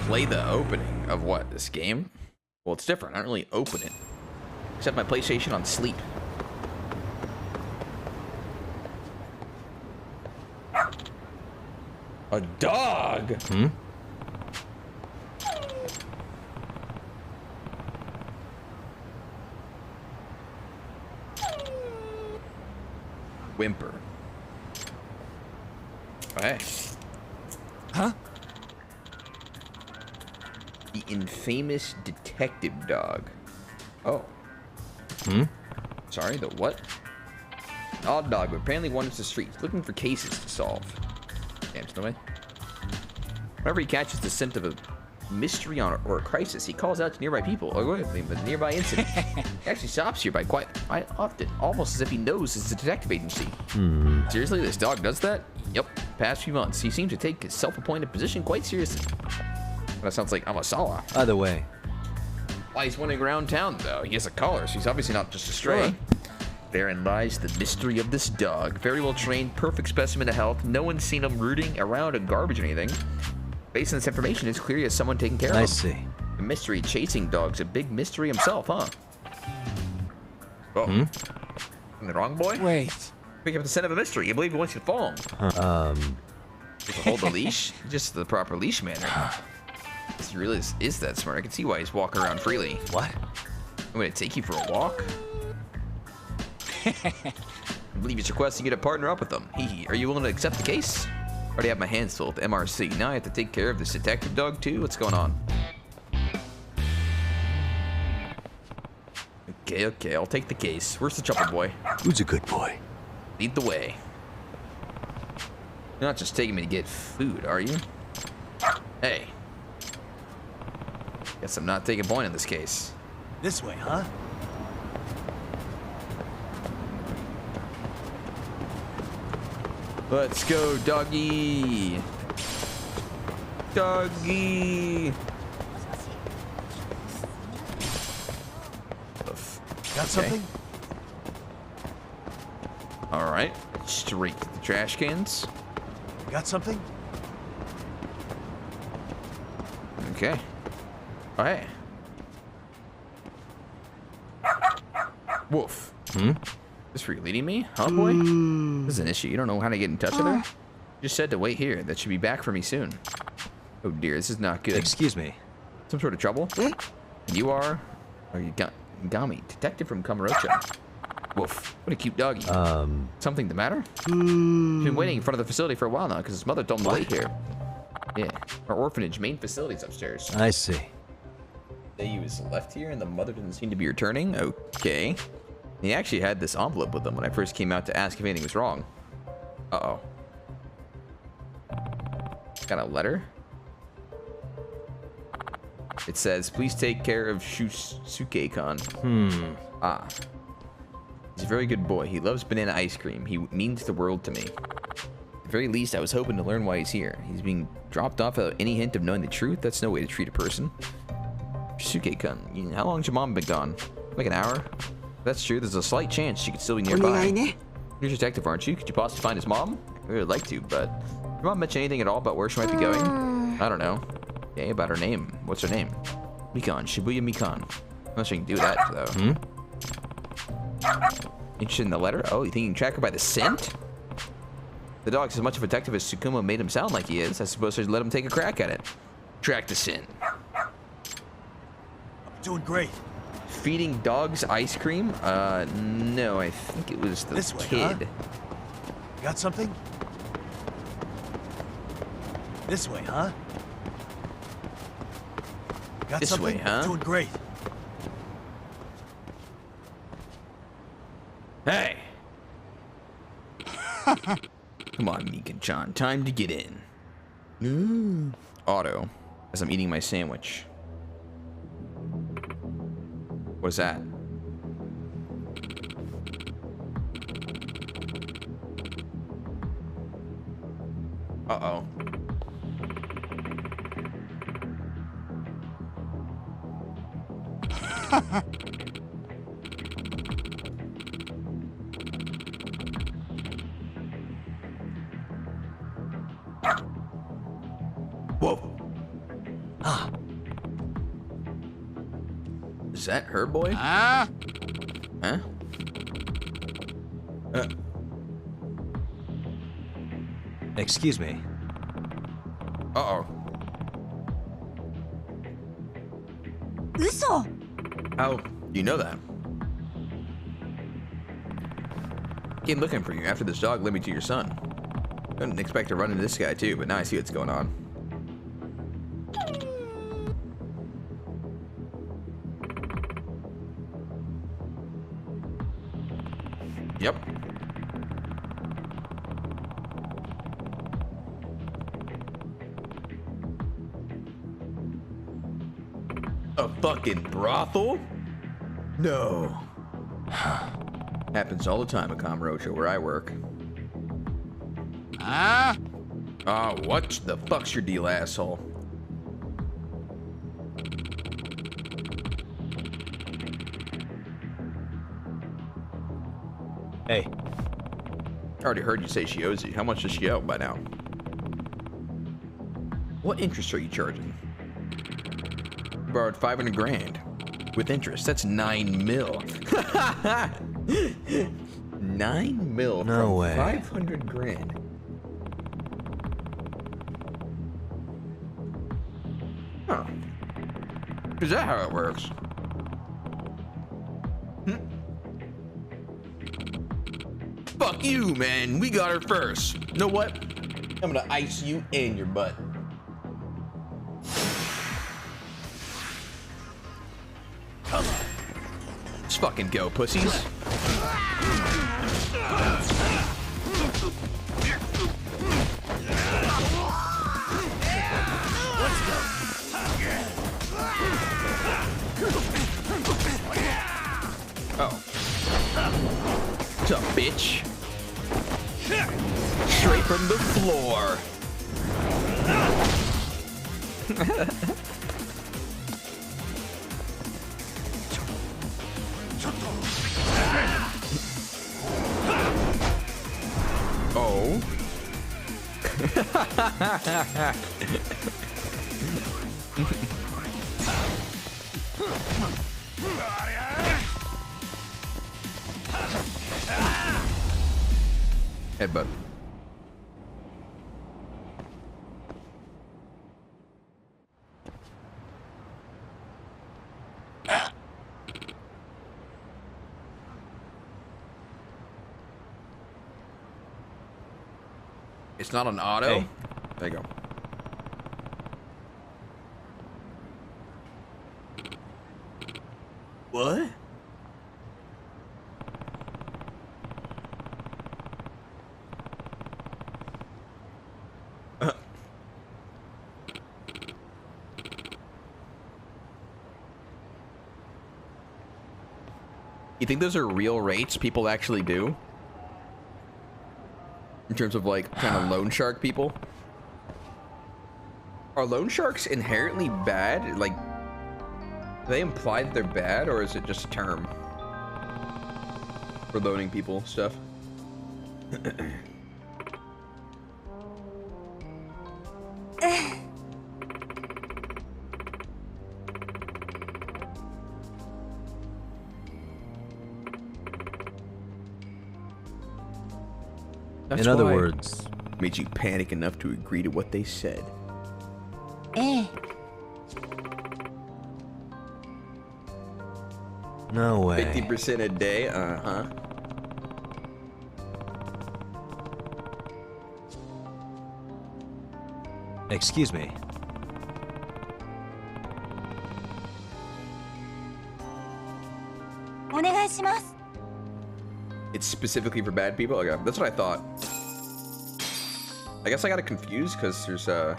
play the opening of what? This game? Well, it's different. I don't really open it. Except my PlayStation on sleep. A dog? Hmm? Whimper. Hey. Huh? The infamous detective dog. Oh. Hmm? Sorry, the what? Odd dog, but apparently wanders the streets, looking for cases to solve. Damn, no way. Whenever he catches the scent of a mystery or a crisis, he calls out to nearby people, or with a nearby incident. He actually stops here by quite often, almost as if he knows it's a detective agency. Seriously, this dog does that? Yep, past few months. He seems to take his self-appointed position quite seriously. That sounds like Amasala. Either way. Why he's wandering around town, though. He has a collar, so he's obviously not just a stray. Sure. Therein lies the mystery of this dog. Very well trained, perfect specimen of health. No one's seen him rooting around in garbage or anything. Based on this information, it's clear he has someone taking care of him. I see. The mystery chasing dog's a big mystery himself, huh? Oh. Hmm? Am I wrong, boy? Wait. Pick up the scent of a mystery. You believe he wants you to follow him. Hold the leash? Just the proper leash manner. He really is that smart. I can see why he's walking around freely. What? I'm gonna take you for a walk. I believe he's requesting you to partner up with them. Are you willing to accept the case? I already have my hands full with the MRC. Now I have to take care of this detective dog too? What's going on? Okay, I'll take the case. Where's the chopper boy? Who's a good boy? Lead the way. You're not just taking me to get food, are you? Hey. Guess I'm not taking point in this case. This way, huh? Let's go, doggy. Doggy. Got something? All right, straight to the trash cans. Got something? Okay. Oh, hey. Wolf. Hmm? This where you're leading me? Huh, boy? This is an issue. You don't know how to get in touch with her? You just said to wait here. That should be back for me soon. Oh, dear. This is not good. Excuse me. Some sort of trouble? You are? Or you Gami, detective from Kamarocha. Wolf. What a cute doggy. Something the matter? He's been waiting in front of the facility for a while now because his mother told him to wait here. Yeah. Our orphanage main facility's upstairs. I see. He was left here and the mother didn't seem to be returning? Okay. He actually had this envelope with him when I first came out to ask if anything was wrong. Uh-oh. Got a letter? It says, please take care of Shusuke-kan. Ah. He's a very good boy. He loves banana ice cream. He means the world to me. At the very least, I was hoping to learn why he's here. He's being dropped off without any hint of knowing the truth? That's no way to treat a person. Shusuke-kun, how long's your mom been gone? Like an hour? If that's true, there's a slight chance she could still be nearby. You're a detective, aren't you? Could you possibly find his mom? I really would like to, but... Did your mom mention anything at all about where she might be going? I don't know. Okay, about her name. What's her name? Mikan. Shibuya Mikan. Unless she can do that, though. Interested in the letter? Oh, you think you can track her by the scent? The dog's as much of a detective as Tsukumo made him sound like he is. I suppose I should let him take a crack at it. Track the scent. Doing great. Feeding dogs ice cream? No, I think it was the This way, kid. huh? Got something? This way, huh? Got This something? way, huh? Doing great. Hey! Come on, Mikan-chan. Time to get in. Auto. As I'm eating my sandwich. What's that? Uh-oh. Whoa. Ah. Is that her boy? Huh? Huh? Excuse me. Uh-oh. 嘘 How do you know that? Came looking for you after this dog led me to your son. Couldn't expect to run into this guy too, but now I see what's going on. Yep. A fucking brothel? No. Happens all the time at Camarocho where I work. Huh? What the fuck's your deal, asshole? Hey, I already heard you say she owes you. How much does she owe by now? What interest are you charging? You borrowed 500 grand. With interest, that's 9 mil. 9 mil No from way. 500 grand. Huh. Is that how it works? Fuck you, man. We got her first. You know what? I'm gonna ice you and your butt. come on. Let's fucking go, pussies. Oh. What's up, bitch? Straight from the floor. Oh. Headbutt. It's not an auto. Hey. There you go. What? You think those are real rates people actually do? In terms of like kind of loan shark people? Are loan sharks inherently bad? Like, do they imply that they're bad, or is it just a term for loaning people stuff? That's In other why words, made you panic enough to agree to what they said. ええ no way. 50% a day? Uh-huh. Excuse me. お願いします It's specifically for bad people? Okay, that's what I thought. I guess I got it confused because there's the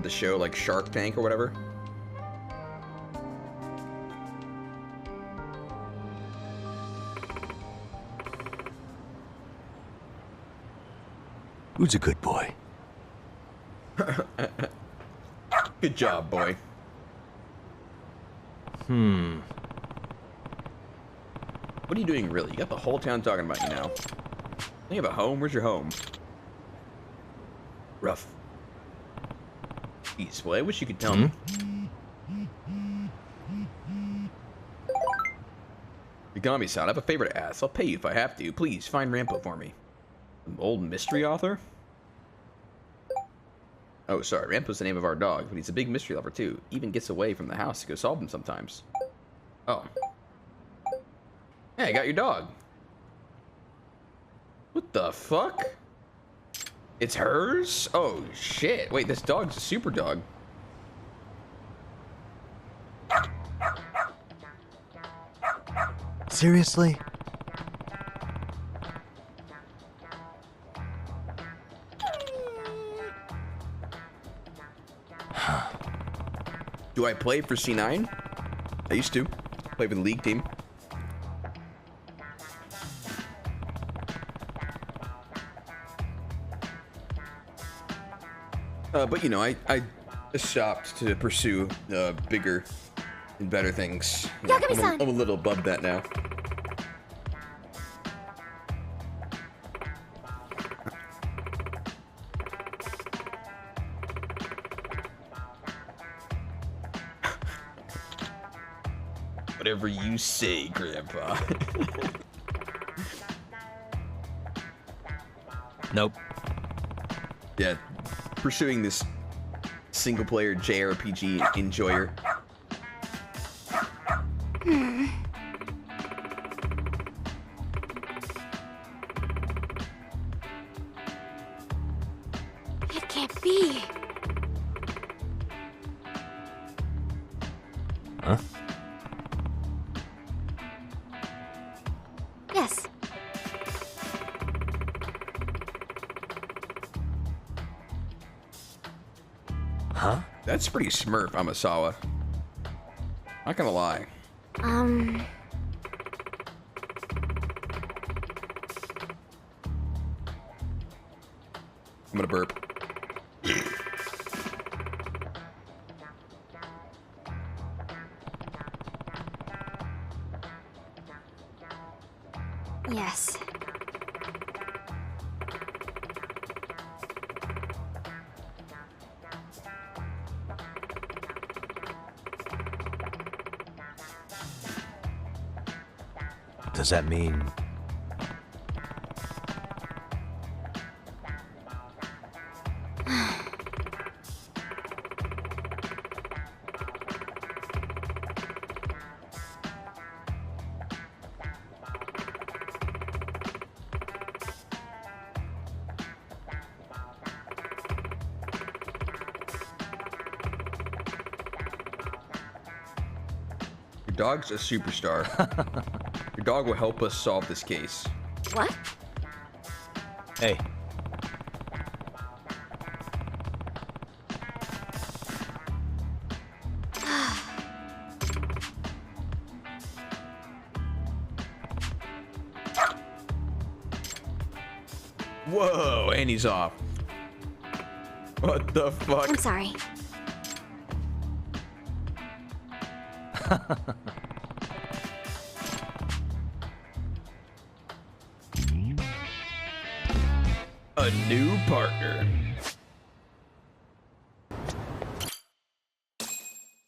show like Shark Tank or whatever. Who's a good boy? Good job, boy. What are you doing really? You got the whole town talking about you now. You have a home? Where's your home? Rough. Jeez, well, I wish you could tell me. Yagami-san, I have a favor to ask. I'll pay you if I have to. Please, find Rampo for me. An old mystery author? Oh, sorry. Rampo's the name of our dog, but he's a big mystery lover, too. Even gets away from the house to go solve them sometimes. Oh. Hey, I got your dog. What the fuck? It's hers? Oh, shit. Wait, this dog's a super dog. Seriously? Do I play for C9? I used to. Play for the league team. But you know, I stopped to pursue bigger and better things. You know, Yagami-san. I'm a little above that now. Whatever you say, Grandpa. Nope. Yeah, pursuing this single-player JRPG enjoyer. It can't be. Huh? Yes. Huh? That's pretty smurf, Amasawa. Not gonna lie. Um. I'm gonna burp. Yes. Does that mean... Your dog's a superstar. Your dog will help us solve this case. What? Hey, Whoa, and he's off. What the fuck? I'm sorry. A new partner.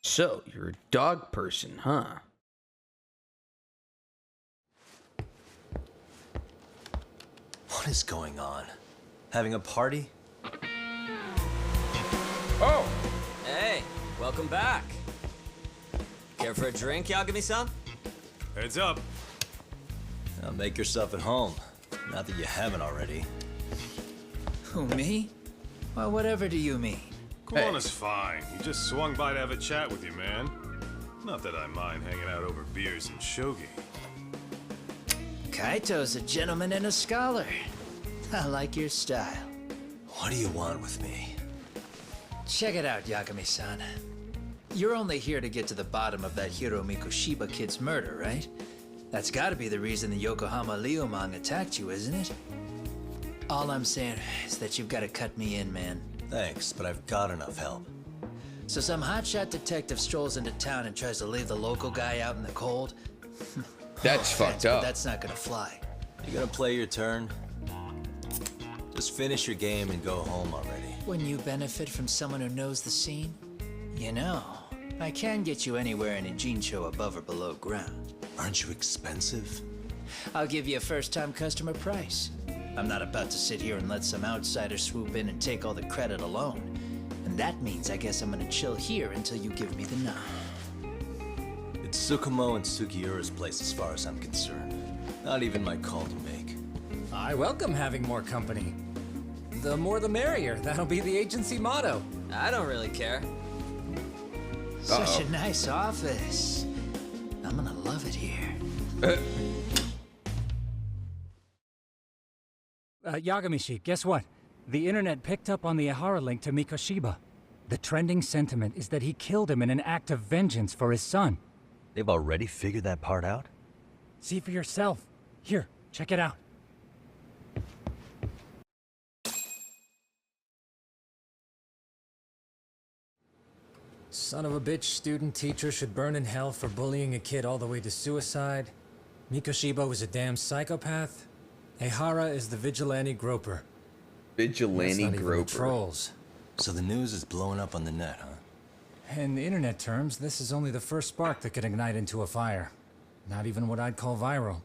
So, you're a dog person, huh? what is going on? Having a party? Oh! Hey, welcome back. Care for a drink, Yagami-san? Heads up. Now make yourself at home. Not that you haven't already. Who, me? Well, whatever do you mean? Koana's fine. He just swung by to have a chat with you, man. Not that I mind hanging out over beers and shogi. Kaito's a gentleman and a scholar. I like your style. What do you want with me? Check it out, Yagami-san. You're only here to get to the bottom of that Hiro Mikoshiba kid's murder, right? That's gotta be the reason the Yokohama Liumang attacked you, isn't it? All I'm saying is that you've gotta cut me in, man. Thanks, but I've got enough help. So some hotshot detective strolls into town and tries to leave the local guy out in the cold? That's No offense, fucked but up. that's not gonna fly. You gonna play your turn? Just finish your game and go home already. when you benefit from someone who knows the scene? You know, I can get you anywhere in a Jincho above or below ground. Aren't you expensive? I'll give you a first-time customer price. I'm not about to sit here and let some outsider swoop in and take all the credit alone. And that means I guess I'm gonna chill here until you give me the nod. It's Tsukumo and Sugiura's place as far as I'm concerned. Not even my call to make. I welcome having more company. The more the merrier. That'll be the agency motto. I don't really care. Such a nice office. I'm gonna love it here. Yagamishi, guess what? The internet picked up on the Ihara link to Mikoshiba. The trending sentiment is that he killed him in an act of vengeance for his son. They've already figured that part out? See for yourself. Here, check it out. Son of a bitch student teacher should burn in hell for bullying a kid all the way to suicide. Mikoshiba was a damn psychopath. Ehara is the vigilante groper. Vigilante That's not even the groper. trolls. So the news is blowing up on the net, huh? In the internet terms, this is only the first spark that could ignite into a fire. Not even what I'd call viral.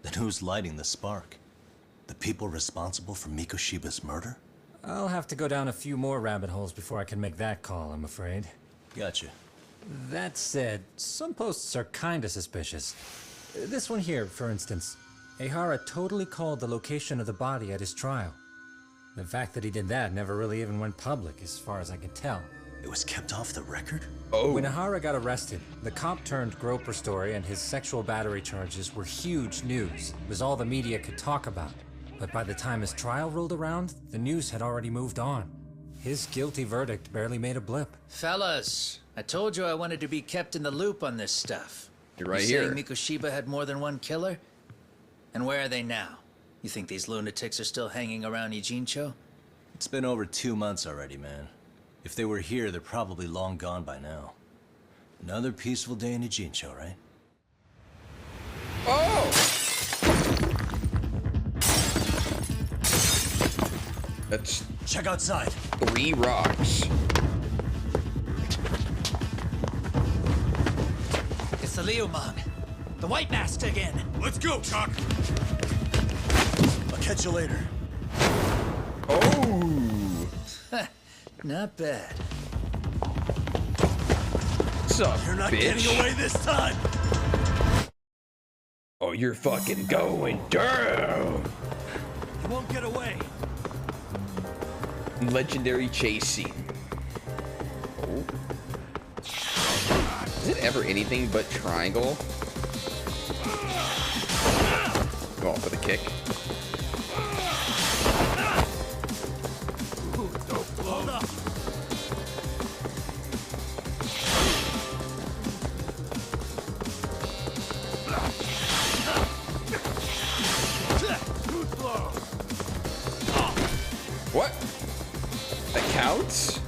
Then who's lighting the spark? The people responsible for Mikoshiba's murder? I'll have to go down a few more rabbit holes before I can make that call, I'm afraid. Gotcha. That said, some posts are kinda suspicious. This one here, for instance. Ehara totally called the location of the body at his trial. The fact that he did that never really even went public, as far as I can tell. It was kept off the record? When Ehara got arrested, the cop-turned-groper story and his sexual battery charges were huge news. It was all the media could talk about. But by the time his trial rolled around, the news had already moved on. His guilty verdict barely made a blip. Fellas, I told you I wanted to be kept in the loop on this stuff. You're right You here. saying Mikoshiba had more than one killer? And where are they now? You think these lunatics are still hanging around Ijincho? It's been over 2 months already, man. If they were here, they're probably long gone by now. Another peaceful day in Ijincho, right? Oh! That's Check outside! 3 rocks. It's the Liumang. The White Mask again. Let's go, Chuck! I'll catch you later. Oh! Not bad. What's up, You're not bitch? getting away this time! Oh, you're fucking going down! You won't get away! Legendary chase scene. Oh. Is it ever anything but triangle? Go off with a kick. Hold up! What? That counts?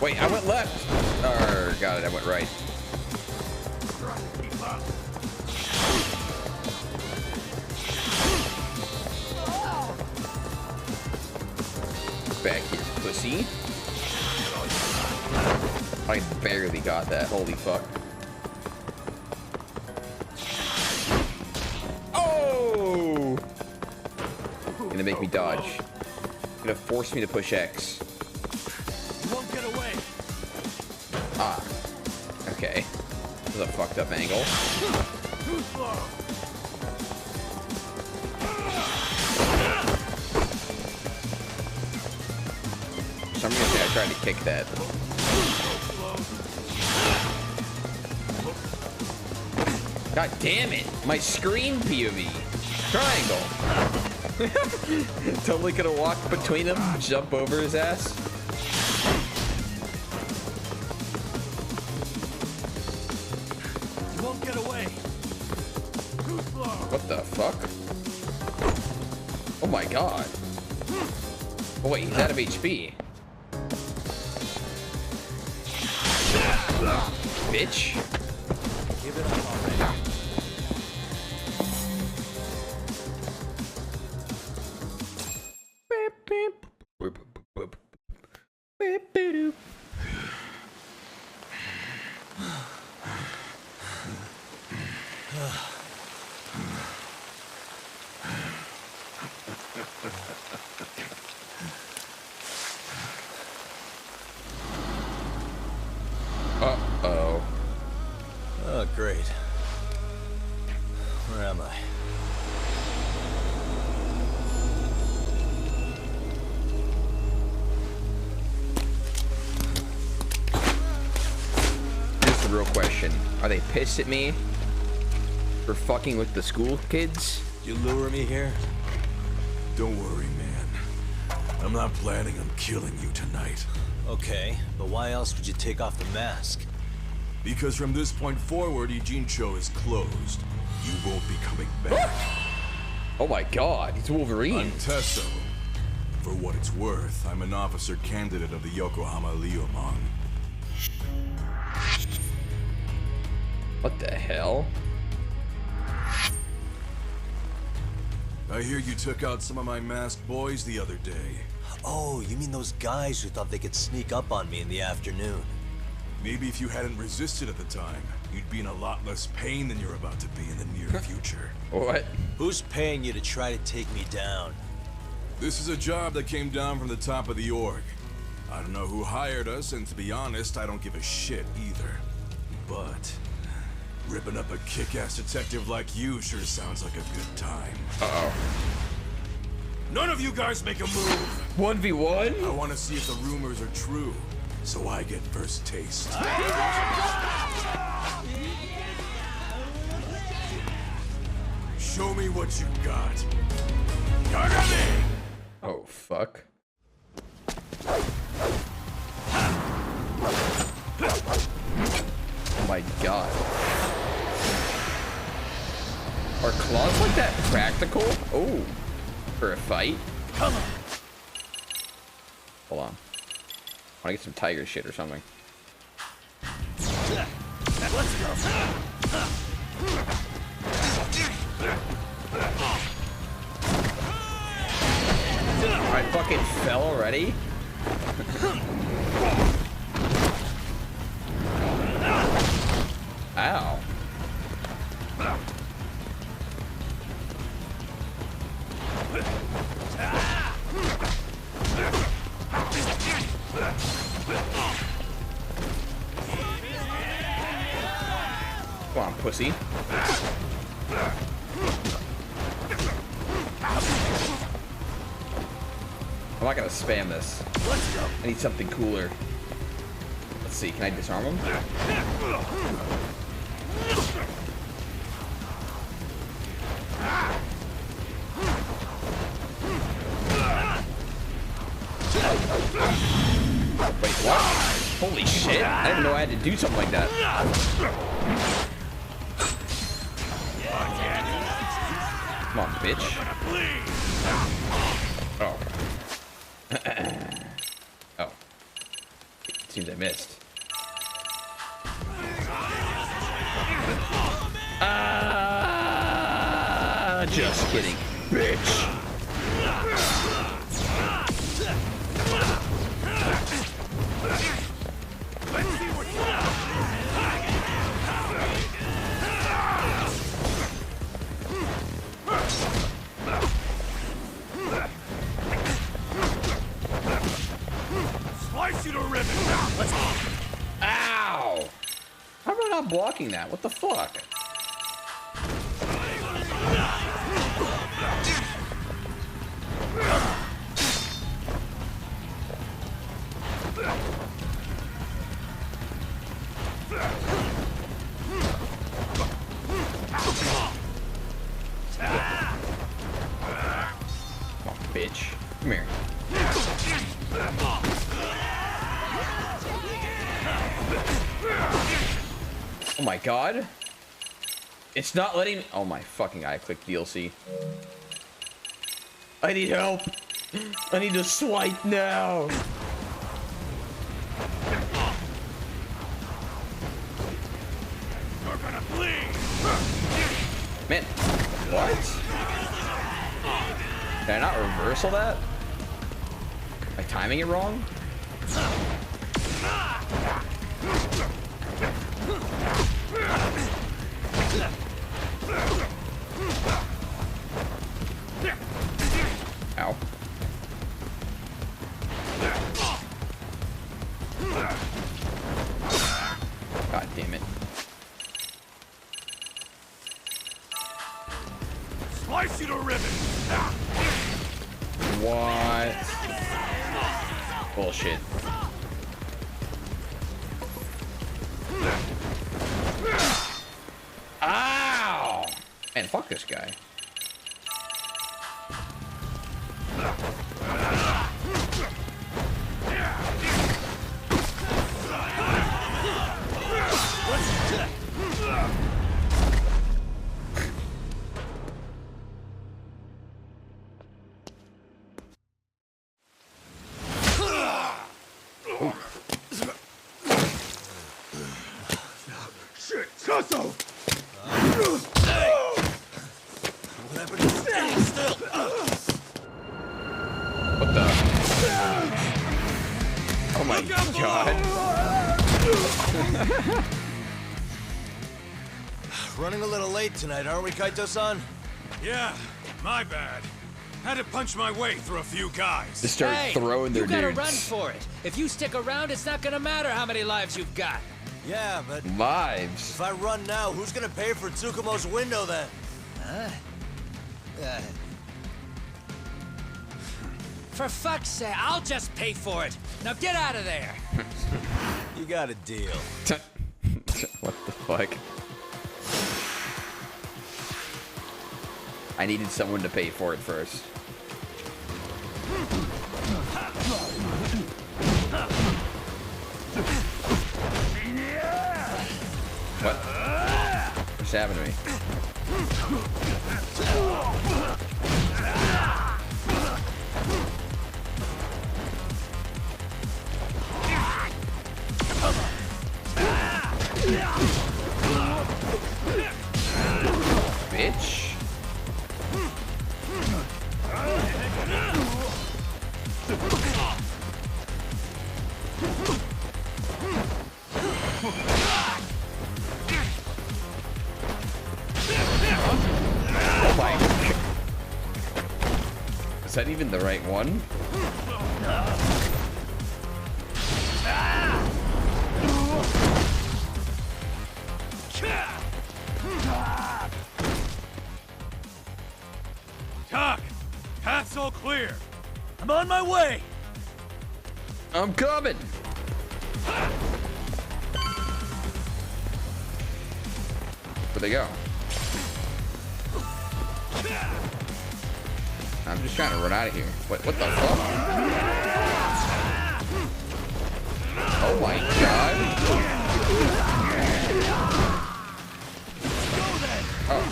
Wait, I went left. Got it, I went right. Back here, pussy. I barely got that, holy fuck. Oh! Gonna make me dodge. Gonna force me to push X. You won't get away! Ah. Okay. This is a fucked up angle. So I'm gonna say I tried to kick that. God damn it! My screen POV. Triangle. Totally could have walked between them, jump over his ass. You won't get away! What the fuck? Oh my god. Oh wait, he's out of HP. Bitch. Give it up already. question. Are they pissed at me for fucking with the school kids? You lure me here? Don't worry, man. I'm not planning on killing you tonight. Okay, but why else would you take off the mask? Because from this point forward, Eugene Cho is closed. You won't be coming back. Oh my god, he's Wolverine. I'm Tesso. For what it's worth, I'm an officer candidate of the Yokohama Leomon. What the hell? I hear you took out some of my masked boys the other day. Oh, you mean those guys who thought they could sneak up on me in the afternoon? Maybe if you hadn't resisted at the time, you'd be in a lot less pain than you're about to be in the near future. What? Who's paying you to try to take me down? This is a job that came down from the top of the org. I don't know who hired us, and to be honest, I don't give a shit either. But ripping up a kick-ass detective like you sure sounds like a good time. Uh-oh. None of you guys make a move! 1v1? I want to see if the rumors are true, so I get first taste. Show me what you got. Yagami! Oh, fuck. Oh my god. Are claws like that practical? Oh. For a fight? Come on. Hold on. I wanna get some tiger shit or something. Let's go. I fucking fell already? Ow. Come on, pussy. I'm not gonna spam this. Let's go. I need something cooler. Let's see, can I disarm him? Wait, what? Holy shit, I didn't know I had to do something like that. Come on, bitch. Oh. Oh. It seems I missed. Just kidding, bitch. Slice you to ribbons! Ow! How am I not blocking that? What the fuck? Come on, bitch. Come here. Oh my god. It's not letting me. Oh my fucking eye click DLC. I need help. I need to swipe now. You're gonna bleed! Man, what? Did I not reversal that? Am I timing it wrong? Ow. God damn it. Slice you to ribbons! What? Bullshit. Ow! Man, fuck this guy. What the? Oh my god. Running a little late tonight, aren't we, Kaito-san? Yeah, my bad. Had to punch my way through a few guys. Just start throwing their you gotta dudes. run for it. If you stick around, it's not gonna matter how many lives you've got. Yeah, but Lives. if I run now, who's gonna pay for Tsukumo's window then? For fuck's sake, I'll just pay for it. Now get out of there. You got a deal. What the fuck? I needed someone to pay for it first. What? What's happening to me? Bitch. Oh my. Is that even the right one? Talk! Path's all clear. I'm on my way! I'm coming. Where'd they go? I'm just trying to run out of here. What the fuck? Oh my god. Oh.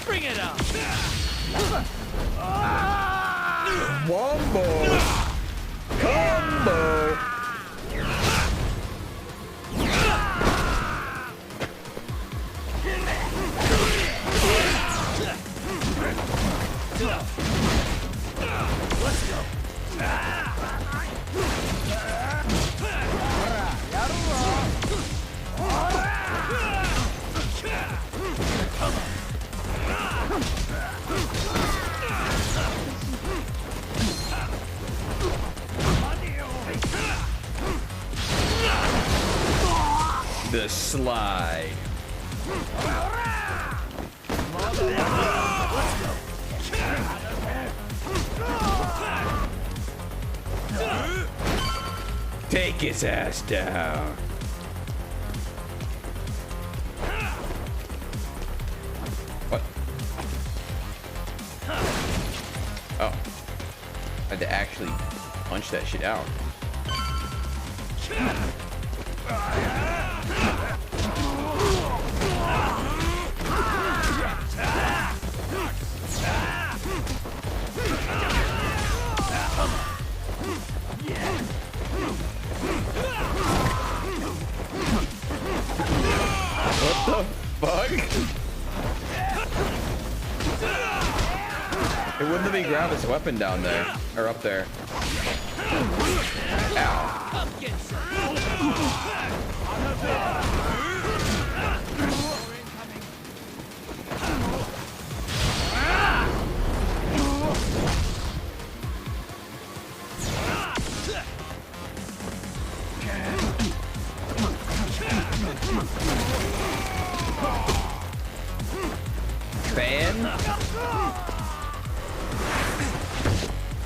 Bring it up. Wombo. Combo. Let's go. The slide. Take his ass down. What? Oh. I had to actually punch that shit out. What the fuck? It wouldn't let me grab his weapon down there. Or up there. Ow. Fan?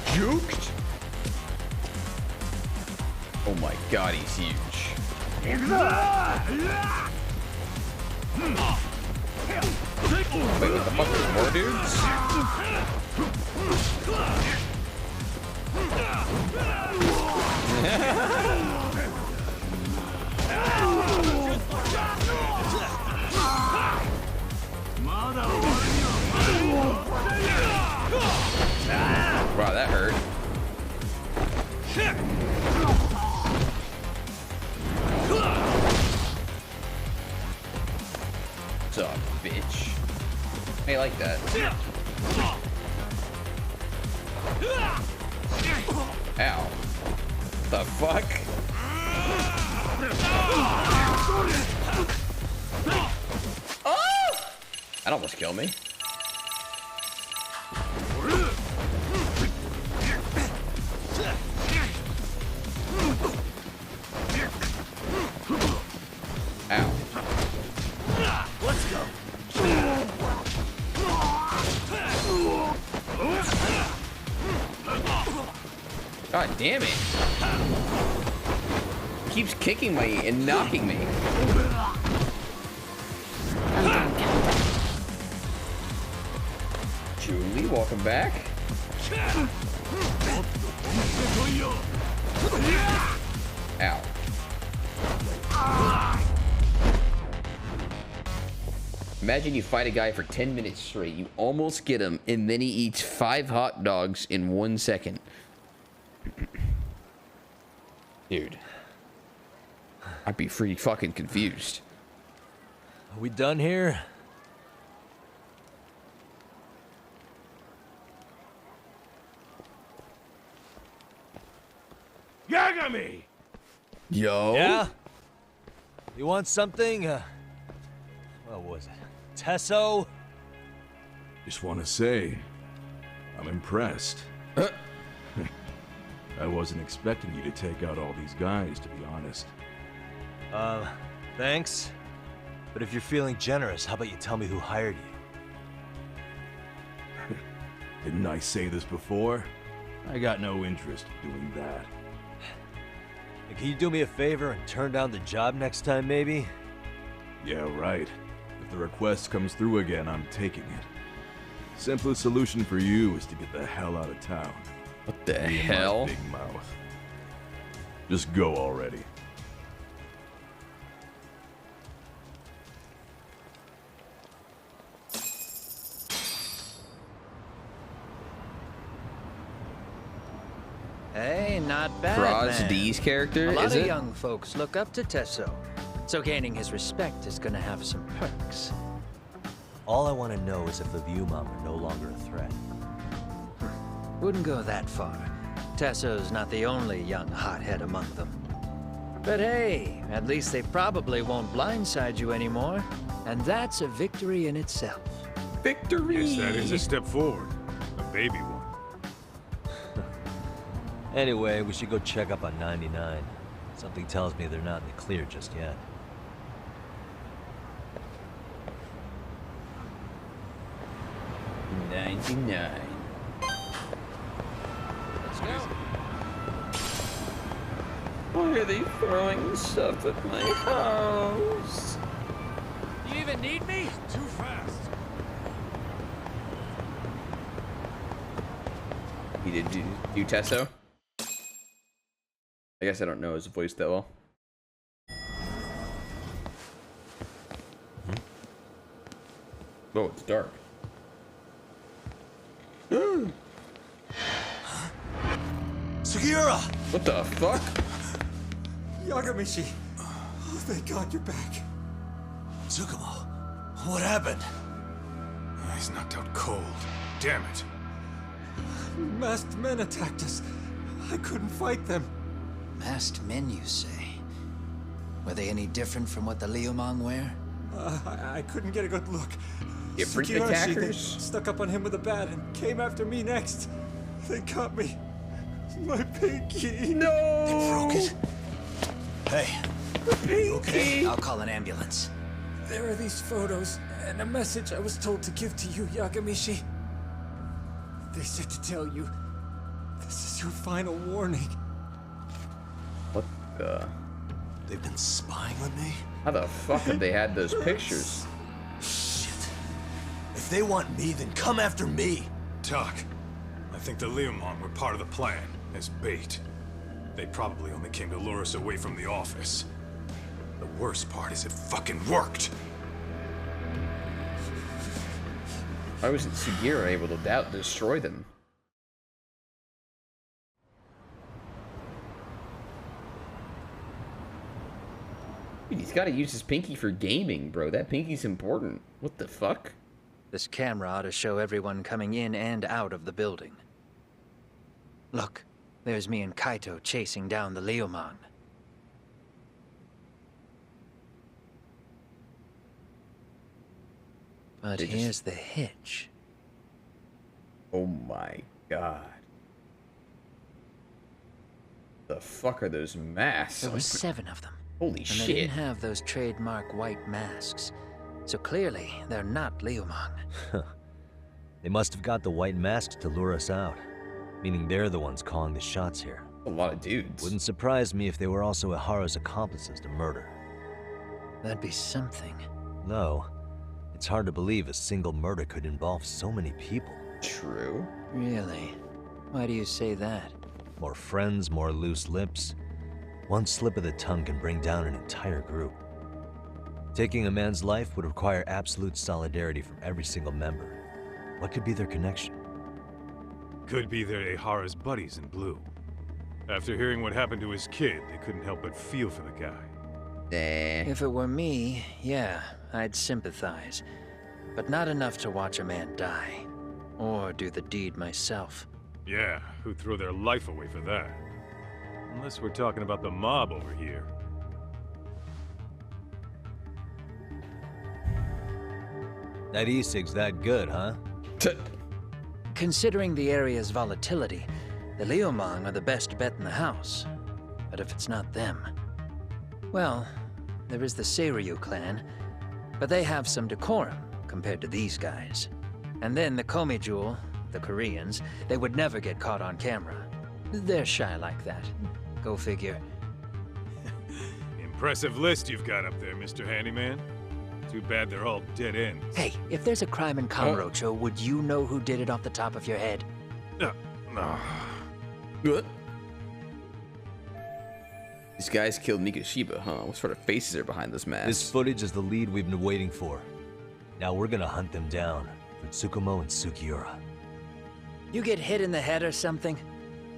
Juked? Oh my god, he's huge. Wait, what the fuck? There's more dudes? Wow, that hurt. What's up, bitch? I like that. Ow. The fuck? Oh! That almost killed me. Ow. Let's go. God damn it. Keeps kicking me and knocking me. Julie, welcome back. Ow. Imagine you fight a guy for 10 minutes straight. You almost get him, and then he eats 5 hot dogs in 1 second. Dude. I'd be pretty fucking confused. Are we done here? Yagami! Yo. Yeah? You want something? What was it? Tesso? Just want to say, I'm impressed. I wasn't expecting you to take out all these guys, to be honest. Thanks. But if you're feeling generous, how about you tell me who hired you? Didn't I say this before? I got no interest in doing that. Can you do me a favor and turn down the job next time, maybe? Yeah, right. If the request comes through again, I'm taking it. Simplest solution for you is to get the hell out of town. What the Me and my hell? big mouth. Just go already. Hey, not bad, Braz man. D's character, A lot is of it? young folks look up to Tesso, so gaining his respect is gonna have some perks. All I want to know is if the View Mom are no longer a threat. Wouldn't go that far. Tesso's not the only young hothead among them. But hey, at least they probably won't blindside you anymore, and that's a victory in itself. Victory! Yes, that is a step forward. A baby one. Anyway, we should go check up on 99. Something tells me they're not in the clear just yet. Let's go. Why are they throwing stuff at my house? You even need me? Too fast. He did do Tesso? I guess I don't know his voice that well. Oh, it's dark. Sugiura! What the fuck? Yagamishi! Oh, thank God you're back. Tsukumo, what happened? He's knocked out cold. Damn it. Masked men attacked us. I couldn't fight them. Masked men, you say? Were they any different from what the Liumang wear? I couldn't get a good look. Different Sugiura, attackers? they stuck up on him with a bat and came after me next. They caught me. My pinky. No! They broke it. Hey, Pinky! okay? I'll call an ambulance. There are these photos and a message I was told to give to you, Yagamishi. They said to tell you, this is your final warning. What the? They've been spying on me? How the fuck have they had those pictures? Shit. If they want me, then come after me. Doc, I think the Leomon were part of the plan, as bait. They probably only came to lure us away from the office. The worst part is it fucking worked! Why wasn't Sugira able to destroy them? Dude, he's gotta use his pinky for gaming, bro. That pinky's important. What the fuck? This camera ought to show everyone coming in and out of the building. Look, there's me and Kaito chasing down the Leomon. But here's the hitch. Oh my god. The fuck are those masks? There were 7 of them. Holy and shit. they didn't have those trademark white masks. So clearly, they're not Leomon. They must have got the white masks to lure us out. Meaning they're the ones calling the shots here. A lot of dudes. Wouldn't surprise me if they were also Ihara's accomplices to murder. That'd be something. No. It's hard to believe a single murder could involve so many people. True. Really? Why do you say that? More friends, more loose lips. One slip of the tongue can bring down an entire group. Taking a man's life would require absolute solidarity from every single member. What could be their connection? Could be they're Ihara's buddies in blue. After hearing what happened to his kid, they couldn't help but feel for the guy. Nah. If it were me, yeah, I'd sympathize. But not enough to watch a man die. Or do the deed myself. Yeah, who'd throw their life away for that? Unless we're talking about the mob over here. That e-cig's that good, huh? Considering the area's volatility, the Leomon are the best bet in the house. But if it's not them... Well, there is the Seiryu clan, but they have some decorum compared to these guys. And then the Komijul, the Koreans, they would never get caught on camera. They're shy like that. Go figure. Impressive list you've got up there, Mr. Handyman. Too bad they're all dead ends. Hey, if there's a crime in Kamurocho, would you know who did it off the top of your head? No. Good. These guys killed Mikoshiba, huh? What sort of faces are behind those masks? This footage is the lead we've been waiting for. Now we're gonna hunt them down for Tsukumo and Sugiura. You get hit in the head or something?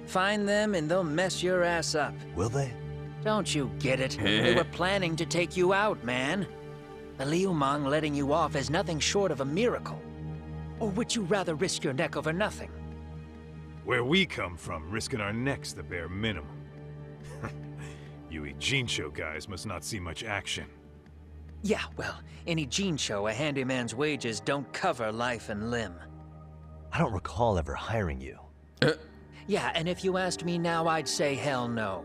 Find them and they'll mess your ass up. Will they? Don't you get it? They were planning to take you out, man. The Leomon letting you off is nothing short of a miracle. Or would you rather risk your neck over nothing? Where we come from, risking our necks the bare minimum. You Ijincho guys must not see much action. Yeah, well, in Ijincho, a handyman's wages don't cover life and limb. I don't recall ever hiring you. Yeah, and if you asked me now, I'd say hell no.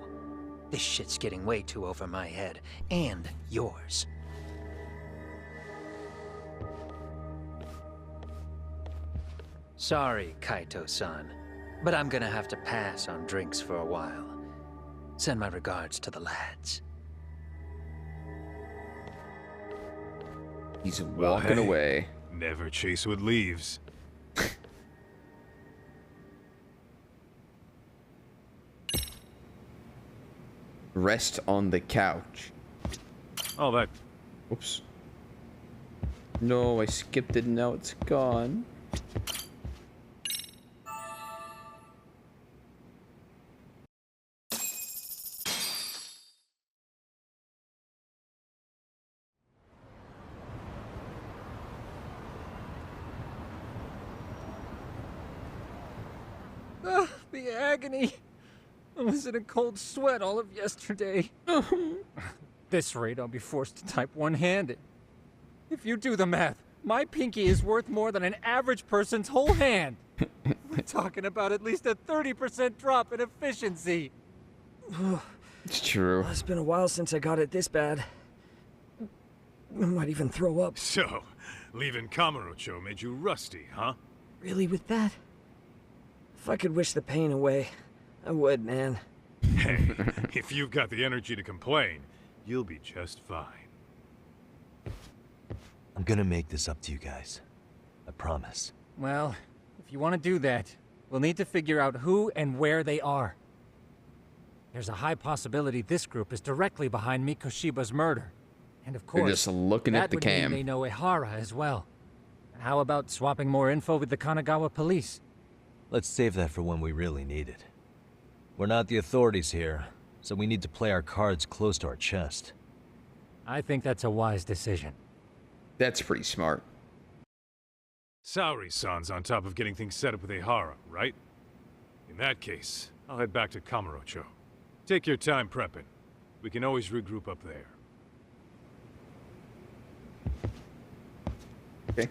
This shit's getting way too over my head. And yours. Sorry, Kaito-san, but I'm gonna have to pass on drinks for a while. Send my regards to the lads. He's walking away. Never chase what leaves. Rest on the couch. Oh, that... Oops. No, I skipped it and now it's gone. The agony. I was in a cold sweat all of yesterday. This rate, I'll be forced to type one-handed. If you do the math, my pinky is worth more than an average person's whole hand. We're talking about at least a 30% drop in efficiency. It's true. Well, it's been a while since I got it this bad. I might even throw up. So, leaving Kamurocho made you rusty, huh? Really with that? If I could wish the pain away, I would, man. Hey, if you've got the energy to complain, You'll be just fine. I'm gonna make this up to you guys. I promise. Well, if you want to do that, we'll need to figure out who and where they are. There's a high possibility this group is directly behind Mikoshiba's murder. And of course, You're just looking at the that would mean cam. they know Ihara as well. How about swapping more info with the Kanagawa police? Let's save that for when we really need it. We're not the authorities here, so we need to play our cards close to our chest. I think that's a wise decision. That's pretty smart. Saori-san's on top of getting things set up with Ihara, right? In that case, I'll head back to Kamurocho. Take your time prepping. We can always regroup up there. Okay.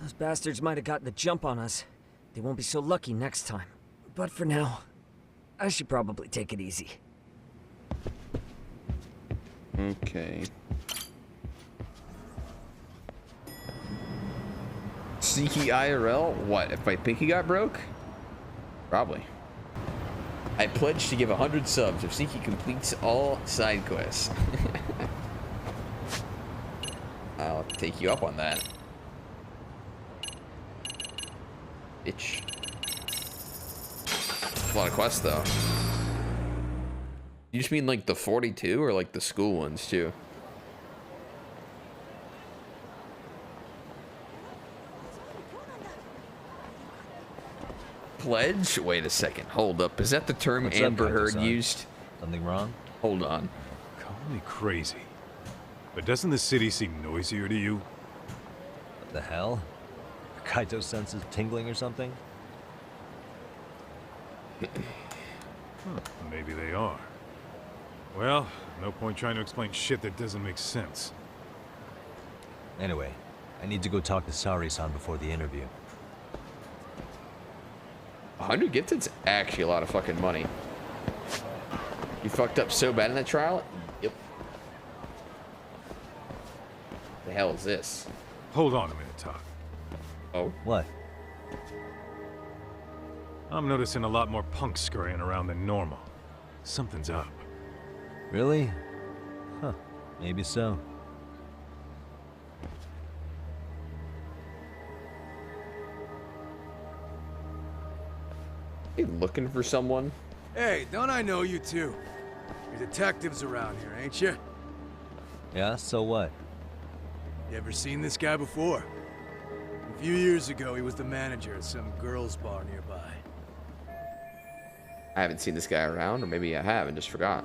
Those bastards might have gotten the jump on us. They won't be so lucky next time. But for now, I should probably take it easy. Okay. Sneaky IRL? What, if my pinky got broke? Probably. I pledge to give 100 subs if Sneaky completes all side quests. I'll take you up on that. Bitch. A lot of quests, though. You just mean like the 42 or like the school ones, too? Pledge? Wait a second. Hold up. Is that the term What's up, Amber Heard Kaito-san? used? Something wrong? Hold on. Call me crazy, but doesn't the city seem noisier to you? What the hell? Are Kaito's senses tingling or something? Maybe they are. Well, no point trying to explain shit that doesn't make sense. Anyway, I need to go talk to Saori-san before the interview. 100 gifted's actually a lot of fucking money. You fucked up so bad in that trial? Yep. The hell is this? Hold on a minute, Todd. Oh? What? I'm noticing a lot more punks scurrying around than normal. Something's up. Really? Huh. Maybe so. You looking for someone? Hey, don't I know you too? You're detectives around here, ain't you? Yeah, so what? You ever seen this guy before? A few years ago, he was the manager at some girls' bar nearby. I haven't seen this guy around, or maybe I have and just forgot.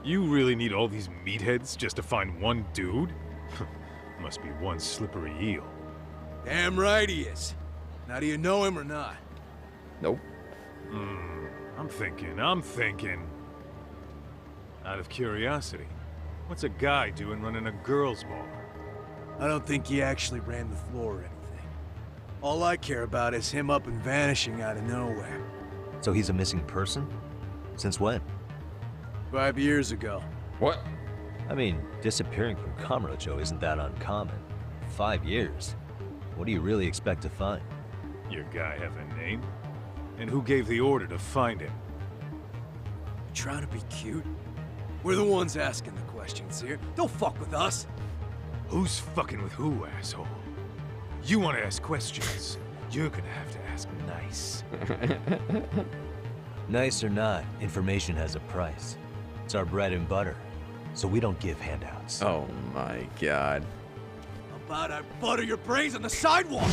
You really need all these meatheads just to find one dude? Must be one slippery eel. Damn right he is. Now, do you know him or not? Nope. I'm thinking. Out of curiosity, what's a guy doing running a girls' bar? I don't think he actually ran the floor or anything. All I care about is him up and vanishing out of nowhere. So he's a missing person? Since when? 5 years ago. What? I mean, disappearing from Kamurocho isn't that uncommon. 5 years. What do you really expect to find? Your guy have a name? And who gave the order to find him? You trying to be cute? We're the ones asking the questions here. Don't fuck with us. Who's fucking with who, asshole? You want to ask questions? You're gonna have to ask nice. Nice or not, information has a price. It's our bread and butter, so we don't give handouts. Oh my god. How about I butter your brains on the sidewalk?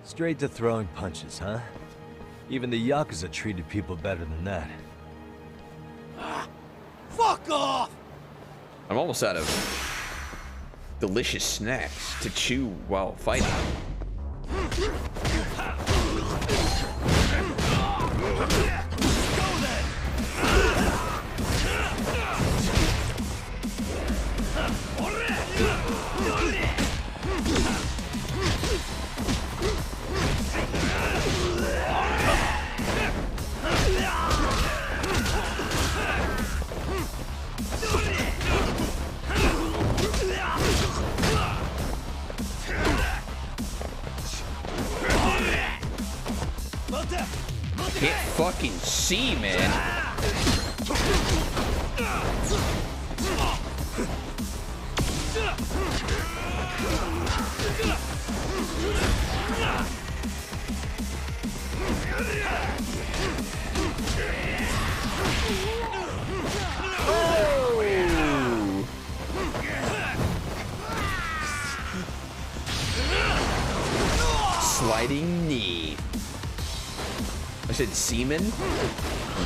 Straight to throwing punches, huh? Even the Yakuza treated people better than that. Fuck off! I'm almost out of delicious snacks to chew while fighting. Can't fucking see, man. Sliding knee. I said seaman?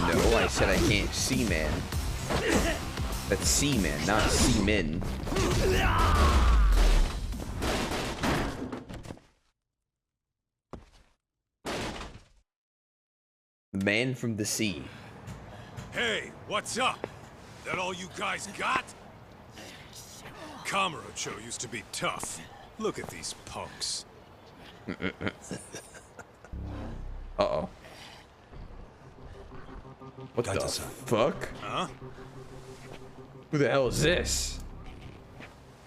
No, I said I can't see man. That's seaman, not seaman. The man from the sea. Hey, what's up? That all you guys got? Kamurocho used to be tough. Look at these punks. Uh-oh. What the fuck? Huh? Who the hell is this?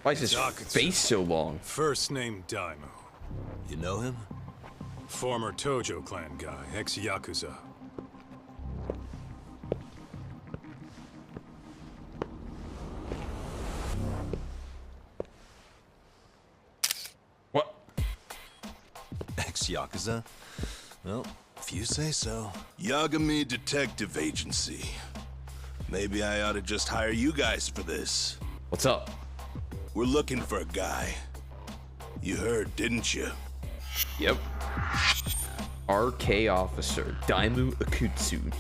Why is his face so long? First name Daimu. You know him? Former Tojo clan guy, ex-Yakuza. What? Ex-Yakuza? Well, if you say so. Yagami Detective Agency. Maybe I ought to just hire you guys for this. What's up? We're looking for a guy. You heard, didn't you? Yep. RK officer, Daimu Akutsu.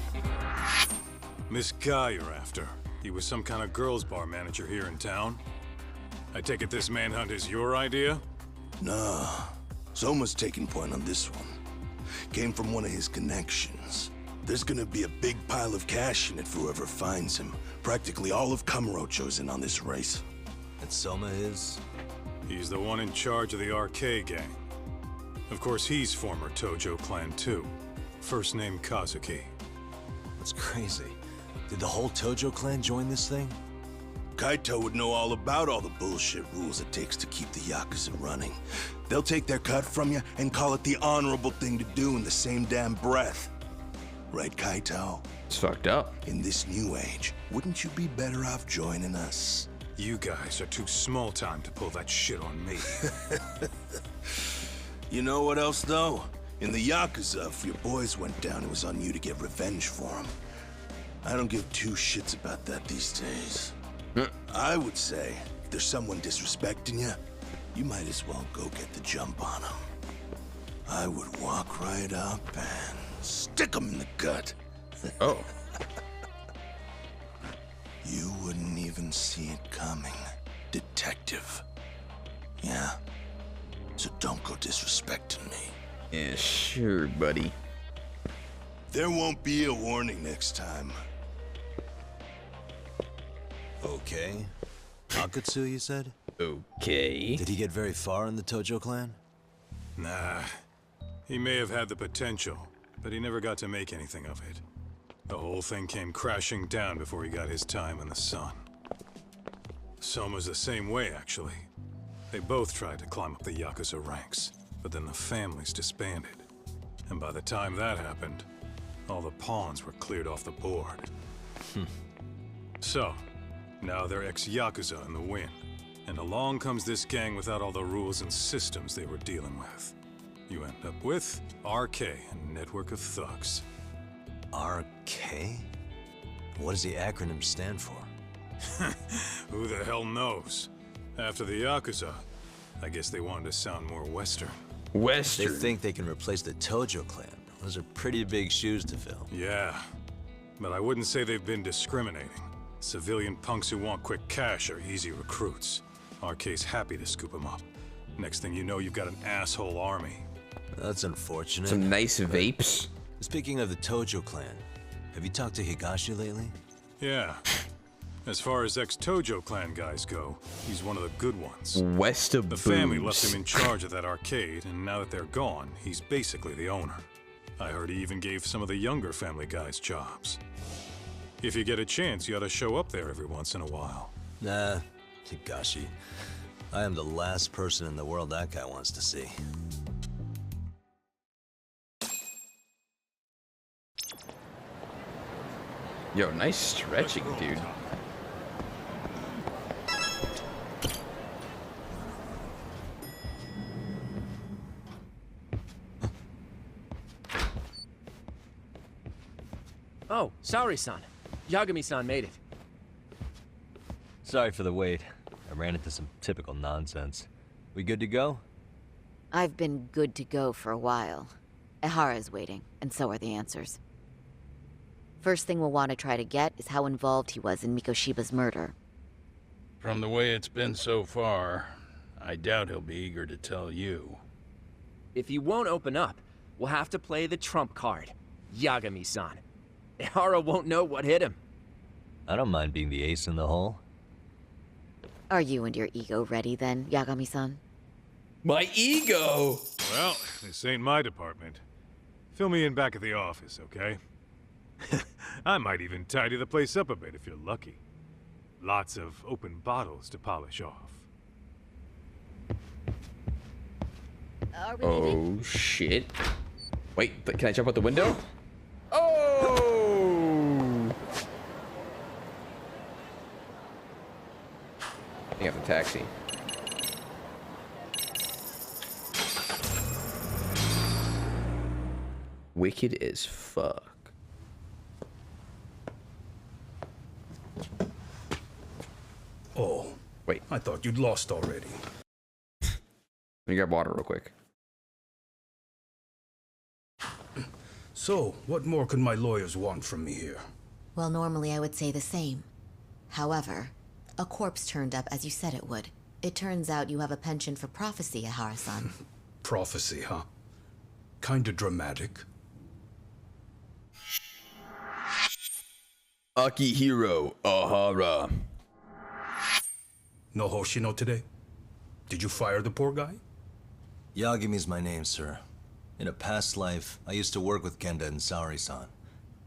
This guy you're after. He was some kind of girls' bar manager here in town. I take it this manhunt is your idea? Nah. Soma's taking point on this one. Came from one of his connections. There's gonna be a big pile of cash in it for whoever finds him. Practically all of Kamurocho's in on this race. And Soma is? He's the one in charge of the RK gang. Of course, he's former Tojo clan too. First name Kazuki. That's crazy. Did the whole Tojo clan join this thing? Kaito would know all about all the bullshit rules it takes to keep the Yakuza running. They'll take their cut from you and call it the honorable thing to do in the same damn breath. Right, Kaito? It's fucked up. In this new age, wouldn't you be better off joining us? You guys are too small time to pull that shit on me. You know what else, though? In the Yakuza, if your boys went down, it was on you to get revenge for them. I don't give two shits about that these days. I would say, if there's someone disrespecting you, you might as well go get the jump on them. I would walk right up and stick them in the gut. Oh. You wouldn't even see it coming, detective. Yeah? So don't go disrespecting me. Yeah, sure, buddy. There won't be a warning next time. Okay. Akutsu, you said? Okay. Did he get very far in the Tojo clan? Nah. He may have had the potential, but he never got to make anything of it. The whole thing came crashing down before he got his time in the sun. Soma's the same way, actually. They both tried to climb up the Yakuza ranks, but then the families disbanded. And by the time that happened, all the pawns were cleared off the board. So, now they're ex-Yakuza in the wind. And along comes this gang without all the rules and systems they were dealing with. You end up with RK, a network of thugs. RK? What does the acronym stand for? Who the hell knows? After the Yakuza, I guess they wanted to sound more Western. Western? They think they can replace the Tojo clan. Those are pretty big shoes to fill. Yeah, but I wouldn't say they've been discriminating. Civilian punks who want quick cash are easy recruits. RK's happy to scoop them up. Next thing you know, you've got an asshole army. That's unfortunate. Some nice vapes. Speaking of the Tojo clan, have you talked to Higashi lately? Yeah. As far as ex-Tojo clan guys go, he's one of the good ones. West of The boobs. family left him in charge of that arcade, and now that they're gone, he's basically the owner. I heard he even gave some of the younger family guys jobs. If you get a chance, you ought to show up there every once in a while. Nah, Higashi. I am the last person in the world that guy wants to see. Yo, nice stretching, dude. Oh, sorry-san. Yagami-san made it. Sorry for the wait. I ran into some typical nonsense. We good to go? I've been good to go for a while. Ehara's waiting, and so are the answers. First thing we'll want to try to get is how involved he was in Mikoshiba's murder. From the way it's been so far, I doubt he'll be eager to tell you. If he won't open up, we'll have to play the trump card. Yagami-san. Ehara won't know what hit him. I don't mind being the ace in the hole. Are you and your ego ready then, Yagami-san? My ego! Well, this ain't my department. Fill me in back at the office, okay? I might even tidy the place up a bit if you're lucky. Lots of open bottles to polish off. Oh, shit. Wait, can I jump out the window? Oh! I think I have to taxi. Wicked as fuck. Oh. Wait. I thought you'd lost already. Let me grab water real quick. So, what more could my lawyers want from me here? Well, normally I would say the same. However, a corpse turned up as you said it would. It turns out you have a penchant for prophecy, Ehara-san. Prophecy, huh? Kinda dramatic. Akihiro Ahara. No Hoshino today? Did you fire the poor guy? Yagami's my name, sir. In a past life, I used to work with Kenda and Saori-san.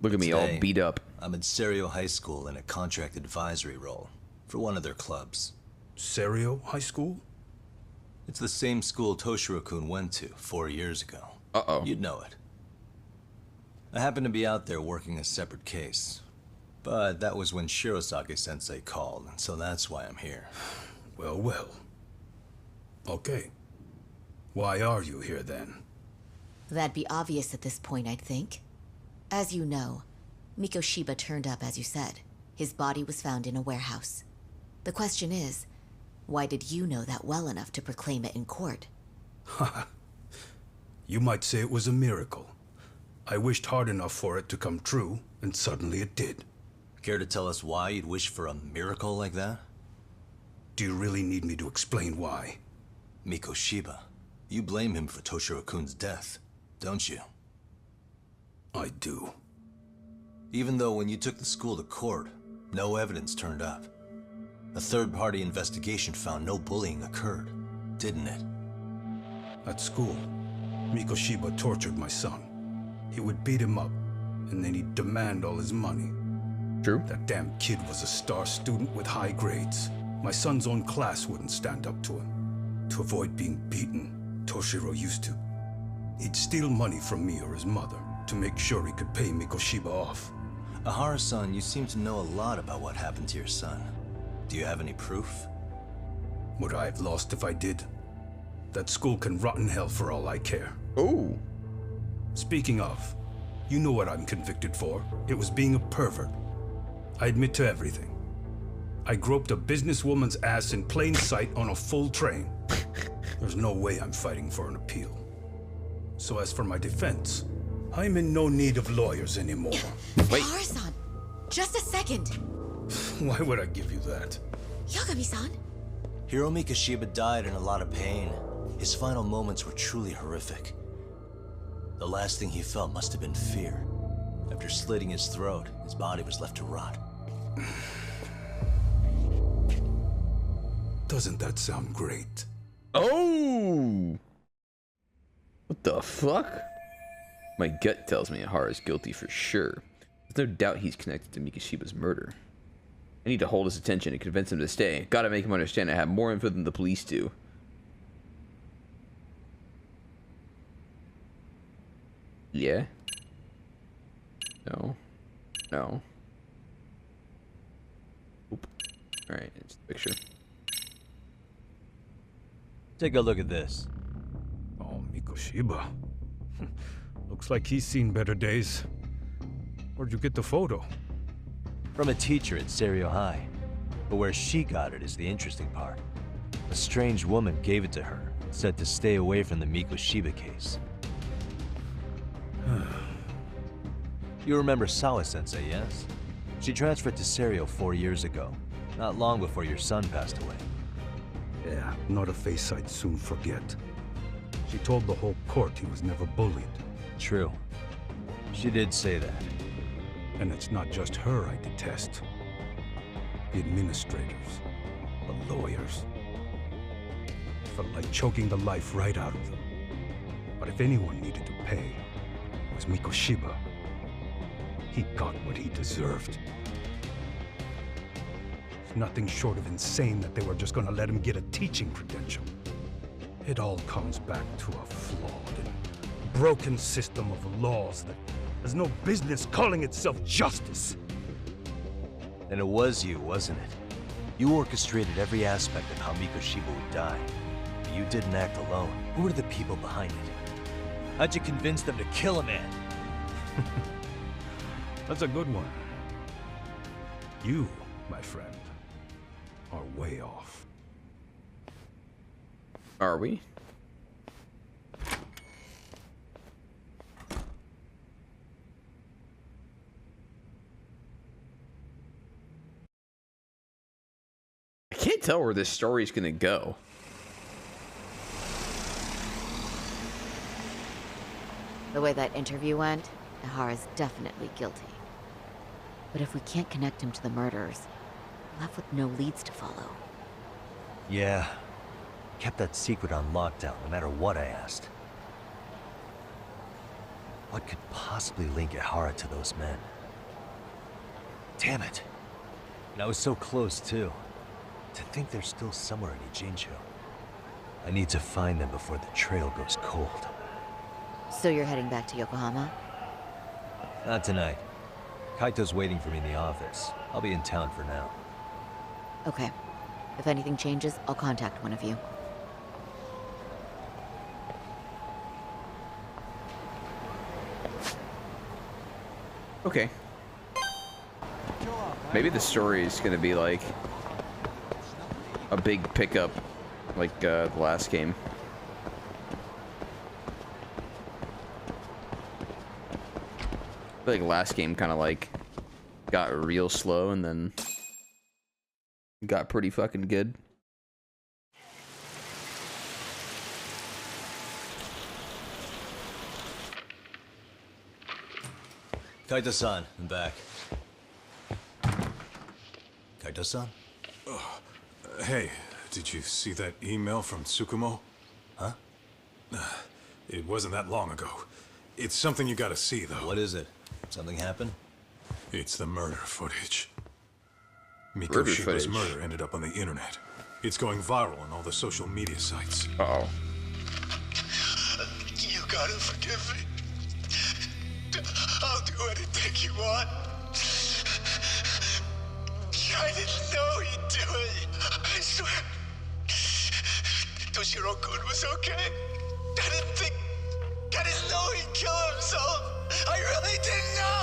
Look at me all beat up. I'm at Serio High School in a contract advisory role for one of their clubs. Serio High School? It's the same school Toshiro-kun went to 4 years ago. Uh-oh. You'd know it. I happened to be out there working a separate case. But that was when Shirosake-sensei called, and so that's why I'm here. Well, well. Okay. Why are you here then? That'd be obvious at this point, I'd think. As you know, Mikoshiba turned up as you said. His body was found in a warehouse. The question is, why did you know that well enough to proclaim it in court? Haha. You might say it was a miracle. I wished hard enough for it to come true, and suddenly it did. Care to tell us why you'd wish for a miracle like that? Do you really need me to explain why? Mikoshiba. You blame him for Toshiro-kun's death, don't you? I do. Even though when you took the school to court, no evidence turned up. A third-party investigation found no bullying occurred, didn't it? At school, Mikoshiba tortured my son. He would beat him up, and then he'd demand all his money. True. That damn kid was a star student with high grades. My son's own class wouldn't stand up to him. To avoid being beaten, Toshiro used to. He'd steal money from me or his mother to make sure he could pay Mikoshiba off. Ahara-san, you seem to know a lot about what happened to your son. Do you have any proof? Would I have lost if I did? That school can rot in hell for all I care. Ooh. Speaking of, you know what I'm convicted for. It was being a pervert. I admit to everything. I groped a businesswoman's ass in plain sight on a full train. There's no way I'm fighting for an appeal. So as for my defense, I'm in no need of lawyers anymore. Wait. Ehara-san, just a second. Why would I give you that? Yagami-san. Hiro Mikoshiba died in a lot of pain. His final moments were truly horrific. The last thing he felt must have been fear. After slitting his throat, his body was left to rot. Doesn't that sound great? Oh! What the fuck? My gut tells me Ahara's guilty for sure. There's no doubt he's connected to Mikoshiba's murder. I need to hold his attention and convince him to stay. Gotta make him understand I have more info than the police do. Yeah? No. No. Alright, it's the picture. Take a look at this. Oh, Mikoshiba. Looks like he's seen better days. Where'd you get the photo? From a teacher at Serio High. But where she got it is the interesting part. A strange woman gave it to her, said to stay away from the Mikoshiba case. You remember Sawa-sensei, yes? She transferred to Serio 4 years ago, not long before your son passed away. Yeah, not a face I'd soon forget. She told the whole court he was never bullied. True. She did say that. And it's not just her I detest. The administrators, the lawyers. Felt like choking the life right out of them. But if anyone needed to pay, it was Mikoshiba. He got what he deserved. It's nothing short of insane that they were just gonna let him get a teaching credential. It all comes back to a flawed and broken system of laws that has no business calling itself justice. And it was you, wasn't it? You orchestrated every aspect of how Mikoshiba would die. But you didn't act alone. Who were the people behind it? How'd you convince them to kill a man? That's a good one. You, my friend, are way off. Are we? I can't tell where this story's gonna go. The way that interview went, Ihara's definitely guilty. But if we can't connect him to the murderers, we're left with no leads to follow. Yeah. Kept that secret on lockdown, no matter what I asked. What could possibly link Ihara to those men? Damn it. And I was so close, too. To think they're still somewhere in Ijincho. I need to find them before the trail goes cold. So you're heading back to Yokohama? Not tonight. Kaito's waiting for me in the office. I'll be in town for now. Okay. If anything changes, I'll contact one of you. Okay. Maybe the story is gonna be like a big pickup, like the last game. I feel like last game kind of like got real slow and then got pretty fucking good. Kaito-san, I'm back. Kaito-san? Hey, did you see that email from Tsukumo? Huh? It wasn't that long ago. It's something you gotta see, though. What is it? Something happened? It's the murder footage. Murder Mikoshiba's footage. murder ended up on the internet. It's going viral on all the social media sites. Uh-oh. You gotta forgive me. I'll do anything you want. I didn't know he'd do it. I swear. Toshiro-kun was okay. I didn't know he'd kill himself. I really didn't know.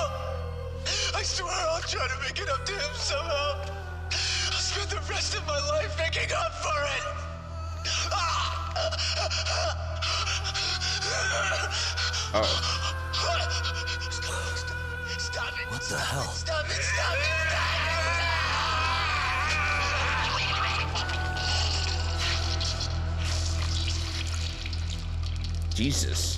I swear I'll try to make it up to him somehow. I'll spend the rest of my life making up for it. Oh. Stop it. What the hell? Stop it. Stop it. Jesus.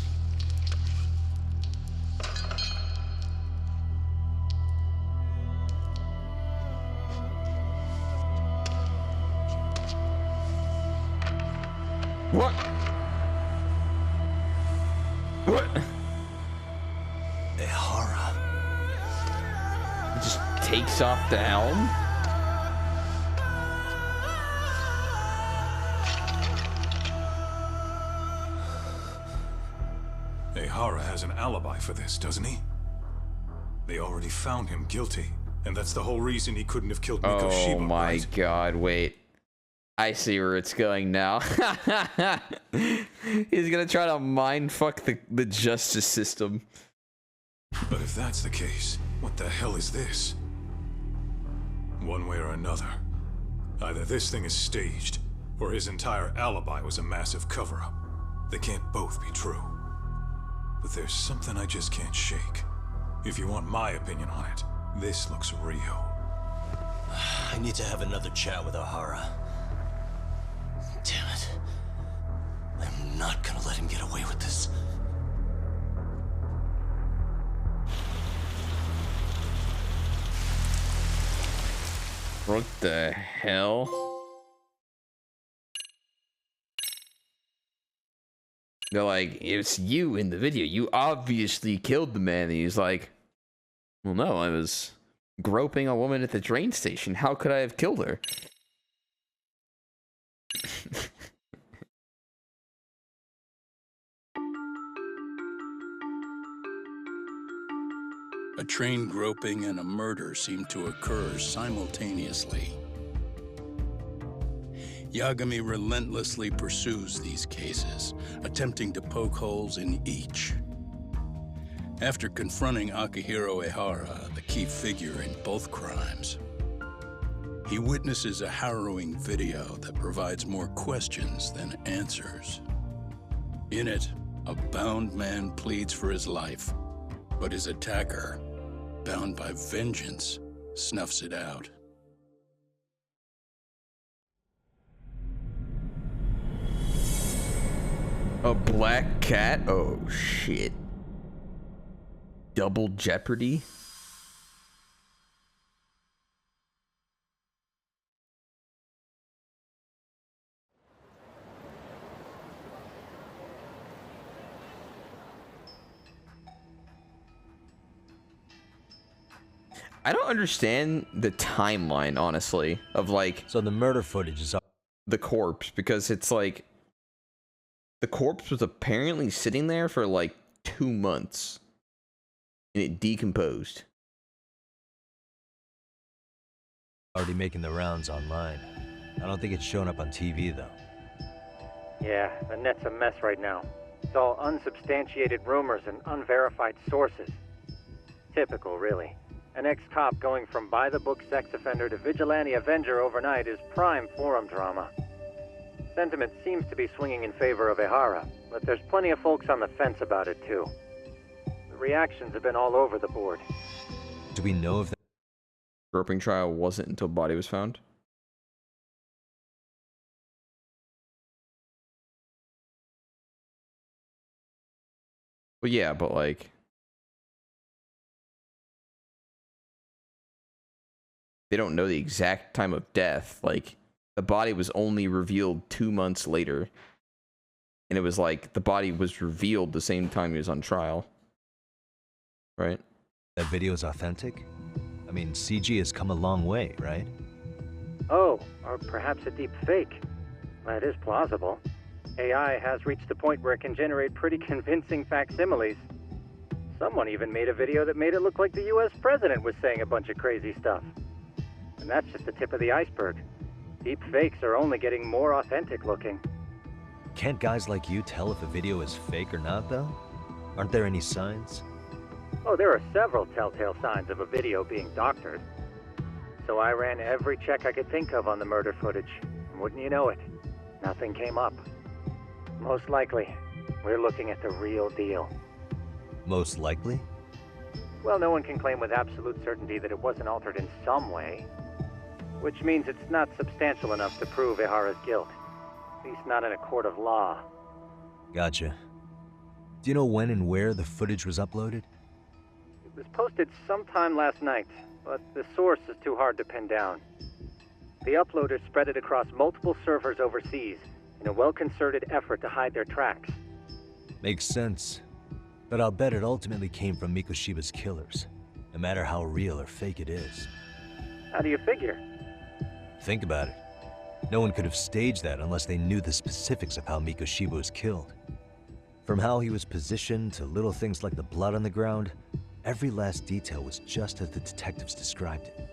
What? What? Ihara. It just takes off the helm? Ihara has an alibi for this, doesn't he? They already found him guilty. And that's the whole reason he couldn't have killed Mikoshiba, Oh my right? god, wait. I see where it's going now. He's gonna try to mindfuck the justice system. But if that's the case, what the hell is this? One way or another, either this thing is staged, or his entire alibi was a massive cover-up. They can't both be true. But there's something I just can't shake. If you want my opinion on it, this looks real. I need to have another chat with O'Hara. Damn it. I'm not gonna let him get away with this. What the hell? They're like, it's you in the video. You obviously killed the man. And he's like, well, no, I was groping a woman at the train station. How could I have killed her? A train groping and a murder seem to occur simultaneously. Yagami relentlessly pursues these cases, attempting to poke holes in each. After confronting Akihiro Ehara, the key figure in both crimes, he witnesses a harrowing video that provides more questions than answers. In it, a bound man pleads for his life, but his attacker, bound by vengeance, snuffs it out. A black cat? Oh, shit. Double jeopardy? I don't understand the timeline, honestly, of like... So the murder footage is... The corpse, because it's like... The corpse was apparently sitting there for like 2 months. And it decomposed. Already making the rounds online. I don't think it's showing up on TV, though. Yeah, the net's a mess right now. It's all unsubstantiated rumors and unverified sources. Typical, really. An ex-cop going from by-the-book sex offender to vigilante avenger overnight is prime forum drama. Sentiment seems to be swinging in favor of Ehara, but there's plenty of folks on the fence about it, too. The reactions have been all over the board. Do we know if that groping trial wasn't until body was found? Well, yeah, but like... They don't know the exact time of death. Like, the body was only revealed 2 months later. And it was like, the body was revealed the same time he was on trial. Right? that video is authentic? I mean, CG has come a long way, right? Oh, or perhaps a deep fake. That is plausible. AI has reached the point where it can generate pretty convincing facsimiles. Someone even made a video that made it look like the US president was saying a bunch of crazy stuff. And that's just the tip of the iceberg. Deep fakes are only getting more authentic looking. Can't guys like you tell if a video is fake or not, though? Aren't there any signs? Oh, there are several telltale signs of a video being doctored. So I ran every check I could think of on the murder footage. And wouldn't you know it, nothing came up. Most likely, we're looking at the real deal. Most likely? Well, no one can claim with absolute certainty that it wasn't altered in some way. Which means it's not substantial enough to prove Ehara's guilt. At least not in a court of law. Gotcha. Do you know when and where the footage was uploaded? It was posted sometime last night, but the source is too hard to pin down. The uploaders spread it across multiple servers overseas in a well-concerted effort to hide their tracks. Makes sense. But I'll bet it ultimately came from Mikoshiba's killers, no matter how real or fake it is. How do you figure? Think about it. No one could have staged that unless they knew the specifics of how Mikoshiba was killed. From how he was positioned to little things like the blood on the ground, Every last detail was just as the detectives described it.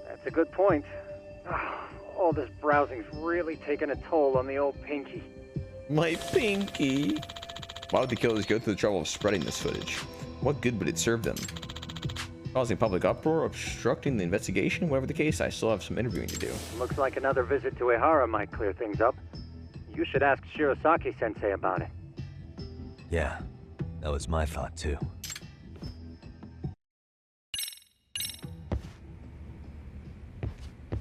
That's a good point. All this browsing's really taken a toll on the old pinky. My pinky. Why would the killers go through the trouble of spreading this footage? What good would it serve them? Causing public uproar, obstructing the investigation? Whatever the case, I still have some interviewing to do. Looks like another visit to Ehara might clear things up. You should ask Shirosaki-sensei about it. Yeah, that was my thought too.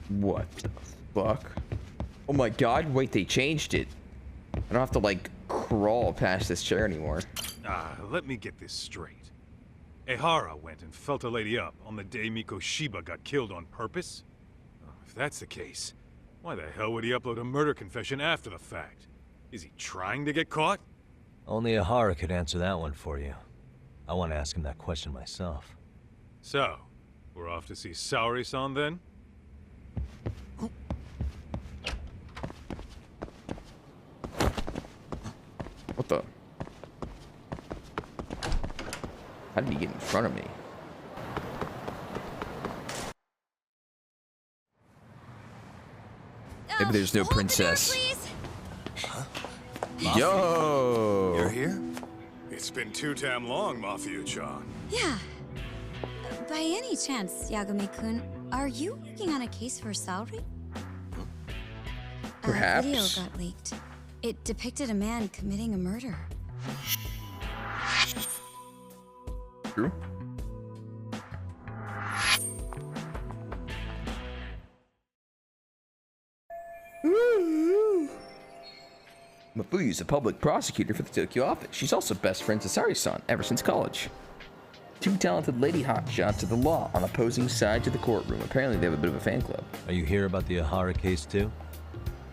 What the fuck? Oh my god, wait, they changed it. I don't have to, like, crawl past this chair anymore. Let me get this straight. Ehara went and felt a lady up on the day Mikoshiba got killed on purpose? If that's the case, why the hell would he upload a murder confession after the fact? Is he trying to get caught? Only Ehara could answer that one for you. I want to ask him that question myself. So, we're off to see Saori-san then? What the? How did he get in front of me? Maybe there's no princess. Yo! You're here? It's been too damn long, Mafia-chan. Yeah. By any chance, Yagami-kun, are you working on a case for Saori? Perhaps. A video got leaked. It depicted a man committing a murder. True. Mafuyu is a public prosecutor for the Tokyo office. She's also best friends with Saori-san ever since college. Two talented lady hotshots of the law on opposing sides of the courtroom. Apparently they have a bit of a fan club. Are you here about the Ehara case too?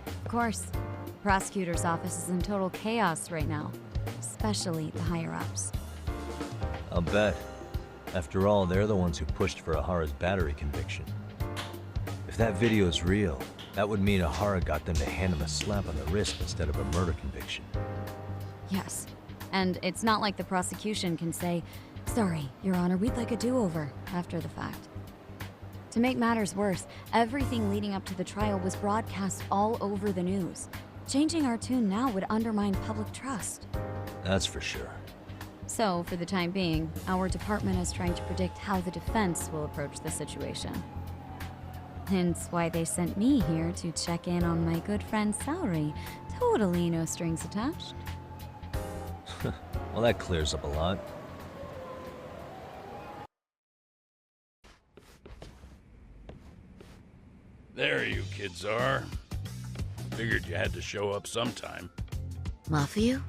Of course. The prosecutor's office is in total chaos right now, especially the higher-ups. I'll bet. After all, they're the ones who pushed for Ahara's battery conviction. If that video is real, that would mean Ehara got them to hand him a slap on the wrist instead of a murder conviction. Yes. And it's not like the prosecution can say, "Sorry, Your Honor, we'd like a do-over," after the fact. To make matters worse, everything leading up to the trial was broadcast all over the news. Changing our tune now would undermine public trust. That's for sure. So, for the time being, our department is trying to predict how the defense will approach the situation. Hence why they sent me here to check in on my good friend Saori. Totally no strings attached. Well, that clears up a lot. There you kids are. Figured you had to show up sometime. Mafuyu?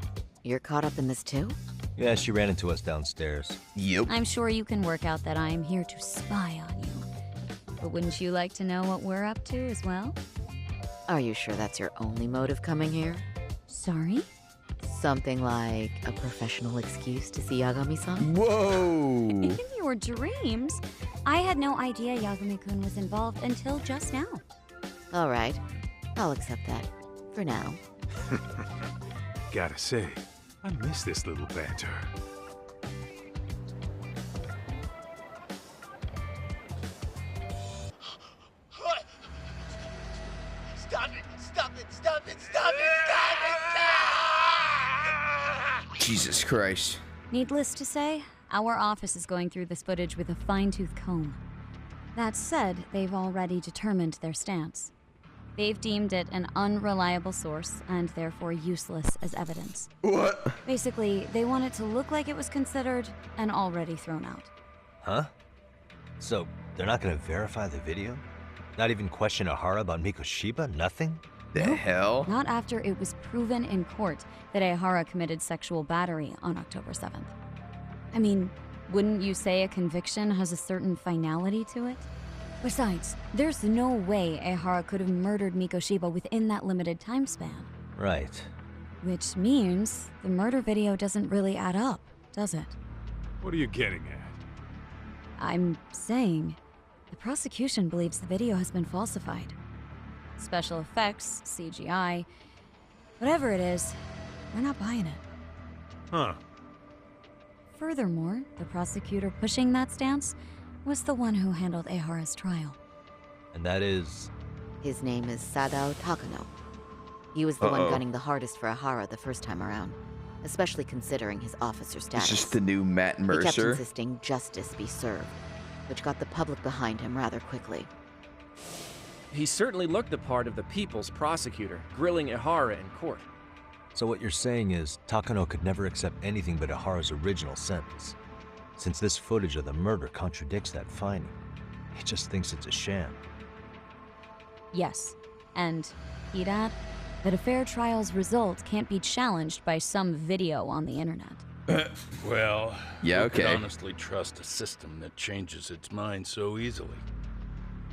You're caught up in this too? Yeah, she ran into us downstairs. Yep. I'm sure you can work out that I am here to spy on you. But wouldn't you like to know what we're up to as well? Are you sure that's your only motive coming here? Sorry? Something like a professional excuse to see Yagami-san? Whoa! In your dreams? I had no idea Yagami-kun was involved until just now. All right. I'll accept that. For now. Gotta say, I miss this little banter. Stop it! Stop it! Stop it! Stop it! Jesus Christ. Needless to say, our office is going through this footage with a fine-tooth comb. That said, they've already determined their stance. They've deemed it an unreliable source and therefore useless as evidence. What? Basically, they want it to look like it was considered and already thrown out. Huh? So, they're not gonna verify the video? Not even question Ehara about Mikoshiba? Nothing? The hell? Not after it was proven in court that Ehara committed sexual battery on October 7th. I mean, wouldn't you say a conviction has a certain finality to it? Besides, there's no way Ehara could have murdered Mikoshiba within that limited time span. Right. Which means the murder video doesn't really add up, does it? What are you getting at? I'm saying the prosecution believes the video has been falsified. Special effects, CGI, whatever it is, we're not buying it. Huh. Furthermore, the prosecutor pushing that stance was the one who handled Ehara's trial. And that is? His name is Sadao Takano. He was the one gunning the hardest for Ehara the first time around, especially considering his officer status. It's just the new Matt Mercer. He kept insisting justice be served, which got the public behind him rather quickly. He certainly looked the part of the people's prosecutor, grilling Ehara in court. So what you're saying is, Takano could never accept anything but Ehara's original sentence. Since this footage of the murder contradicts that finding, he just thinks it's a sham. Yes, and he'd add that a fair trial's result can't be challenged by some video on the internet. Well, yeah, who could okay. honestly trust a system that changes its mind so easily?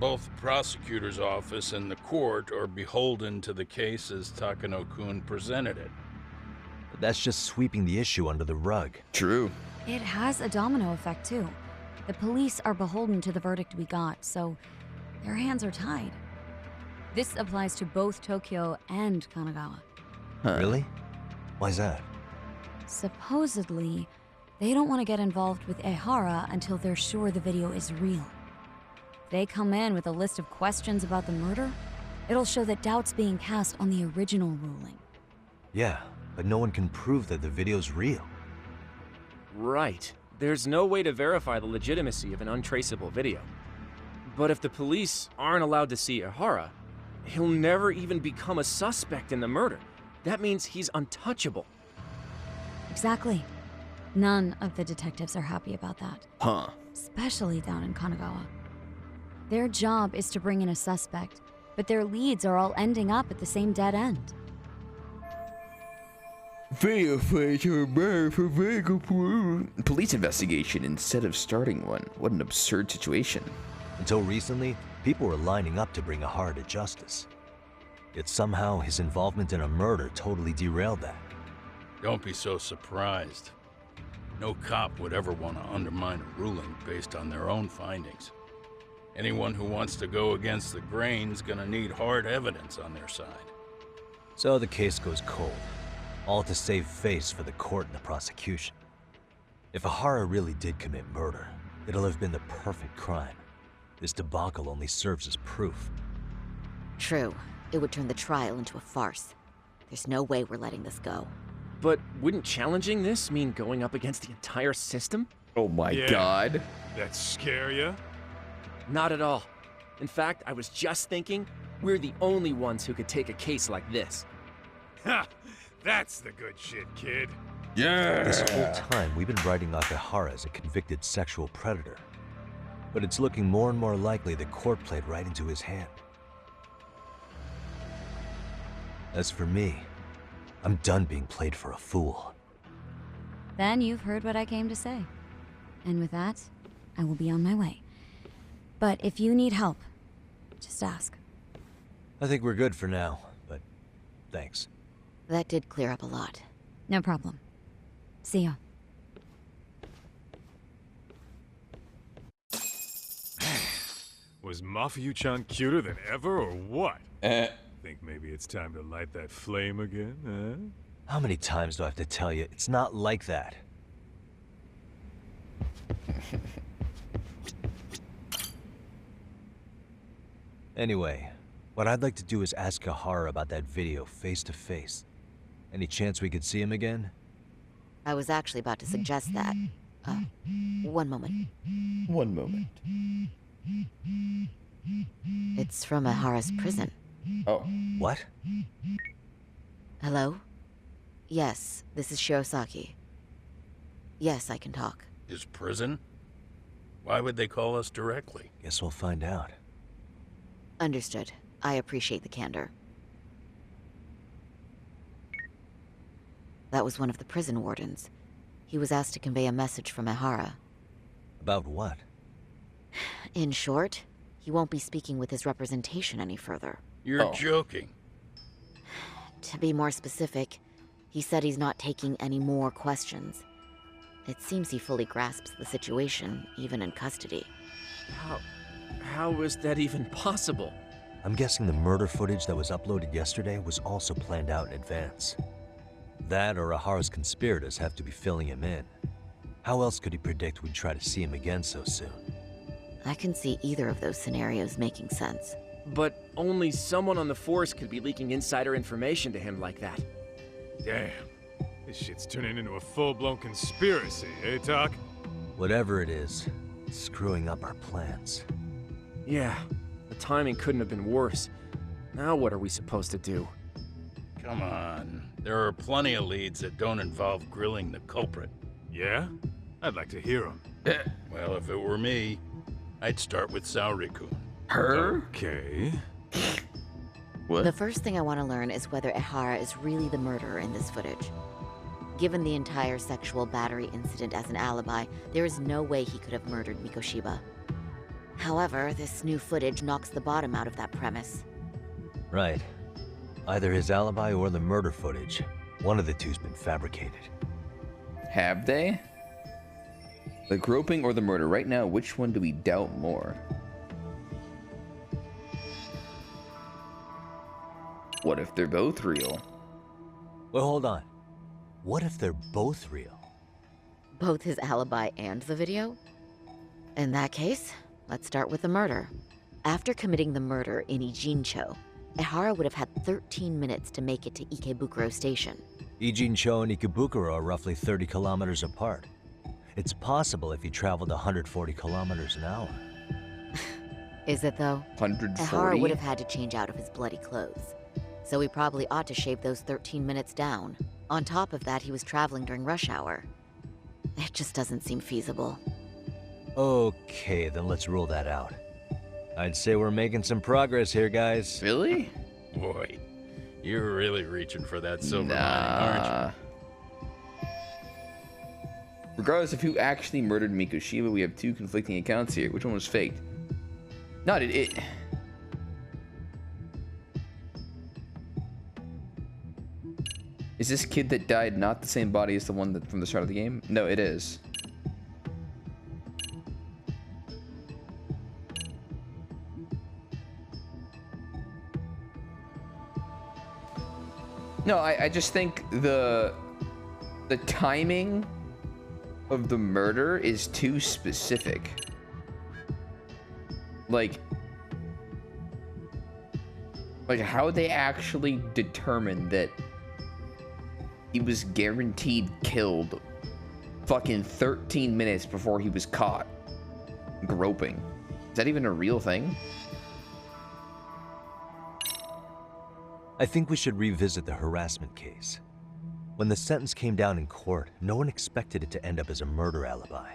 Both the prosecutor's office and the court are beholden to the case as Takano-kun presented it. But that's just sweeping the issue under the rug. True. It has a domino effect, too. The police are beholden to the verdict we got, so their hands are tied. This applies to both Tokyo and Kanagawa. Huh. Really? Why's that? Supposedly, they don't want to get involved with Ehara until they're sure the video is real. If they come in with a list of questions about the murder, it'll show that doubt's being cast on the original ruling. Yeah, but no one can prove that the video's real. Right. There's no way to verify the legitimacy of an untraceable video. But if the police aren't allowed to see Ehara, he'll never even become a suspect in the murder. That means he's untouchable. Exactly. None of the detectives are happy about that. Huh. Especially down in Kanagawa. Their job is to bring in a suspect, but their leads are all ending up at the same dead end. Video footage of a murder for vehicle police investigation instead of starting one. What an absurd situation. Until recently, people were lining up to bring Ehara to justice. Yet somehow his involvement in a murder totally derailed that. Don't be so surprised. No cop would ever want to undermine a ruling based on their own findings. Anyone who wants to go against the grain's gonna need hard evidence on their side. So the case goes cold, all to save face for the court and the prosecution. If Ehara really did commit murder, it'll have been the perfect crime. This debacle only serves as proof. True. It would turn the trial into a farce. There's no way we're letting this go. But wouldn't challenging this mean going up against the entire system? Oh my god. That scare ya? Not at all. In fact, I was just thinking, we're the only ones who could take a case like this. Ha! That's the good shit, kid. Yeah! This whole time, we've been writing off Ehara as a convicted sexual predator. But it's looking more and more likely the court played right into his hand. As for me, I'm done being played for a fool. Then you've heard what I came to say. And with that, I will be on my way. But if you need help, just ask. I think we're good for now, but thanks. That did clear up a lot. No problem. See ya. Was Mafuyu-chan cuter than ever, or what? Think maybe it's time to light that flame again, huh? How many times do I have to tell you, it's not like that? Anyway, what I'd like to do is ask Ehara about that video face to face. Any chance we could see him again? I was actually about to suggest that. One moment. One moment. It's from Ehara's prison. Oh. What? Hello? Yes, this is Shirosaki. Yes, I can talk. His prison? Why would they call us directly? Guess we'll find out. Understood. I appreciate the candor. That was one of the prison wardens. He was asked to convey a message from Ehara. About what? In short, he won't be speaking with his representation any further. You're joking. To be more specific, he said he's not taking any more questions. It seems he fully grasps the situation, even in custody. How is that even possible? I'm guessing the murder footage that was uploaded yesterday was also planned out in advance. That or Ehara's conspirators have to be filling him in. How else could he predict we'd try to see him again so soon? I can see either of those scenarios making sense. But only someone on the force could be leaking insider information to him like that. Damn. This shit's turning into a full-blown conspiracy, eh, Doc? Whatever it is, it's screwing up our plans. Yeah, the timing couldn't have been worse. Now what are we supposed to do? Come on. There are plenty of leads that don't involve grilling the culprit. Yeah? I'd like to hear them. Well, if it were me, I'd start with Saori-kun. Her? Okay. What? The first thing I want to learn is whether Ehara is really the murderer in this footage. Given the entire sexual battery incident as an alibi, there is no way he could have murdered Mikoshiba. However, this new footage knocks the bottom out of that premise. Right. Either his alibi or the murder footage. One of the two's been fabricated. Have they? The groping or the murder? Right now, which one do we doubt more? What if they're both real? Well, hold on. What if they're both real? Both his alibi and the video? In that case, let's start with the murder. After committing the murder in Ijincho, Ehara would have had 13 minutes to make it to Ikebukuro Station. Ijincho and Ikebukuro are roughly 30 kilometers apart. It's possible if he traveled 140 kilometers an hour. Is it though? 140? Ehara would have had to change out of his bloody clothes. So he probably ought to shave those 13 minutes down. On top of that, he was traveling during rush hour. It just doesn't seem feasible. Okay, then let's rule that out. I'd say we're making some progress here, guys. Really? Boy, you're really reaching for that silver lining, aren't you? Regardless of who actually murdered Mikoshiba, we have two conflicting accounts here. Which one was faked? No, it... Is this kid that died not the same body as the one that from the start of the game? No, it is. No, I just think the timing of the murder is too specific. Like how they actually determined that he was guaranteed killed fucking 13 minutes before he was caught groping. Is that even a real thing? I think we should revisit the harassment case. When the sentence came down in court, no one expected it to end up as a murder alibi.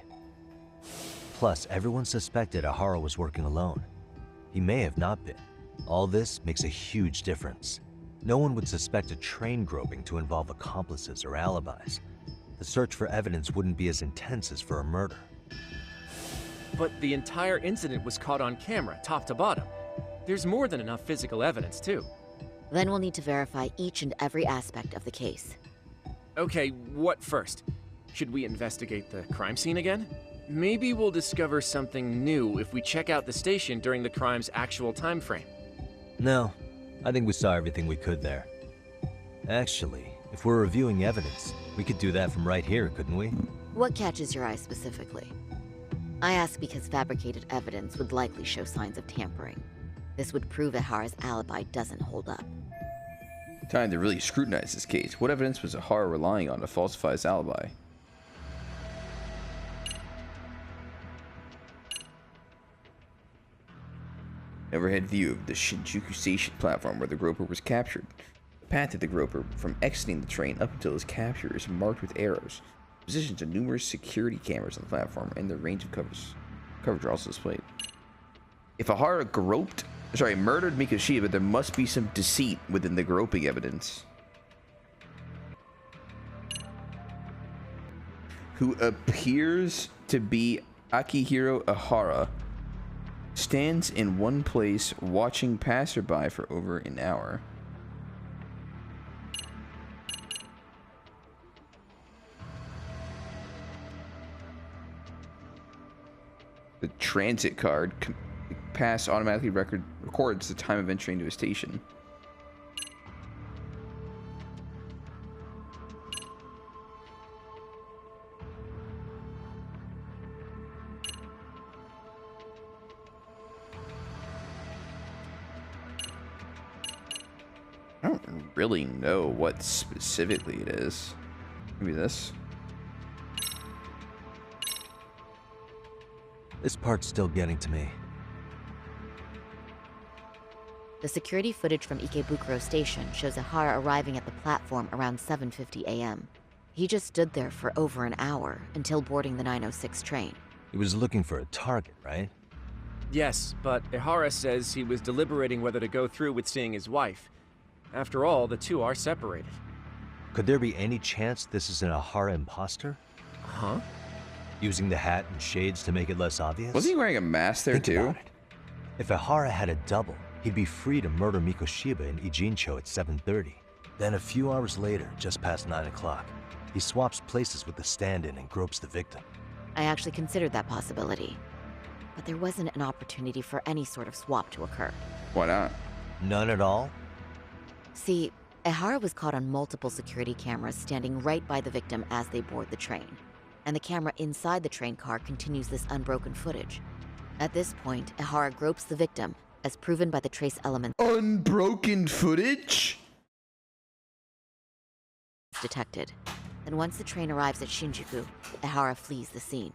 Plus, everyone suspected Ehara was working alone. He may have not been. All this makes a huge difference. No one would suspect a train groping to involve accomplices or alibis. The search for evidence wouldn't be as intense as for a murder. But the entire incident was caught on camera, top to bottom. There's more than enough physical evidence, too. Then we'll need to verify each and every aspect of the case. Okay, what first? Should we investigate the crime scene again? Maybe we'll discover something new if we check out the station during the crime's actual time frame. No, I think we saw everything we could there. Actually, if we're reviewing evidence, we could do that from right here, couldn't we? What catches your eye specifically? I ask because fabricated evidence would likely show signs of tampering. This would prove Ehara's alibi doesn't hold up. Time to really scrutinize this case. What evidence was Ehara relying on to falsify his alibi? Overhead view of the Shinjuku Station platform where the groper was captured. The path of the groper from exiting the train up until his capture is marked with arrows. Positions of numerous security cameras on the platform and the range of coverage are also displayed. If Ehara murdered Mikoshiba, there must be some deceit within the groping evidence. Who appears to be Akihiro Ehara, stands in one place watching passerby for over an hour. The transit card pass automatically records the time of entry into a station. really know what specifically it is. Maybe this. This part's still getting to me. The security footage from Ikebukuro Station shows Ihara arriving at the platform around 7:50 a.m. He just stood there for over an hour until boarding the 906 train. He was looking for a target, right? Yes, but Ihara says he was deliberating whether to go through with seeing his wife. After all, the two are separated. Could there be any chance this is an Ihara imposter? Huh? Using the hat and shades to make it less obvious? Was he wearing a mask there too? About it. If Ihara had a double, he'd be free to murder Mikoshiba in Ijincho at 7:30. Then a few hours later, just past 9 o'clock, he swaps places with the stand-in and gropes the victim. I actually considered that possibility. But there wasn't an opportunity for any sort of swap to occur. Why not? None at all? See, Ihara was caught on multiple security cameras standing right by the victim as they board the train. And the camera inside the train car continues this unbroken footage. At this point, Ihara gropes the victim, as proven by the trace element unbroken footage detected. Then once the train arrives at Shinjuku, Ihara flees the scene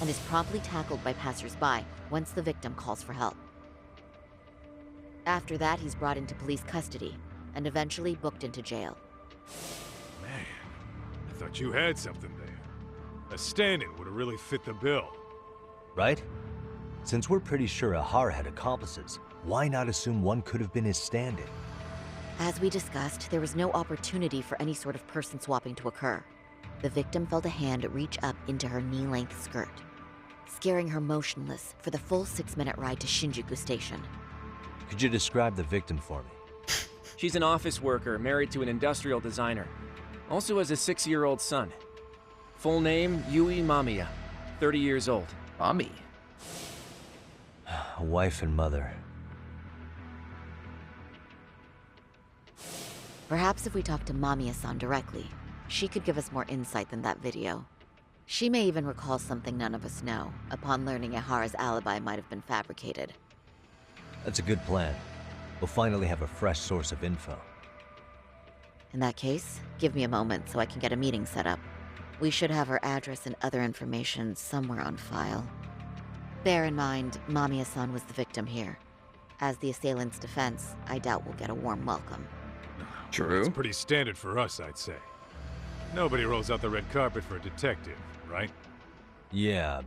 and is promptly tackled by passers-by once the victim calls for help. After that, he's brought into police custody and eventually booked into jail. Man, I thought you had something there. A stand-in would have really fit the bill. Right? Since we're pretty sure Ihara had accomplices, why not assume one could have been his stand-in? As we discussed, there was no opportunity for any sort of person swapping to occur. The victim felt a hand reach up into her knee-length skirt, scaring her motionless for the full 6-minute ride to Shinjuku Station. Could you describe the victim for me? She's an office worker married to an industrial designer. Also has a 6-year-old son. Full name, Yui Mamiya, 30 years old. Mami? A wife and mother. Perhaps if we talk to Mamiya-san directly, she could give us more insight than that video. She may even recall something none of us know, upon learning Ihara's alibi might have been fabricated. That's a good plan. We'll finally have a fresh source of info. In that case, give me a moment so I can get a meeting set up. We should have her address and other information somewhere on file. Bear in mind, Mamiya-san was the victim here. As the assailant's defense, I doubt we'll get a warm welcome. True. It's pretty standard for us, I'd say. Nobody rolls out the red carpet for a detective, right? Yeah.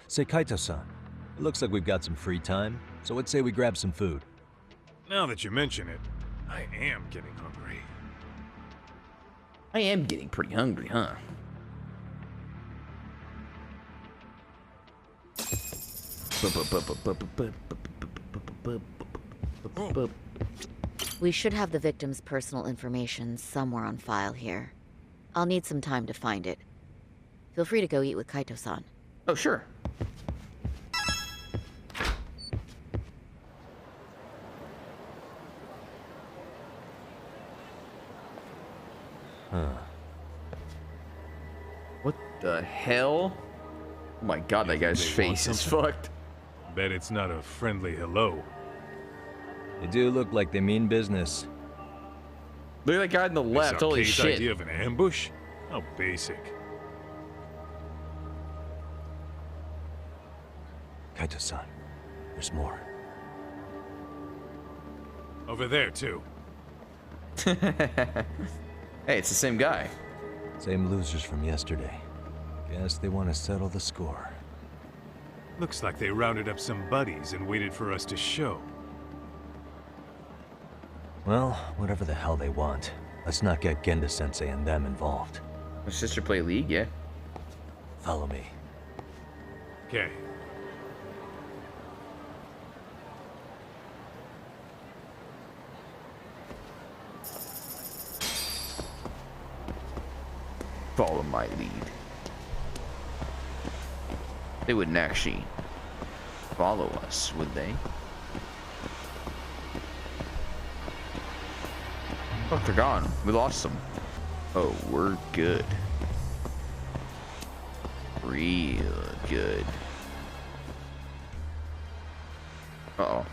Say, Kaito-san, it looks like we've got some free time, so let's say we grab some food. Now that you mention it, I am getting hungry. I am getting pretty hungry, huh? We should have the victim's personal information somewhere on file here. I'll need some time to find it. Feel free to go eat with Kaito-san. Oh, sure. Huh. What the hell? Oh my god, that guy's face is fucked. Bet it's not a friendly hello. They do look like they mean business. Look at that guy on the left, holy This shit. idea of an ambush? How basic. Kaito-san, there's more. Over there, too. Hey, it's the same guy. Same losers from yesterday. Guess they want to settle the score. Looks like they rounded up some buddies and waited for us to show. Well, whatever the hell they want. Let's not get Genda-sensei and them involved. My sister play League, yeah. Follow me. Okay. Follow my lead. They wouldn't actually follow us, would they? Oh, they're gone. We lost them. Oh, we're good. Real good. Uh-oh.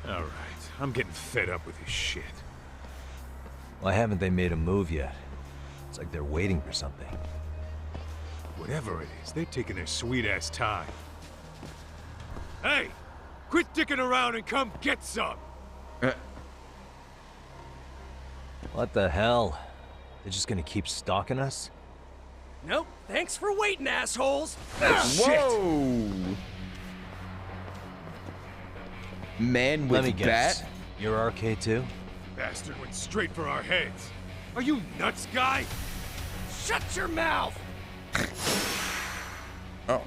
Alright, I'm getting fed up with this shit. Why haven't they made a move yet? It's like they're waiting for something. Whatever it is, they're taking their sweet-ass time. Hey! Quit dicking around and come get some! What the hell? They're just gonna keep stalking us? Nope. Thanks for waiting, assholes. Whoa! Man with Let me guess. bat? You're RK too? Bastard went straight for our heads. Are you nuts, guy? Shut your mouth! Oh.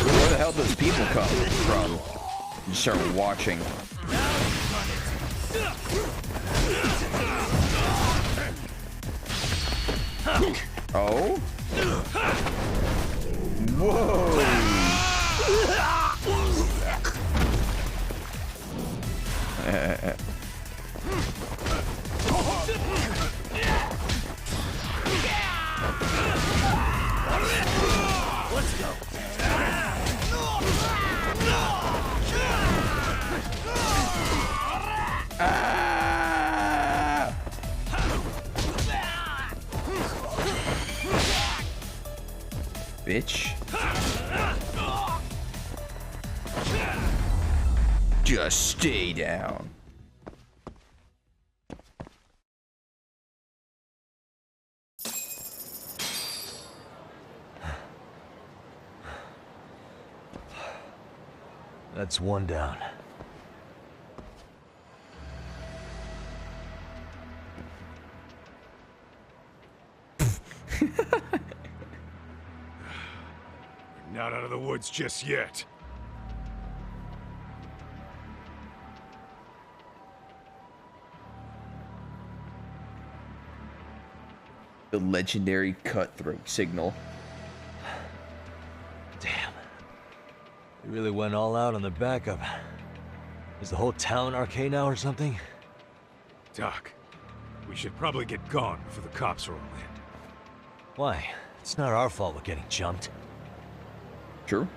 Where the hell does people come from? You start watching. Oh? Whoa! Let's go. Bitch. Just stay down. That's one down. Not out of the woods just yet. The legendary cutthroat signal. Damn. They really went all out on the backup. Is the whole town RK now or something? Doc, we should probably get gone before the cops roll in. Why? It's not our fault we're getting jumped. True.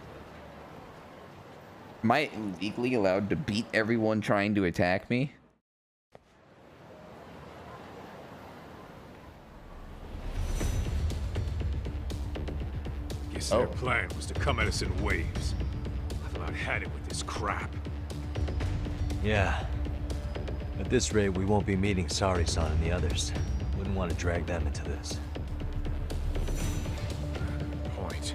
Am I legally allowed to beat everyone trying to attack me? Guess their plan was to come at us in waves. I've about had it with this crap. Yeah. At this rate, we won't be meeting Sari-san and the others. Wouldn't want to drag them into this. Point.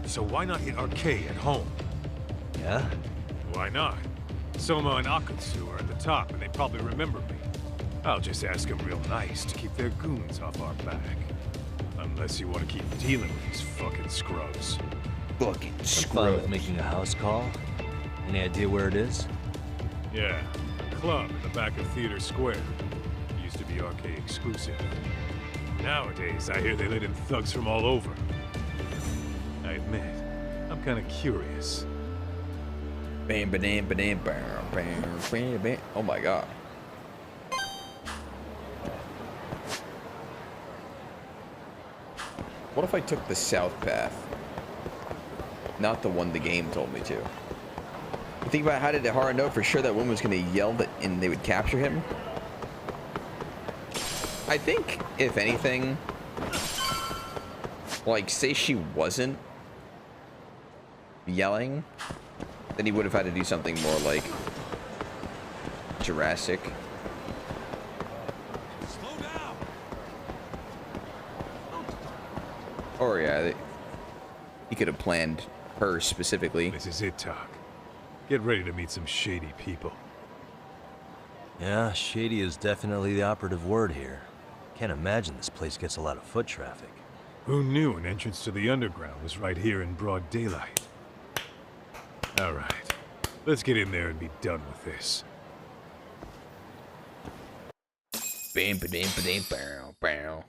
So why not hit RK at home? Yeah? Why not? Soma and Akutsu are at the top, and they probably remember me. I'll just ask them real nice to keep their goons off our back. Unless you want to keep dealing with these fucking scrubs. Fucking I'm fine scrubs. with making a house call. Any idea where it is? Yeah, a club in the back of Theater Square. Used to be RK exclusive. Nowadays, I hear they let in thugs from all over. I admit, I'm kind of curious. Bam, ba-dam, ba-dam, bam, bam, bam, bam. Oh my god. What if I took the south path? Not the one the game told me to. You think about how did Hara know for sure that woman was going to yell that and they would capture him? I think, if anything, like, say she wasn't yelling, then he would have had to do something more like Jurassic. Slow down. Or yeah, he could have planned her specifically. This is it, Doc. Get ready to meet some shady people. Yeah, shady is definitely the operative word here. Can't imagine this place gets a lot of foot traffic. Who knew an entrance to the underground was right here in broad daylight? All right, let's get in there and be done with this. Bam, ba-dam, ba-dam, bow, bow.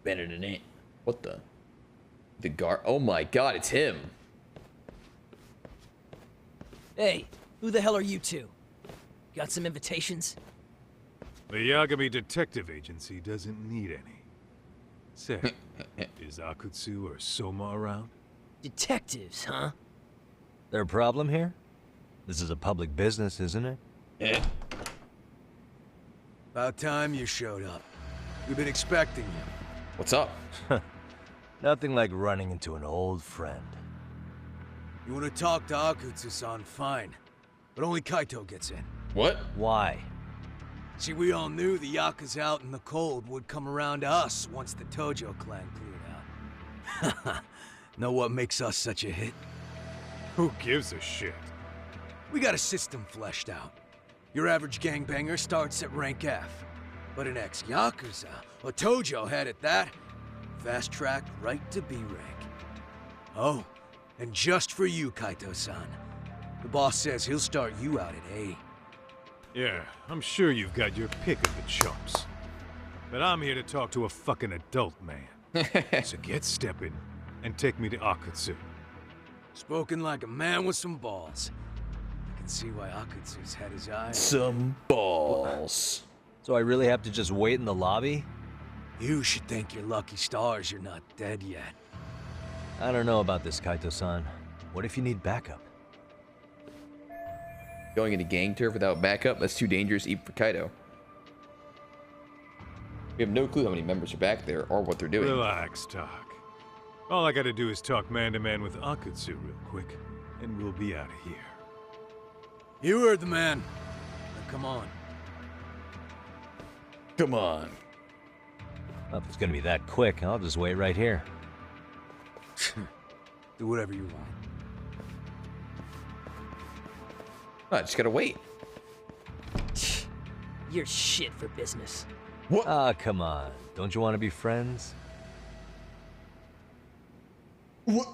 Better than it. What the? The guard. Oh my god, it's him. Hey, who the hell are you two? Got some invitations? The Yagami Detective Agency doesn't need any. Say, is Akutsu or Soma around? Detectives, huh? There a problem here? This is a public business, isn't it? Yeah. About time you showed up. We've been expecting you. What's up? Nothing like running into an old friend. You want to talk to Akutsu-san, fine. But only Kaito gets in. What? Why? See, we all knew the Yakuza out in the cold would come around to us once the Tojo clan cleared out. Know what makes us such a hit? Who gives a shit? We got a system fleshed out. Your average gangbanger starts at rank F. But an ex-Yakuza, a Tojo head at that, fast-tracked right to B rank. Oh, and just for you, Kaito-san. The boss says he'll start you out at A. Yeah, I'm sure you've got your pick of the chumps. But I'm here to talk to a fucking adult man. So get stepping and take me to Akutsu. Spoken like a man with some balls. I can see why Akutsu's had his eye. Some balls. So I really have to just wait in the lobby? You should thank your lucky stars you're not dead yet. I don't know about this, Kaito-san. What if you need backup? Going into gang turf without backup? That's too dangerous even for Kaito. We have no clue how many members are back there or what they're doing. Relax, Doc. All I gotta do is talk man-to-man with Akutsu real quick, and we'll be out of here. You heard the man. Now come on. Come on. Well, if it's gonna be that quick, I'll just wait right here. Do whatever you want. I just gotta wait. You're shit for business. What? Ah, come on. Don't you want to be friends? What?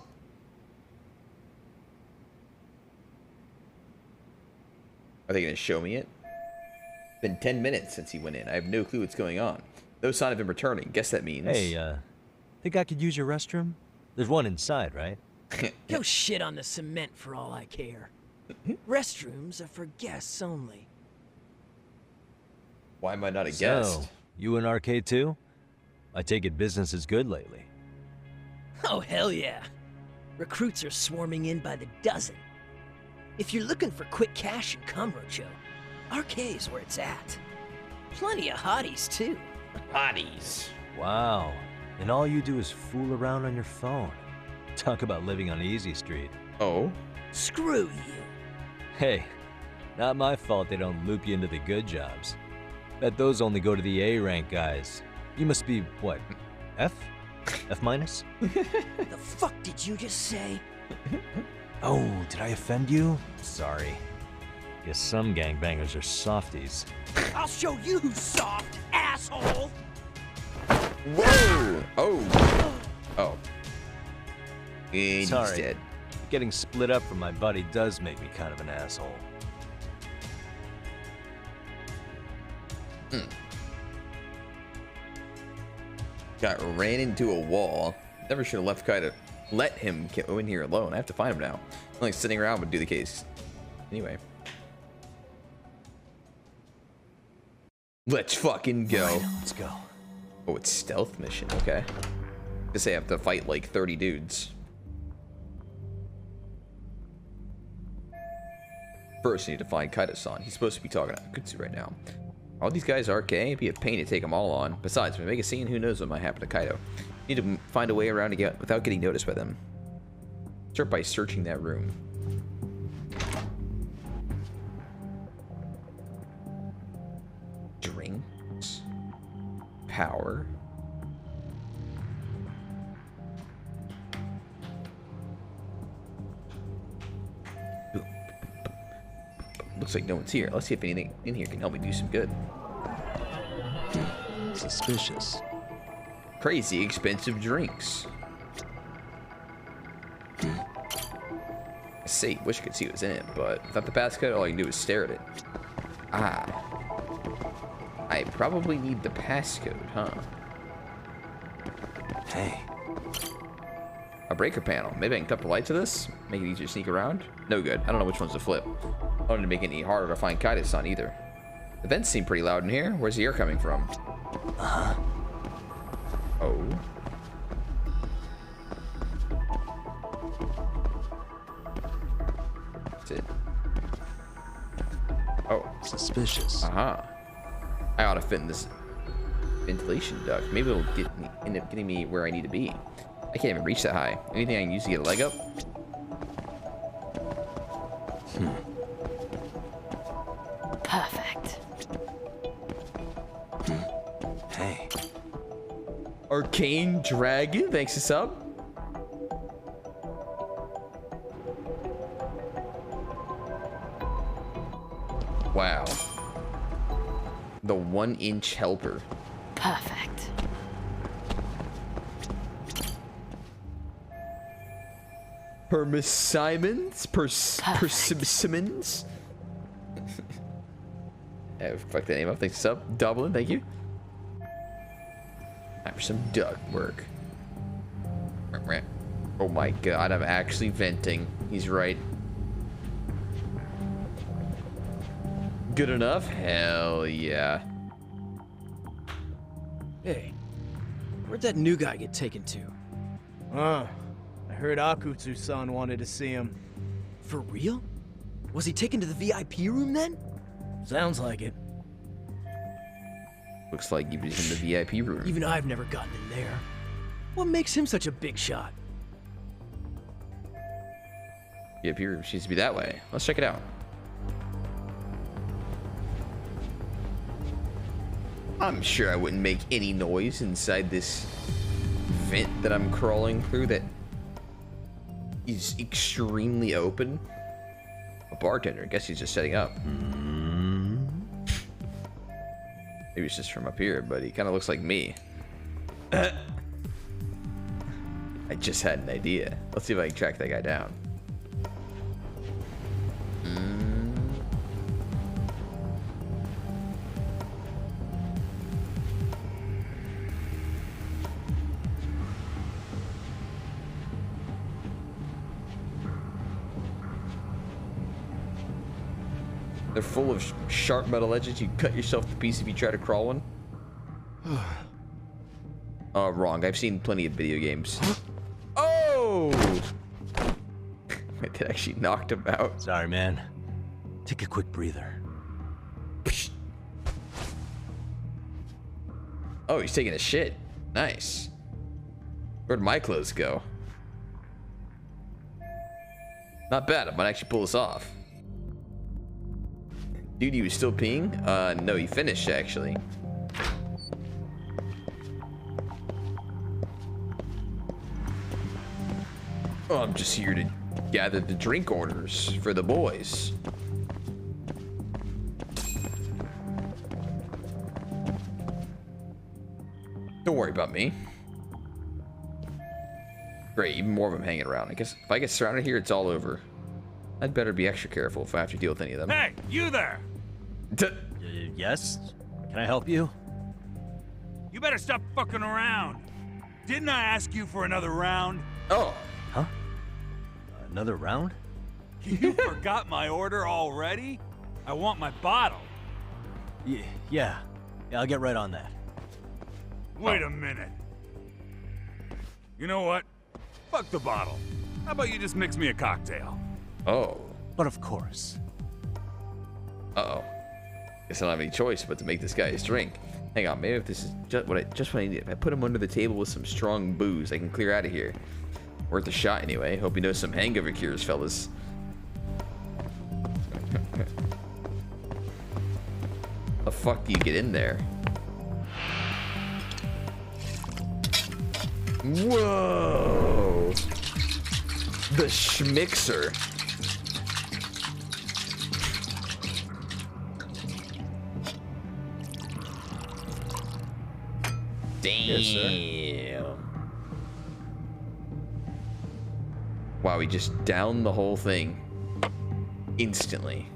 Are they gonna show me it? It's been 10 minutes since he went in. I have no clue what's going on. No sign of him returning. Guess that means... Hey, think I could use your restroom? There's one inside, right? Go shit on the cement for all I care. Restrooms are for guests only. Why am I not a guest? So, you in arcade too? I take it business is good lately. Oh, hell yeah. Recruits are swarming in by the dozen. If you're looking for quick cash in Kamurocho, arcade's where it's at. Plenty of hotties, too. Hotties. Wow. And all you do is fool around on your phone. Talk about living on Easy Street. Oh? Screw you. Hey, not my fault they don't loop you into the good jobs. Bet those only go to the A-rank guys. You must be, what, F? F minus? The fuck did you just say? Oh, did I offend you? Sorry. Guess some gangbangers are softies. I'll show you who's soft, asshole! Whoa! Oh! Oh. And Sorry. he's dead. Getting split up from my buddy does make me kind of an asshole. Got ran into a wall. Never should have left Kaito. Let him go in here alone. I have to find him now. Like sitting around would do the case. Anyway. Let's fucking go. Let's go. Oh, it's stealth mission. Okay. Guess I have to fight like 30 dudes. First, I need to find Kaito-san. He's supposed to be talking to Akutsu right now. All these guys are okay. It'd be a pain to take them all on. Besides, if we make a scene, who knows what might happen to Kaito. Need to find a way around to get without getting noticed by them. Start by searching that room. Drinks. Power. Looks like no one's here. Let's see if anything in here can help me do some good. Suspicious. Crazy expensive drinks. I see, wish I could see what was in it, but without the passcode, all I can do is stare at it. Ah. I probably need the passcode, huh? Hey. A breaker panel. Maybe I can cut the lights of this? Make it easier to sneak around? No good. I don't know which one's to flip. I don't need to make it any harder to find Kaito-san either. The vents seem pretty loud in here. Where's the air coming from? Uh-huh. Oh. suspicious. Uh-huh. I ought to fit in this ventilation duct. Maybe it'll end up getting me where I need to be. I can't even reach that high. Anything I can use to get a leg up? Perfect. Hey. Arcane Dragon, thanks to sub. Wow. The 1-inch helper. Perfect. Persimmons? Persimmons? Fuck that name up. Thanks, sub. Dublin, thank you. Time for some duct work. Oh my god, I'm actually venting. He's right. Good enough? Hell yeah. Hey, where'd that new guy get taken to? I heard Akutsu-san wanted to see him. For real? Was he taken to the VIP room then? Sounds like it. Looks like he was in the VIP room. Even I've never gotten in there. What makes him such a big shot? VIP room seems to be that way. Let's check it out. I'm sure I wouldn't make any noise inside this vent that I'm crawling through that is extremely open. A bartender, I guess he's just setting up. Maybe it's just from up here, but he kind of looks like me. I just had an idea. Let's see if I can track that guy down. They're full of sharp metal edges. You cut yourself to pieces if you try to crawl one. Wrong. I've seen plenty of video games. Oh! Wait, that actually knocked him out. Sorry, man. Take a quick breather. Oh, he's taking a shit. Nice. Where'd my clothes go? Not bad. I might actually pull this off. Dude, he was still peeing? No, he finished, actually. Oh, I'm just here to gather the drink orders for the boys. Don't worry about me. Great, even more of them hanging around. I guess if I get surrounded here, it's all over. I'd better be extra careful if I have to deal with any of them. Hey, you there! Yes? Can I help you? You better stop fucking around. Didn't I ask you for another round? Oh. Huh? Another round? You forgot my order already? I want my bottle. Yeah, I'll get right on that. Wait a minute. You know what? Fuck the bottle. How about you just mix me a cocktail? Oh. But of course. Uh-oh. Guess I don't have any choice but to make this guy his drink. Hang on, maybe if this is just what I need. If I put him under the table with some strong booze, I can clear out of here. Worth a shot anyway. Hope he knows some hangover cures, fellas. The fuck do you get in there? Whoa! The schmixer. Damn. Yes, wow, he just downed the whole thing instantly.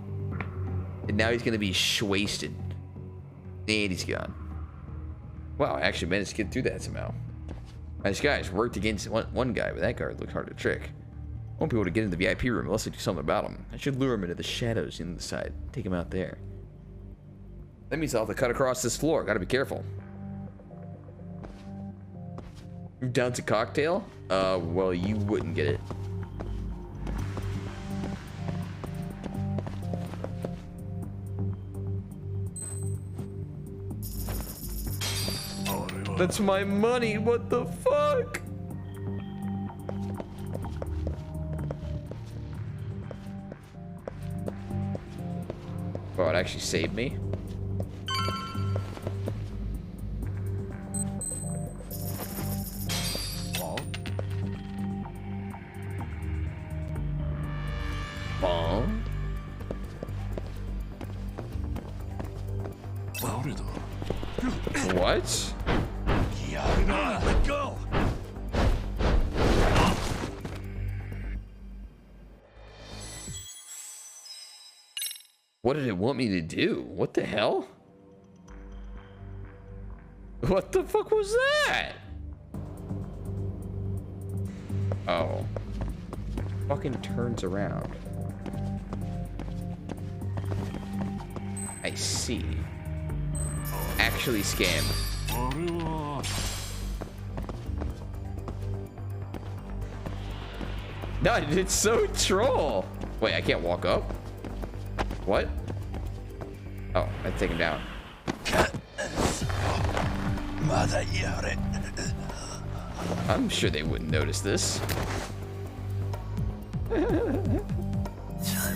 And now he's gonna be wasted. And he's gone. Wow, I actually managed to get through that somehow. Nice guys, worked against one guy, but that guard looked hard to trick. Won't be able to get into the VIP room unless I do something about him. I should lure him into the shadows in the side. Take him out there. That means I'll have to cut across this floor. Gotta be careful. Move down to cocktail? Well, you wouldn't get it. That's my money. What the fuck? Oh, it actually saved me. Bomb. What? Let go. What did it want me to do? What the hell? What the fuck was that? Oh. Fucking turns around. I see. Actually scam. No, it's so troll. Wait, I can't walk up? What? Oh, I take him down. I'm sure they wouldn't notice this. Time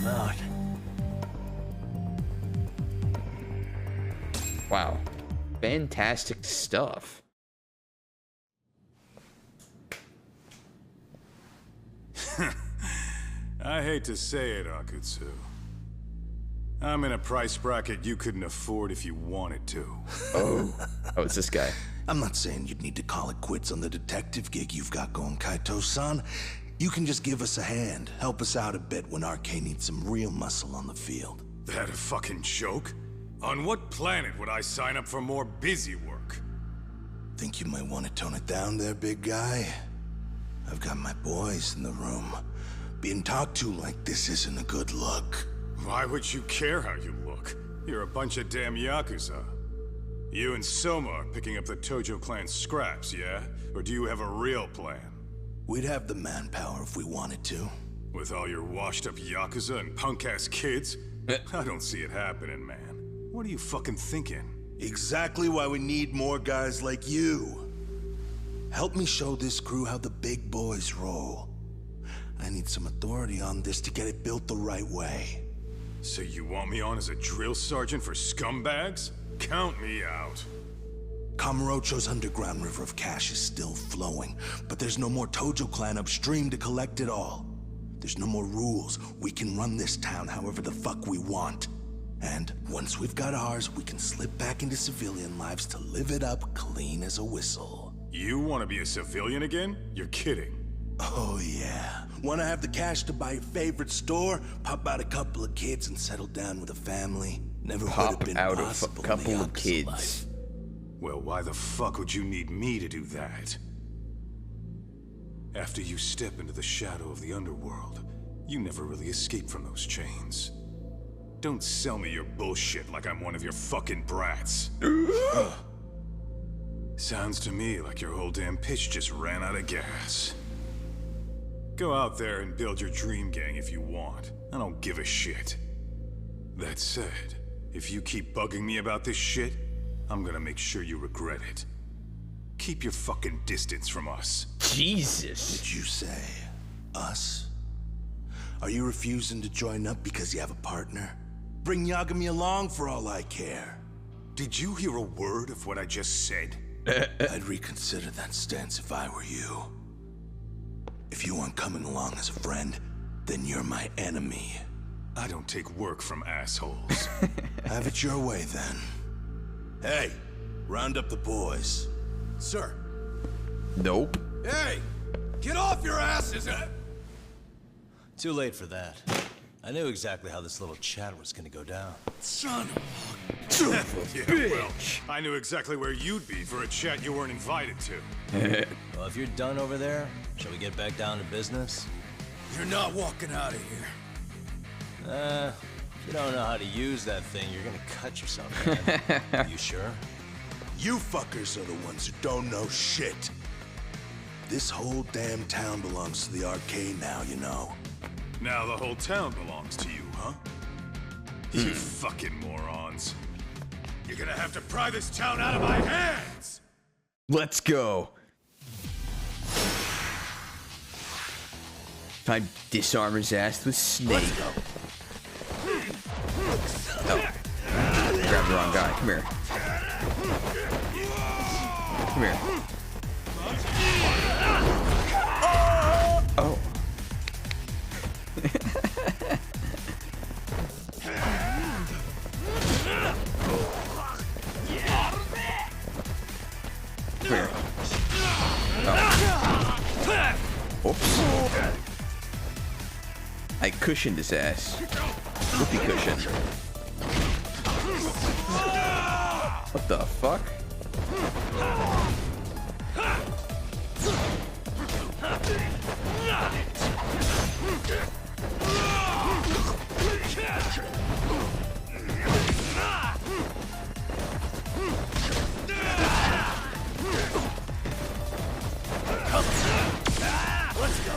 out. Wow. Fantastic stuff. I hate to say it, Akutsu. I'm in a price bracket you couldn't afford if you wanted to. Oh, it's this guy. I'm not saying you'd need to call it quits on the detective gig you've got going, Kaito-san. You can just give us a hand, help us out a bit when RK needs some real muscle on the field. That a fucking joke? On what planet would I sign up for more busy work? Think you might want to tone it down there, big guy? I've got my boys in the room. Being talked to like this isn't a good look. Why would you care how you look? You're a bunch of damn Yakuza. You and Soma are picking up the Tojo clan scraps, yeah? Or do you have a real plan? We'd have the manpower if we wanted to. With all your washed-up Yakuza and punk-ass kids? I don't see it happening, man. What are you fucking thinking? Exactly why we need more guys like you. Help me show this crew how the big boys roll. I need some authority on this to get it built the right way. So you want me on as a drill sergeant for scumbags? Count me out. Kamurocho's underground river of cash is still flowing, but there's no more Tojo clan upstream to collect it all. There's no more rules. We can run this town however the fuck we want. And once we've got ours, we can slip back into civilian lives to live it up clean as a whistle. You want to be a civilian again? You're kidding. Oh yeah. Want to have the cash to buy your favorite store, pop out a couple of kids and settle down with a family? Never would have been out possible a couple in the of Yakuza kids. life. Well, why the fuck would you need me to do that? After you step into the shadow of the underworld, you never really escape from those chains. Don't sell me your bullshit like I'm one of your fucking brats. Sounds to me like your whole damn pitch just ran out of gas. Go out there and build your dream gang if you want. I don't give a shit. That said, if you keep bugging me about this shit, I'm gonna make sure you regret it. Keep your fucking distance from us. Jesus. Did you say us? Are you refusing to join up because you have a partner? Bring Yagami along for all I care. Did you hear a word of what I just said? I'd reconsider that stance if I were you. If you aren't coming along as a friend, then you're my enemy. I don't take work from assholes. Have it your way, then. Hey, round up the boys. Sir. Nope. Hey! Get off your asses! Too late for that. I knew exactly how this little chat was gonna go down. Son of a bitch! Well, I knew exactly where you'd be for a chat you weren't invited to. Well, if you're done over there, shall we get back down to business? You're not walking out of here. If you don't know how to use that thing, you're gonna cut yourself, man. You sure? You fuckers are the ones who don't know shit. This whole damn town belongs to the arcade now, you know. Now the whole town belongs to you, huh? You fucking morons. You're gonna have to pry this town out of my hands! Let's go. If I disarm his ass with Snake. Oh. Grab the wrong guy. Come here. Come here. Oh. Come here. Oh. Oops. I cushioned his ass. Whoopee cushion. What the fuck? Let's go.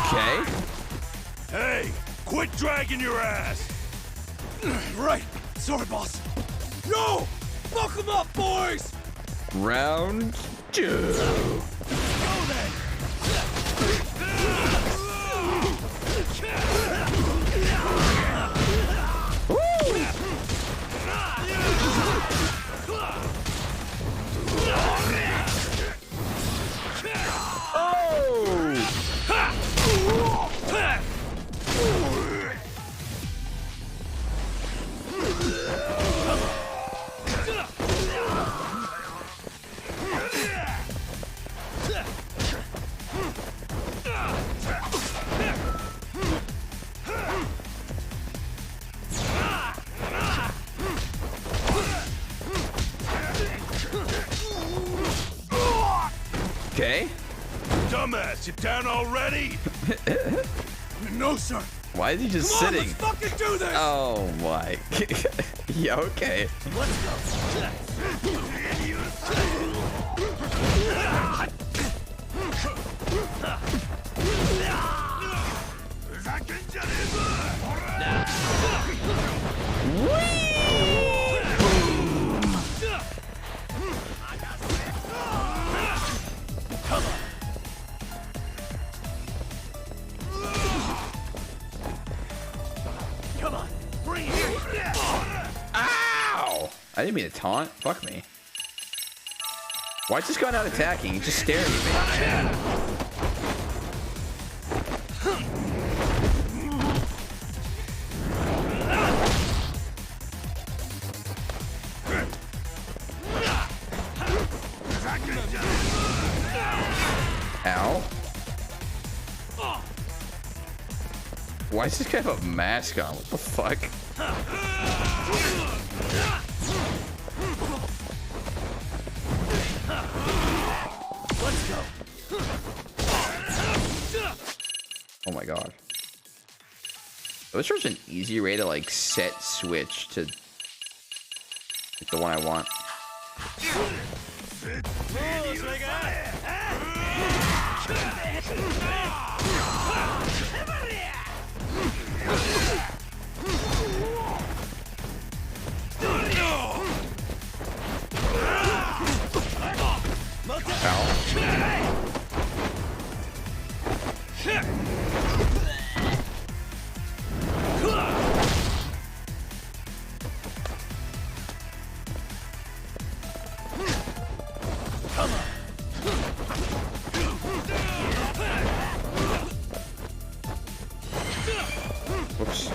Okay. Hey, quit dragging your ass. Right. Sorry, boss. No! Fuck them up, boys! Round 2. Go then. Okay. Dumbass, you down already? No, sir. Why is he just Come on, sitting? let's fucking do this! Oh my. Yeah, okay. Let's go. Come on, bring it here. Ow! I didn't mean to taunt. Fuck me. Why is this guy not attacking? He's just staring at me. Ow. Why does this guy have a mask on? What the fuck? Let's go. Oh my god. I wish there was an easy way to like set switch to like, the one I want. Whoops.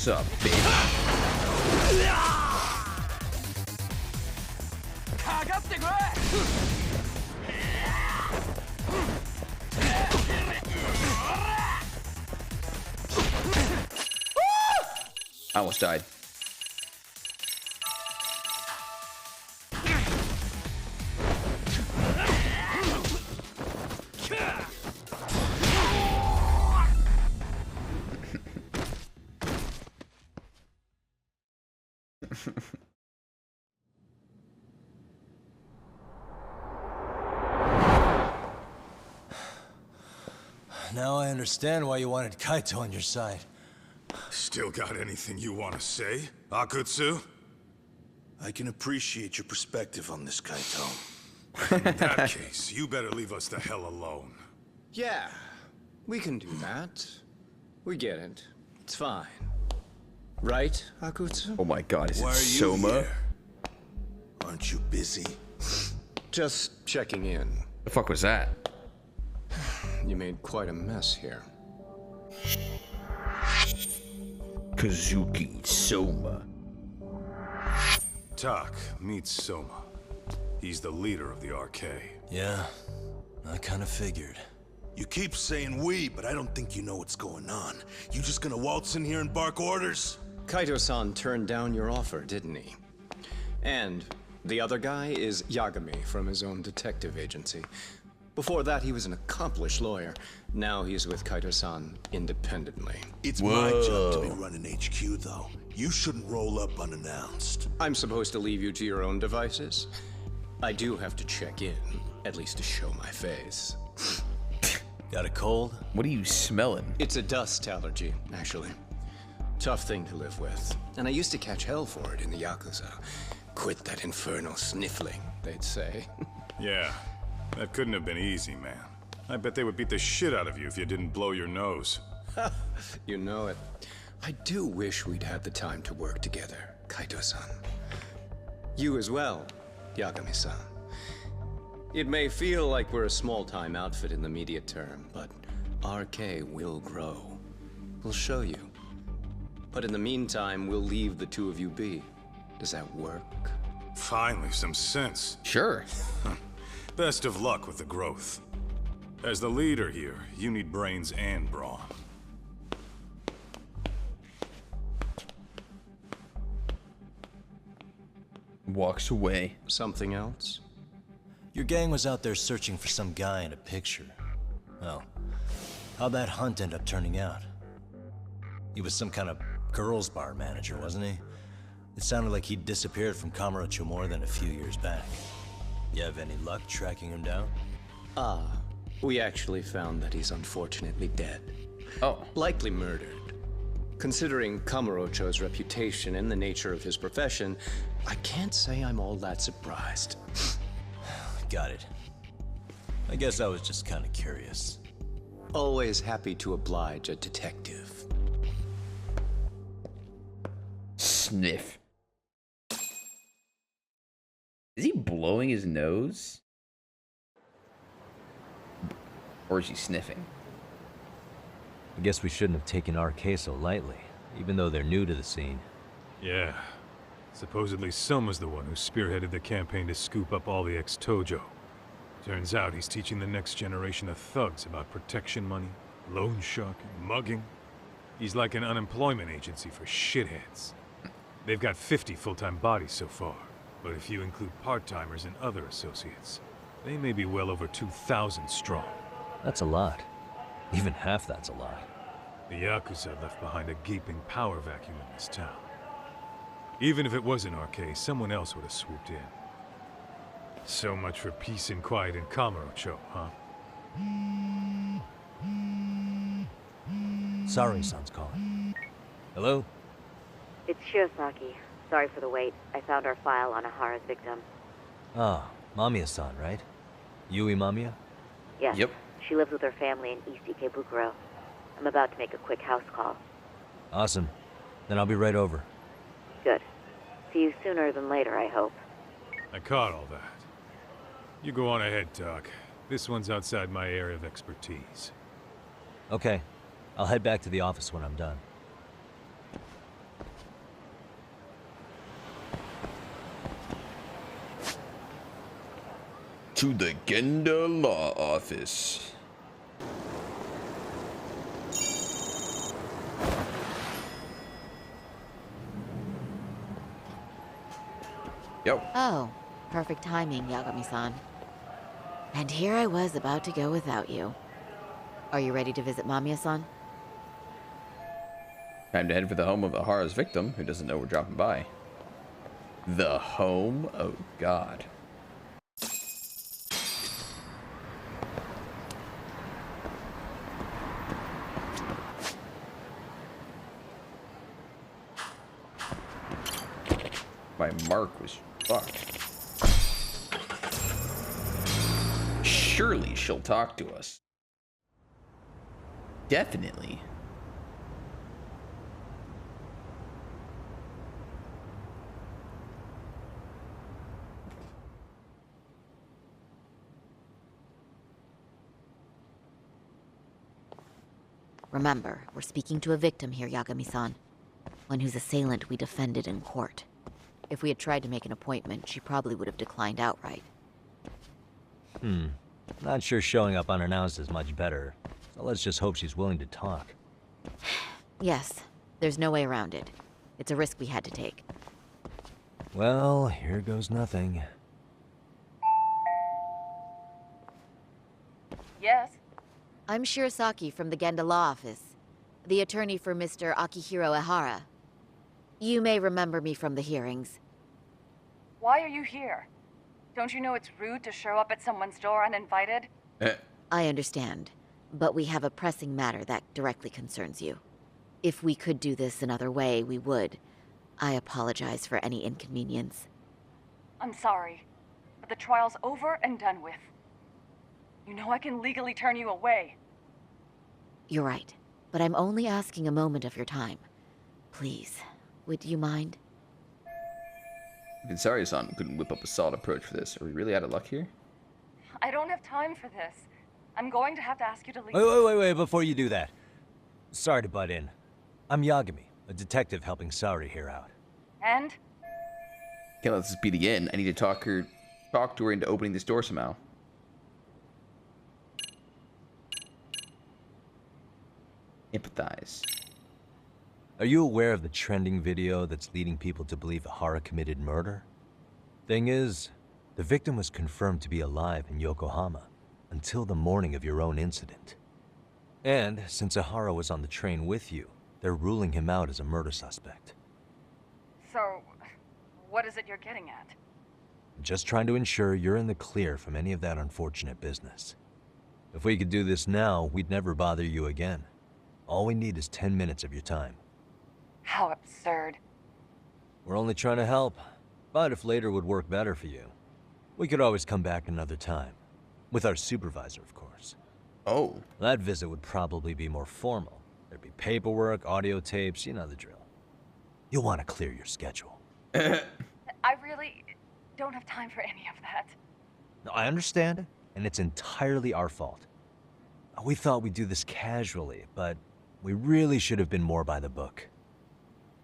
What's up, bitch? I almost died. Now I understand why you wanted Kaito on your side. Still got anything you want to say, Akutsu? I can appreciate your perspective on this, Kaito. In that case, you better leave us the hell alone. Yeah, we can do that. We get it. It's fine. Right, Akutsu? Oh my god, is it Why are you Soma? here? Aren't you busy? Just checking in. The fuck was that? You made quite a mess here. Kazuki Soma. Tak, meet Soma. He's the leader of the RK. Yeah, I kind of figured. You keep saying we, but I don't think you know what's going on. You just gonna waltz in here and bark orders? Kaito-san turned down your offer, didn't he? And the other guy is Yagami from his own detective agency. Before that, he was an accomplished lawyer. Now he's with Kaito-san independently. It's my job to be running HQ, though. You shouldn't roll up unannounced. I'm supposed to leave you to your own devices? I do have to check in, at least to show my face. Got a cold? What are you smelling? It's a dust allergy, actually. Tough thing to live with. And I used to catch hell for it in the Yakuza. Quit that infernal sniffling, they'd say. Yeah. That couldn't have been easy, man. I bet they would beat the shit out of you if you didn't blow your nose. You know it. I do wish we'd had the time to work together, Kaito-san. You as well, Yagami-san. It may feel like we're a small-time outfit in the immediate term, but RK will grow. We'll show you. But in the meantime, we'll leave the two of you be. Does that work? Finally, some sense. Sure. Best of luck with the growth. As the leader here, you need brains and brawn. Walks away. Something else? Your gang was out there searching for some guy in a picture. Well, how'd that hunt end up turning out? He was some kind of girls' bar manager, wasn't he? It sounded like he'd disappeared from Kamurocho more than a few years back. You have any luck tracking him down? We actually found that he's unfortunately dead. Oh. Likely murdered. Considering Kamurocho's reputation and the nature of his profession, I can't say I'm all that surprised. Got it. I guess I was just kind of curious. Always happy to oblige a detective. Sniff. Is he blowing his nose? Or is he sniffing? I guess we shouldn't have taken RK so lightly, even though they're new to the scene. Yeah. Supposedly Soma's the one who spearheaded the campaign to scoop up all the ex-Tojo. Turns out he's teaching the next generation of thugs about protection money, loan sharking, mugging. He's like an unemployment agency for shitheads. They've got 50 full-time bodies so far, but if you include part-timers and other associates, they may be well over 2,000 strong. That's a lot. Even half that's a lot. The Yakuza left behind a gaping power vacuum in this town. Even if it wasn't RK, someone else would have swooped in. So much for peace and quiet in Kamurocho, huh? Sorry-san's calling. Hello? It's Shirosaki. Sorry for the wait. I found our file on Ahara's victim. Ah, Mamiya-san, right? Yui Mamiya? Yes. Yep. She lives with her family in East Ikebukuro. I'm about to make a quick house call. Awesome. Then I'll be right over. Good. See you sooner than later, I hope. I caught all that. You go on ahead, Doc. This one's outside my area of expertise. Okay. I'll head back to the office when I'm done. To the Genda Law Office. Yo. Oh, perfect timing, Yagami-san. And here I was about to go without you. Are you ready to visit Mamiya-san? Time to head for the home of Ahara's victim, who doesn't know we're dropping by. The home? Oh, God. My mark was fucked. Surely she'll talk to us. Definitely. Remember, we're speaking to a victim here, Yagami-san. One whose assailant we defended in court. If we had tried to make an appointment, she probably would have declined outright. Not sure showing up unannounced is much better. So let's just hope she's willing to talk. Yes, there's no way around it. It's a risk we had to take. Well, here goes nothing. Yes? I'm Shirasaki from the Genda Law Office, the attorney for Mr. Akihiro Ehara. You may remember me from the hearings. Why are you here? Don't you know it's rude to show up at someone's door uninvited? I understand, but we have a pressing matter that directly concerns you. If we could do this another way, we would. I apologize for any inconvenience. I'm sorry, but the trial's over and done with. You know I can legally turn you away. You're right, but I'm only asking a moment of your time. Please, would you mind? Vinsari-san couldn't whip up a solid approach for this. Are we really out of luck here? I don't have time for this. I'm going to have to ask you to leave. Wait, before you do that. Sorry to butt in. I'm Yagami, a detective helping Saori here out. And? Can't let this be the end. I need to talk to her into opening this door somehow. Empathize. Are you aware of the trending video that's leading people to believe Ahara committed murder? Thing is, the victim was confirmed to be alive in Yokohama until the morning of your own incident. And since Ahara was on the train with you, they're ruling him out as a murder suspect. So, what is it you're getting at? I'm just trying to ensure you're in the clear from any of that unfortunate business. If we could do this now, we'd never bother you again. All we need is 10 minutes of your time. How absurd. We're only trying to help, but if later would work better for you, we could always come back another time. With our supervisor, of course. Oh. That visit would probably be more formal. There'd be paperwork, audio tapes, you know the drill. You'll want to clear your schedule. I really don't have time for any of that. No, I understand, and it's entirely our fault. We thought we'd do this casually, but we really should have been more by the book.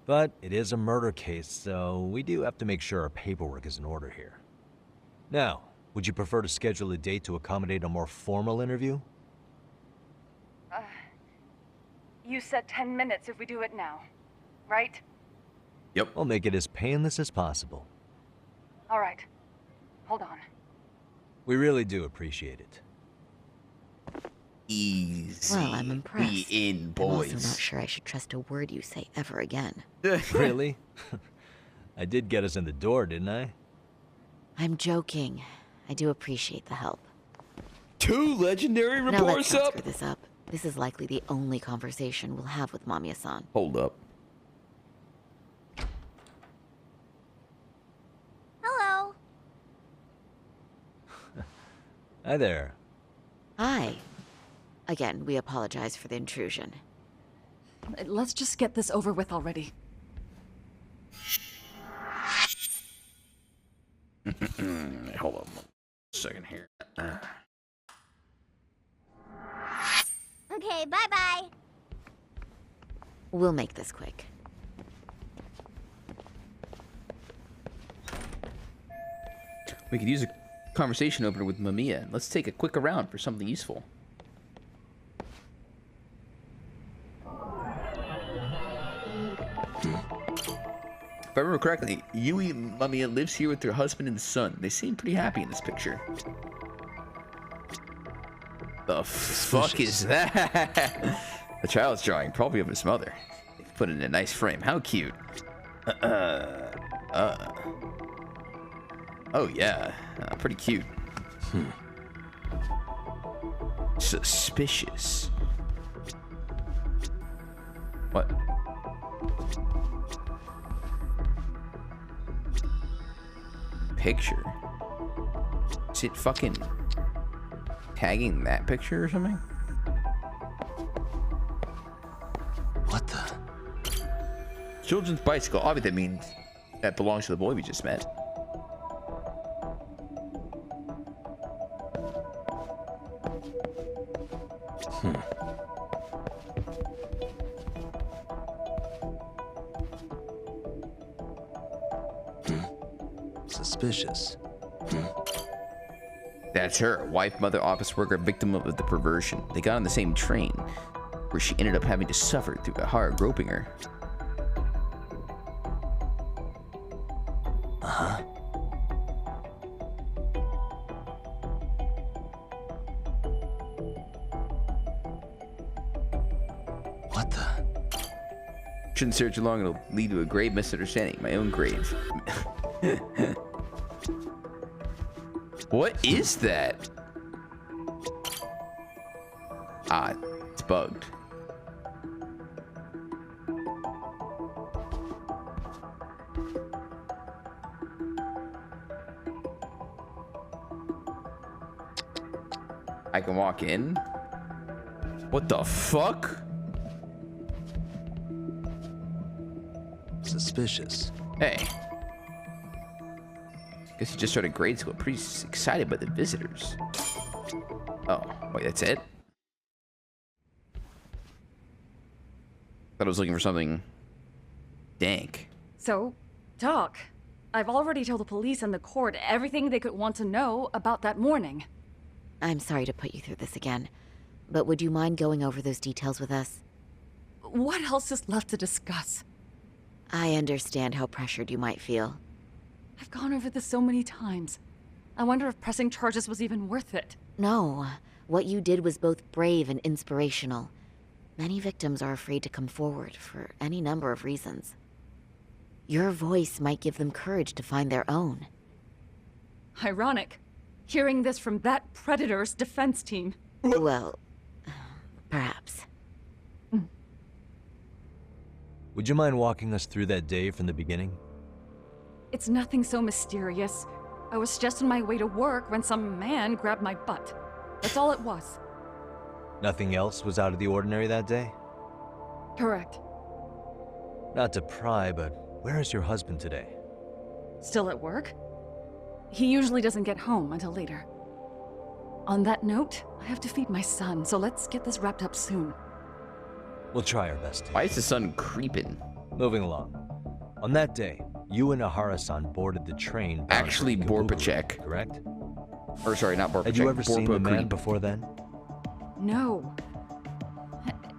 But it is a murder case, so we do have to make sure our paperwork is in order here. Now, would you prefer to schedule a date to accommodate a more formal interview? You said 10 minutes if we do it now, right? Yep. We'll make it as painless as possible. All right. Hold on. We really do appreciate it. Easy. Well, I'm impressed. Be in, I'm boys. also not sure I should trust a word you say ever again. Really? I did get us in the door, didn't I? I'm joking. I do appreciate the help. 2 legendary Now let's reports not up. screw this up. This is likely the only conversation we'll have with Mamiya-san. Hold up. Hello. Hi there. Hi. Again, we apologize for the intrusion. Let's just get this over with already. Hold on a second here. Okay, bye-bye. We'll make this quick. We could use a conversation opener with Mamiya. Let's take a quick around for something useful. I remember correctly, Yui Mamiya lives here with her husband and son. They seem pretty happy in this picture. The fuck is that? The child's drawing, probably of his mother. They put it in a nice frame. How cute. Oh yeah, pretty cute. Suspicious. What? Picture? Is it fucking tagging that picture or something? What the? Children's bicycle. Obviously that means that belongs to the boy we just met. Suspicious. That's her. Wife, mother, office worker, victim of the perversion. They got on the same train, where she ended up having to suffer through Ahara groping her. Uh-huh. What the? Shouldn't stare too long, it'll lead to a grave misunderstanding. My own grave. What is that? Ah, it's bugged. I can walk in? What the fuck? Suspicious. Hey. Guess he just started grade school. Pretty excited by the visitors. Oh, wait, that's it? Thought I was looking for something dank. So, Doc, I've already told the police and the court everything they could want to know about that morning. I'm sorry to put you through this again, but would you mind going over those details with us? What else is left to discuss? I understand how pressured you might feel. I've gone over this so many times. I wonder if pressing charges was even worth it. No, what you did was both brave and inspirational. Many victims are afraid to come forward for any number of reasons. Your voice might give them courage to find their own. Ironic, hearing this from that predator's defense team. Well, perhaps. Would you mind walking us through that day from the beginning? It's nothing so mysterious. I was just on my way to work when some man grabbed my butt. That's all it was. Nothing else was out of the ordinary that day? Correct. Not to pry, but where is your husband today? Still at work? He usually doesn't get home until later. On that note, I have to feed my son, so let's get this wrapped up soon. We'll try our best. Why is the sun creeping? Moving along. On that day, you and Ahara-san boarded the train. Actually, Borpachek. Correct? Or sorry, not Borpachek. Had you ever seen the man Creep. before then? No.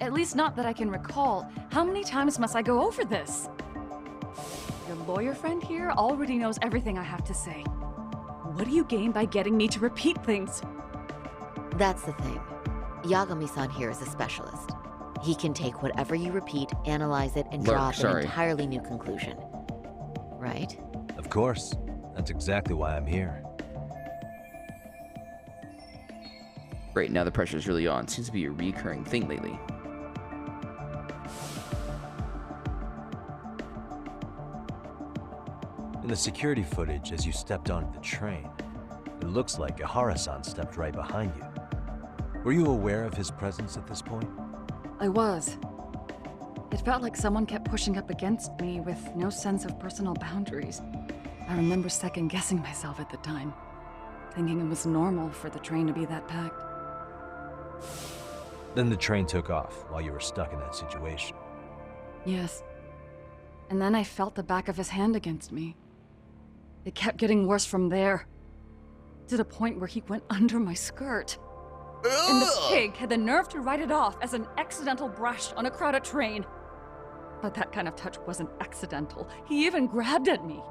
At least not that I can recall. How many times must I go over this? Your lawyer friend here already knows everything I have to say. What do you gain by getting me to repeat things? That's the thing. Yagami-san here is a specialist. He can take whatever you repeat, analyze it, and draw up an entirely new conclusion. Right? Of course. That's exactly why I'm here. Great, now the pressure's really on. Seems to be a recurring thing lately. In the security footage, as you stepped onto the train, it looks like Ahara-san stepped right behind you. Were you aware of his presence at this point? I was. It felt like someone kept pushing up against me with no sense of personal boundaries. I remember second-guessing myself at the time, thinking it was normal for the train to be that packed. Then the train took off while you were stuck in that situation. Yes. And then I felt the back of his hand against me. It kept getting worse from there, to the point where he went under my skirt. And the pig had the nerve to write it off as an accidental brush on a crowded train. But that kind of touch wasn't accidental. He even grabbed at me.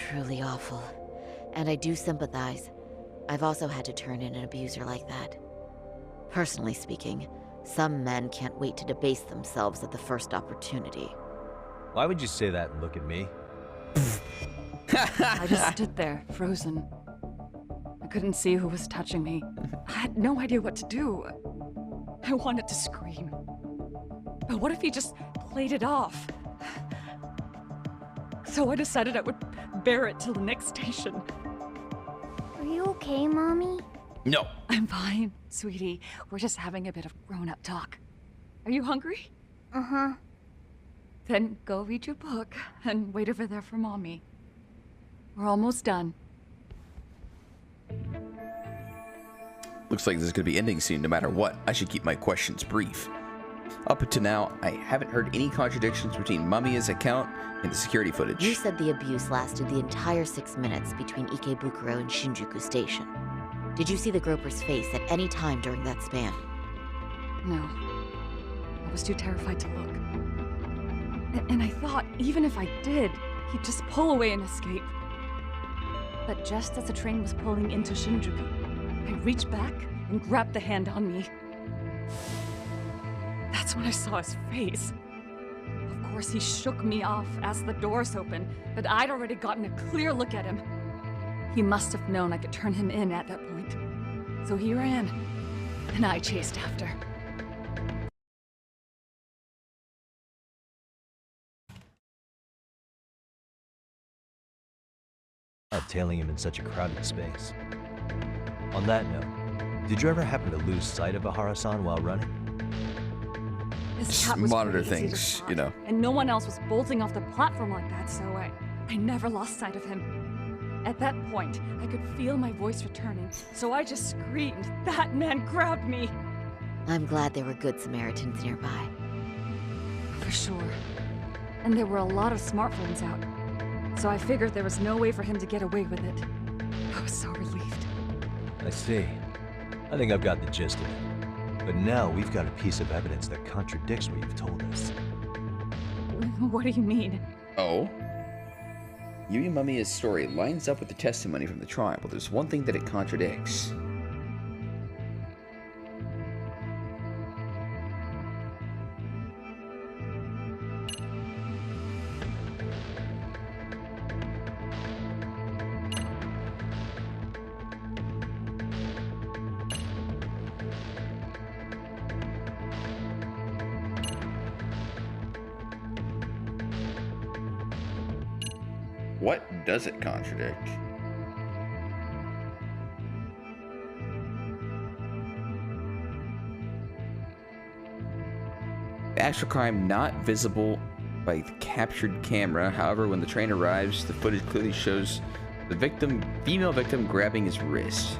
Truly awful. And I do sympathize. I've also had to turn in an abuser like that. Personally speaking, some men can't wait to debase themselves at the first opportunity. Why would you say that and look at me? I just stood there, frozen. I couldn't see who was touching me. I had no idea what to do. I wanted to scream. But what if he just played it off? So I decided I would bear it till the next station. Are you okay, Mommy? No. I'm fine, sweetie. We're just having a bit of grown-up talk. Are you hungry? Uh-huh. Then go read your book and wait over there for Mommy. We're almost done. Looks like this is going to be ending soon no matter what. I should keep my questions brief. Up to now, I haven't heard any contradictions between Mamiya's account and the security footage. You said the abuse lasted the entire 6 minutes between Ikebukuro and Shinjuku Station. Did you see the groper's face at any time during that span? No. I was too terrified to look. And I thought, even if I did, he'd just pull away and escape. But just as the train was pulling into Shinjuku, I reached back and grabbed the hand on me. That's when I saw his face. Of course, he shook me off as the doors opened, but I'd already gotten a clear look at him. He must have known I could turn him in at that point. So he ran, and I chased after. Tailing him in such a crowded space. On that note, did you ever happen to lose sight of Ihara-san while running? His Just cat was monitor pretty easy to things, spot, you know. And no one else was bolting off the platform like that, so I never lost sight of him. At that point, I could feel my voice returning, so I just screamed. That man grabbed me! I'm glad there were good Samaritans nearby. For sure. And there were a lot of smartphones out. So I figured there was no way for him to get away with it. I was so relieved. I see. I think I've got the gist of it. But now we've got a piece of evidence that contradicts what you've told us. What do you mean? Oh? Yui Mamiya's story lines up with the testimony from the trial, but there's one thing that it contradicts. What does it contradict? The actual crime not visible by the captured camera. However, when the train arrives, the footage clearly shows the female victim grabbing his wrist.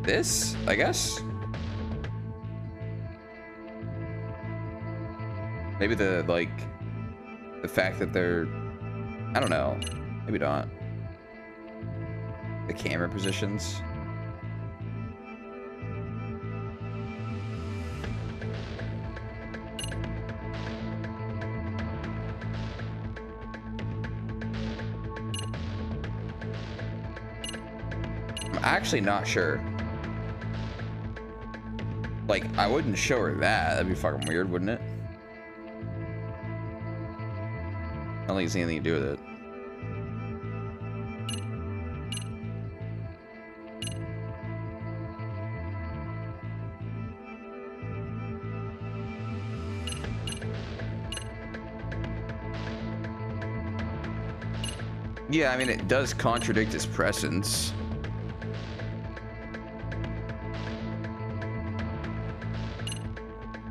This, I guess? Maybe the fact that they're, I don't know, maybe not. The camera positions. I'm actually not sure. Like, I wouldn't show her that. That'd be fucking weird, wouldn't it? I don't think it's anything to do with it. Yeah, I mean, it does contradict his presence.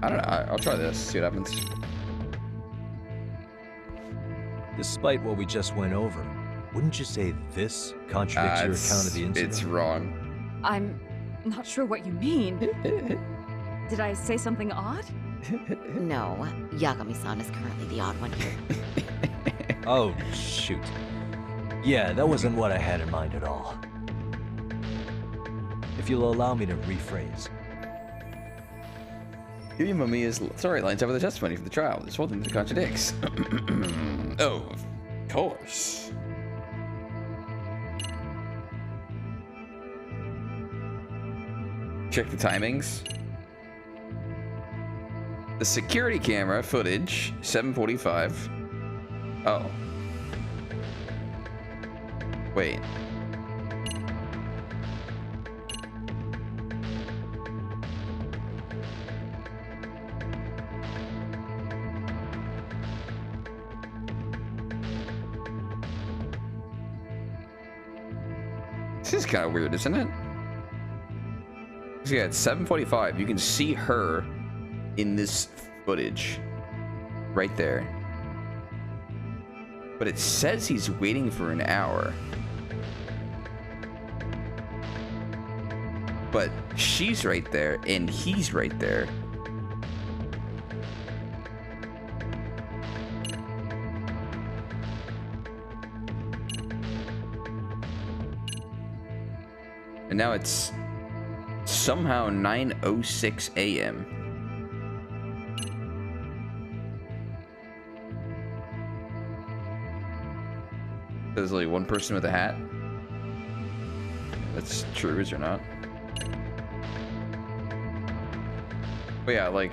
I don't know. I'll try this. See what happens. Despite what we just went over, wouldn't you say this contradicts your account of the incident? It's wrong. I'm not sure what you mean. Did I say something odd? No, Yagami-san is currently the odd one here. Oh, shoot. Yeah, that wasn't what I had in mind at all. If you'll allow me to rephrase. Giving Mamiya's storylines over the testimony for the trial. There's one thing that contradicts. Oh, of course. Check the timings. The security camera footage, 7:45. Oh. Wait. This is kind of weird, isn't it? So yeah, it's 7:45. You can see her in this footage right there. But it says he's waiting for an hour. But she's right there and he's right there. And now it's somehow 9:06 a.m. There's only one person with a hat. That's true, is or not? But yeah, like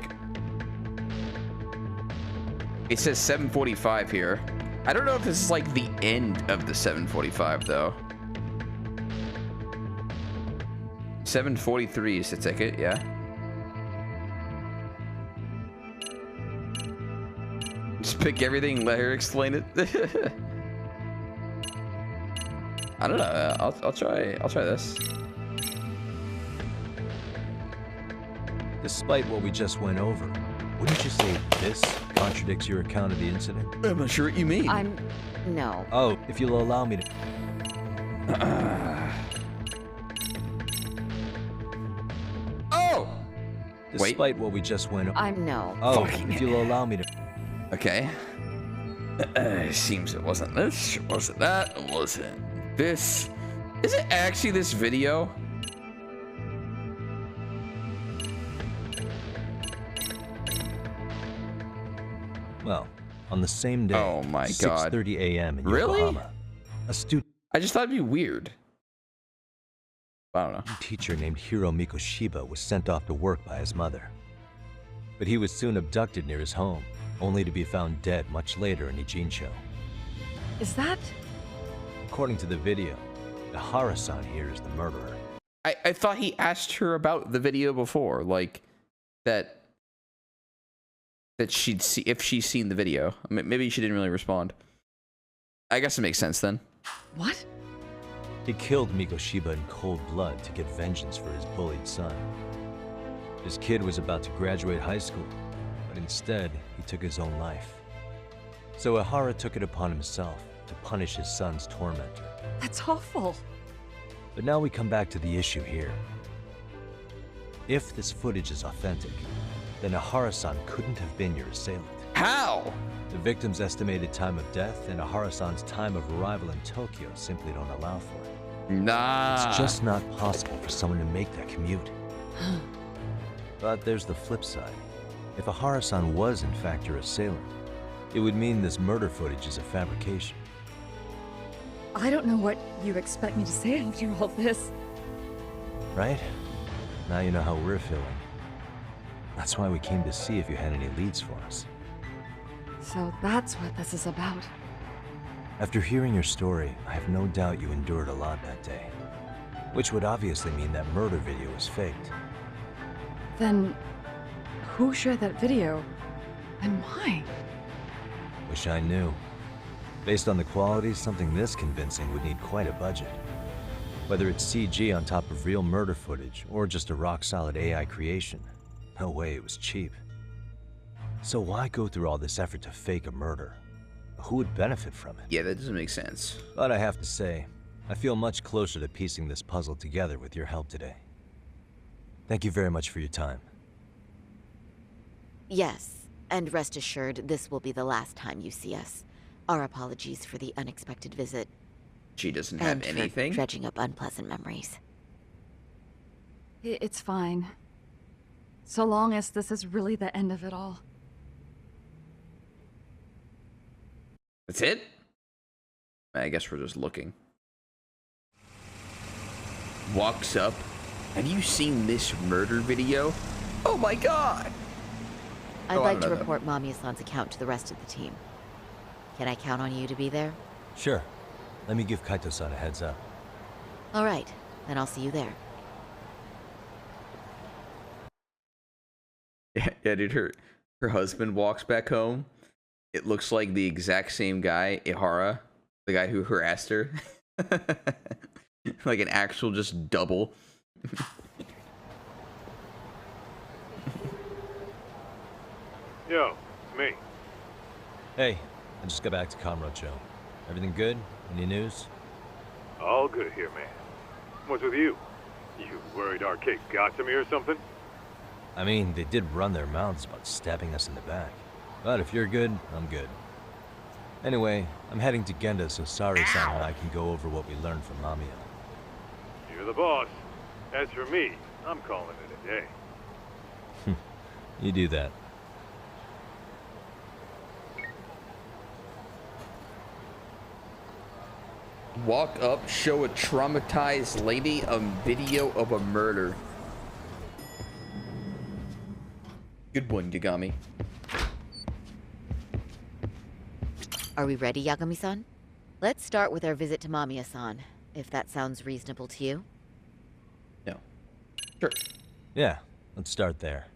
it says 7:45 here. I don't know if this is like the end of the 7:45 though. 7:43 is the ticket, yeah. Just pick everything, let her explain it. I don't know. I'll try this. Despite what we just went over, wouldn't you say this contradicts your account of the incident? I'm not sure what you mean. No. Oh, if you'll allow me to. Oh! Despite what we just went over. No. Oh, if you'll allow me to. Okay. It seems it wasn't this, it wasn't that, it wasn't this. Is it actually this video? Well, on the same day, oh my god, 6:30 a.m. in really? Yokohama, a student. I just thought it'd be weird. I don't know. A teacher named Hiro Mikoshiba was sent off to work by his mother. But he was soon abducted near his home, only to be found dead much later in Ijincho. Is that? According to the video, Ihara-san here is the murderer. I thought he asked her about the video before, like that she'd see if she's seen the video. I mean, maybe she didn't really respond. I guess it makes sense then. What? He killed Mikoshiba in cold blood to get vengeance for his bullied son. His kid was about to graduate high school, but instead, he took his own life. So Ihara took it upon himself to punish his son's tormentor. That's awful. But now we come back to the issue here. If this footage is authentic, then Ihara-san couldn't have been your assailant. How? The victim's estimated time of death and Ihara-san's time of arrival in Tokyo simply don't allow for it. Nah. It's just not possible for someone to make that commute. But there's the flip side. If Ihara-san was in fact your assailant, it would mean this murder footage is a fabrication. I don't know what you expect me to say after all this. Right? Now you know how we're feeling. That's why we came to see if you had any leads for us. So that's what this is about. After hearing your story, I have no doubt you endured a lot that day. Which would obviously mean that murder video was faked. Then, who shared that video? And why? Wish I knew. Based on the quality, something this convincing would need quite a budget. Whether it's CG on top of real murder footage, or just a rock-solid AI creation, no way it was cheap. So why go through all this effort to fake a murder? Who would benefit from it? Yeah, that doesn't make sense. But I have to say, I feel much closer to piecing this puzzle together with your help today. Thank you very much for your time. Yes, and rest assured, this will be the last time you see us. Our apologies for the unexpected visit. She doesn't have and anything. For dredging up unpleasant memories. It's fine. So long as this is really the end of it all. That's it? I guess we're just looking. Walks up. Have you seen this murder video? Oh my god! I'd Oh, I like don't to know. report Mamiya-san's account to the rest of the team. Can I count on you to be there? Sure. Let me give Kaito-san a heads up. All right, then I'll see you there. Yeah, dude, her husband walks back home. It looks like the exact same guy, Ihara, the guy who harassed her. Like an actual just double. Yo, it's me. Hey, I just got back to Kamurocho. Everything good? Any news? All good here, man. What's with you? You worried our case got to me or something? I mean, they did run their mouths about stabbing us in the back. But if you're good, I'm good. Anyway, I'm heading to Genda so Sari-san and I can go over what we learned from Mamiya. You're the boss. As for me, I'm calling it a day. You do that. Walk up, show a traumatized lady a video of a murder. Good one, Yagami. Are we ready, Yagami-san? Let's start with our visit to Mamiya-san, if that sounds reasonable to you. No. Sure. Yeah, let's start there.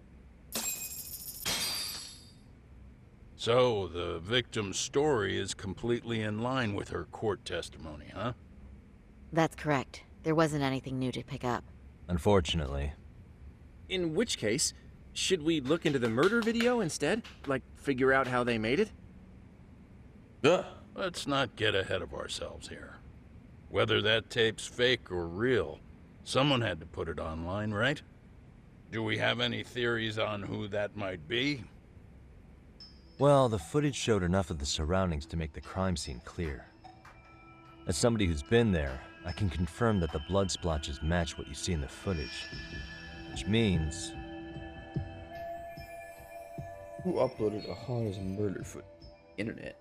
So, the victim's story is completely in line with her court testimony, huh? That's correct. There wasn't anything new to pick up. Unfortunately. In which case, should we look into the murder video instead? Like, figure out how they made it? Let's not get ahead of ourselves here. Whether that tape's fake or real, someone had to put it online, right? Do we have any theories on who that might be? Well, the footage showed enough of the surroundings to make the crime scene clear. As somebody who's been there, I can confirm that the blood splotches match what you see in the footage. Which means... Who uploaded Ahara's murder foot? Internet.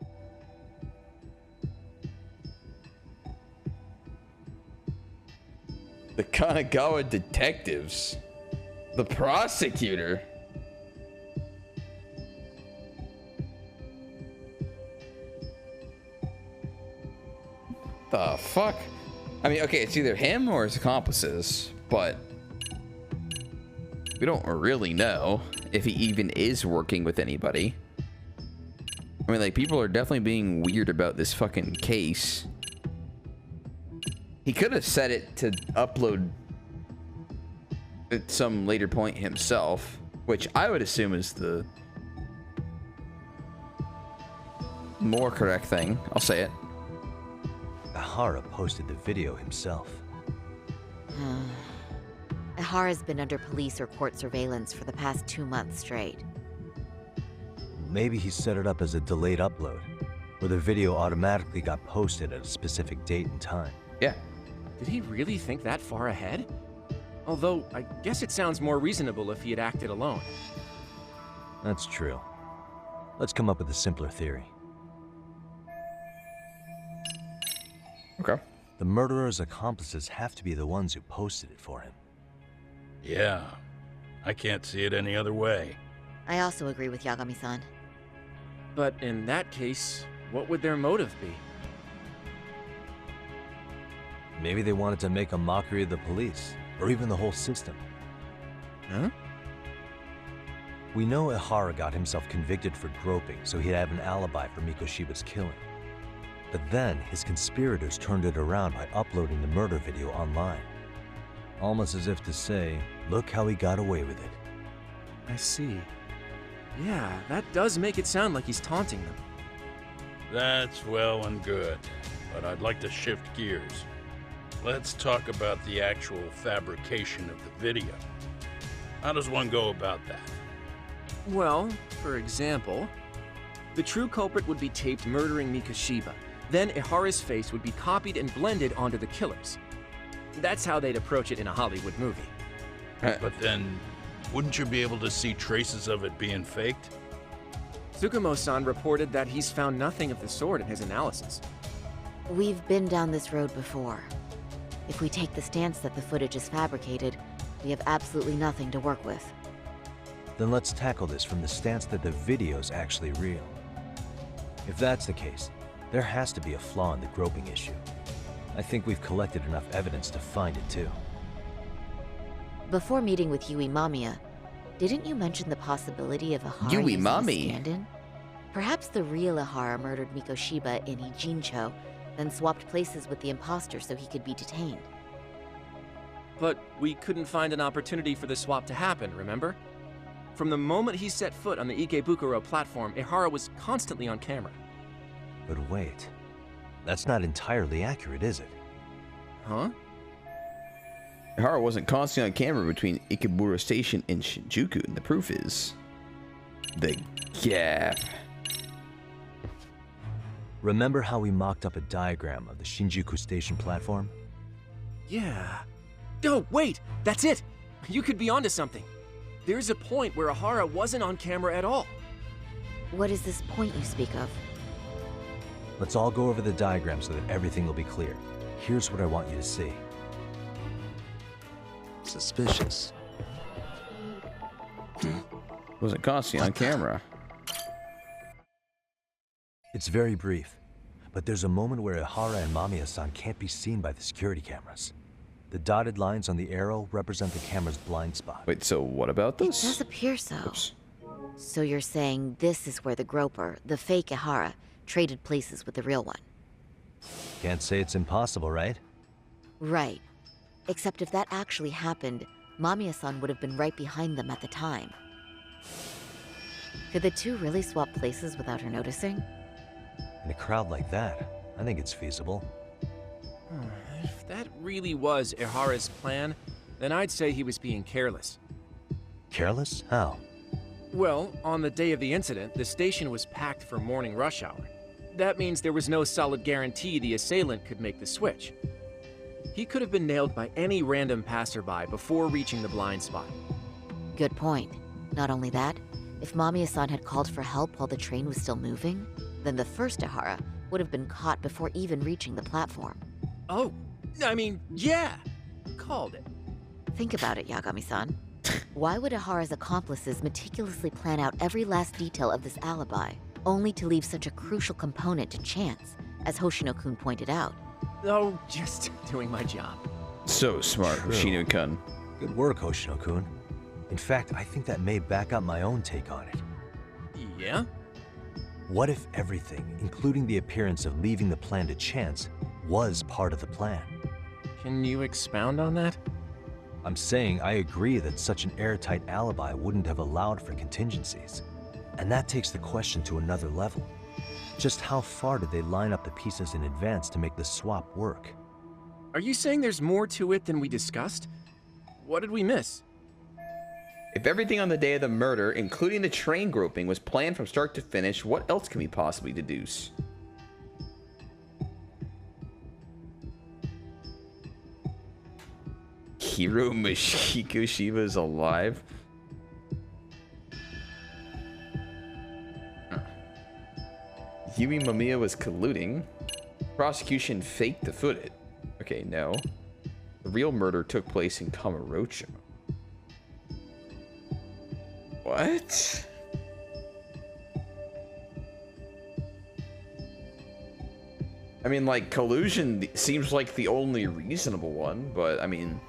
The Kanagawa detectives. The prosecutor. The fuck? I mean, okay, it's either him or his accomplices, but we don't really know if he even is working with anybody. I mean, like, people are definitely being weird about this fucking case. He could have set it to upload at some later point himself, which I would assume is the more correct thing. I'll say it. Ihara posted the video himself. Ihara's been under police or court surveillance for the past 2 months straight. Maybe he set it up as a delayed upload, where the video automatically got posted at a specific date and time. Yeah. Did he really think that far ahead? Although, I guess it sounds more reasonable if he had acted alone. That's true. Let's come up with a simpler theory. Okay. The murderer's accomplices have to be the ones who posted it for him. Yeah, I can't see it any other way. I also agree with Yagami-san. But in that case, what would their motive be? Maybe they wanted to make a mockery of the police, or even the whole system. Huh? We know Ihara got himself convicted for groping, so he'd have an alibi for Mikoshiba's killing. But then, his conspirators turned it around by uploading the murder video online. Almost as if to say, look how he got away with it. I see. Yeah, that does make it sound like he's taunting them. That's well and good, but I'd like to shift gears. Let's talk about the actual fabrication of the video. How does one go about that? Well, for example, the true culprit would be taped murdering Mikoshiba. Then Ihara's face would be copied and blended onto the killer's. That's how they'd approach it in a Hollywood movie. But then, wouldn't you be able to see traces of it being faked? Tsukumo-san reported that he's found nothing of the sort in his analysis. We've been down this road before. If we take the stance that the footage is fabricated, we have absolutely nothing to work with. Then let's tackle this from the stance that the video's actually real. If that's the case, there has to be a flaw in the groping issue. I think we've collected enough evidence to find it too. Before meeting with Yui Mamiya, didn't you mention the possibility of Ihara Yui using a Mami? stand-in? Perhaps the real Ihara murdered Mikoshiba in Ijincho, then swapped places with the imposter so he could be detained. But we couldn't find an opportunity for the swap to happen, remember? From the moment he set foot on the Ikebukuro platform, Ihara was constantly on camera. But wait, that's not entirely accurate, is it? Huh? Ihara wasn't constantly on camera between Ikebukuro Station and Shinjuku, and the proof is the gap. Remember how we mocked up a diagram of the Shinjuku Station platform? Yeah. Oh, wait! That's it! You could be onto something. There's a point where Ihara wasn't on camera at all. What is this point you speak of? Let's all go over the diagram so that everything will be clear. Here's what I want you to see. Suspicious. Wasn't constantly on camera. It's very brief, but there's a moment where Ihara and Mamiya-san can't be seen by the security cameras. The dotted lines on the arrow represent the camera's blind spot. Wait, so what about It this? does appear so. Oops. So you're saying this is where the groper, the fake Ihara, traded places with the real one? Can't say it's impossible, right? Right. Except if that actually happened, Mamiya-san would have been right behind them at the time. Could the two really swap places without her noticing? In a crowd like that, I think it's feasible. If that really was Ihara's plan, then I'd say he was being careless. Careless? How? Well, on the day of the incident, the station was packed for morning rush hour. That means there was no solid guarantee the assailant could make the switch. He could have been nailed by any random passerby before reaching the blind spot. Good point. Not only that, if Mamiya-san had called for help while the train was still moving, then the first Ihara would have been caught before even reaching the platform. Oh, I mean, yeah! Called it. Think about it, Yagami-san. Why would Ihara's accomplices meticulously plan out every last detail of this alibi, only to leave such a crucial component to chance, as Hoshino-kun pointed out? Oh, just doing my job. So smart, Hoshino-kun. Good work, Hoshino-kun. In fact, I think that may back up my own take on it. Yeah? What if everything, including the appearance of leaving the plan to chance, was part of the plan? Can you expound on that? I'm saying I agree that such an airtight alibi wouldn't have allowed for contingencies. And that takes the question to another level. Just how far did they line up the pieces in advance to make the swap work? Are you saying there's more to it than we discussed? What did we miss? If everything on the day of the murder, including the train groping, was planned from start to finish, what else can we possibly deduce? Hiro Mikoshiba is alive? Yui Mamiya was colluding. Prosecution faked the footage. Okay, no. The real murder took place in Kamurocho. What? I mean, like, collusion seems like the only reasonable one, but, I mean...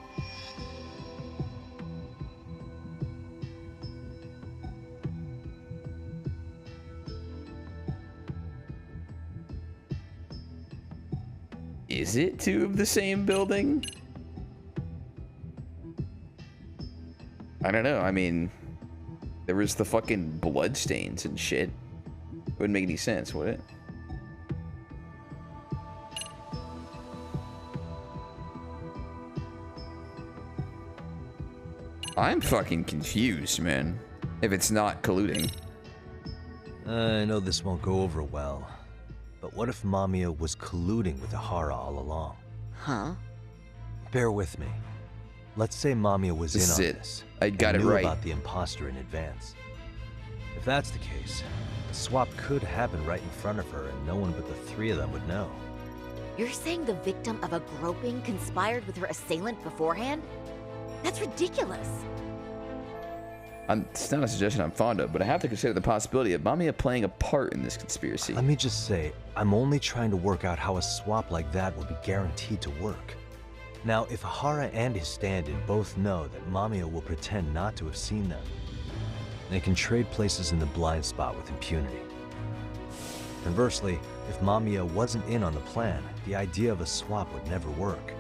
Is it two of the same building? I don't know, I mean... There was the fucking bloodstains and shit. It wouldn't make any sense, would it? I'm fucking confused, man. If it's not colluding. I know this won't go over well, But what if Mamiya was colluding with Ihara all along? Huh? Bear with me. Let's say Mamiya was This in is on it. this. I got and it knew right. about the imposter in advance. If that's the case, the swap could happen right in front of her and no one but the three of them would know. You're saying the victim of a groping conspired with her assailant beforehand? That's ridiculous. It's not a suggestion I'm fond of, but I have to consider the possibility of Mamiya playing a part in this conspiracy. Let me just say, I'm only trying to work out how a swap like that would be guaranteed to work. Now, if Ihara and his stand-in both know that Mamiya will pretend not to have seen them, they can trade places in the blind spot with impunity. Conversely, if Mamiya wasn't in on the plan, the idea of a swap would never work.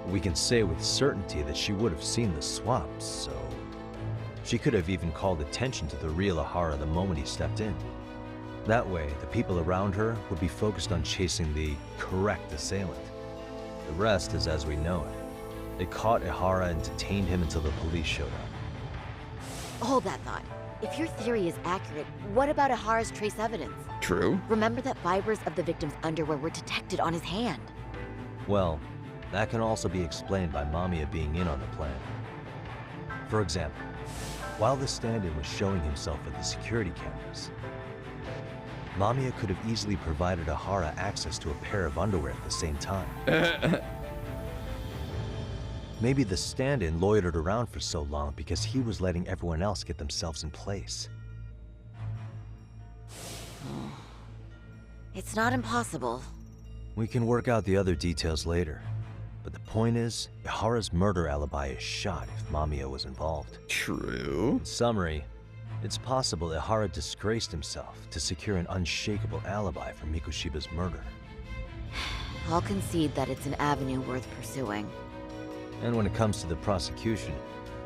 We can say with certainty that she would have seen the swap, so... She could have even called attention to the real Ihara the moment he stepped in. That way, the people around her would be focused on chasing the correct assailant. The rest is as we know it. They caught Ihara and detained him until the police showed up. Hold that thought. If your theory is accurate, what about Ihara's trace evidence? True. Remember that fibers of the victim's underwear were detected on his hand. Well, that can also be explained by Mamiya being in on the plan. For example, while the stand-in was showing himself at the security cameras, Mamiya could have easily provided Ihara access to a pair of underwear at the same time. Maybe the stand-in loitered around for so long because he was letting everyone else get themselves in place. It's not impossible. We can work out the other details later. But the point is, Ihara's murder alibi is shot if Mamiya was involved. True. In summary, it's possible Ihara disgraced himself to secure an unshakable alibi for Mikoshiba's murder. I'll concede that it's an avenue worth pursuing. And when it comes to the prosecution,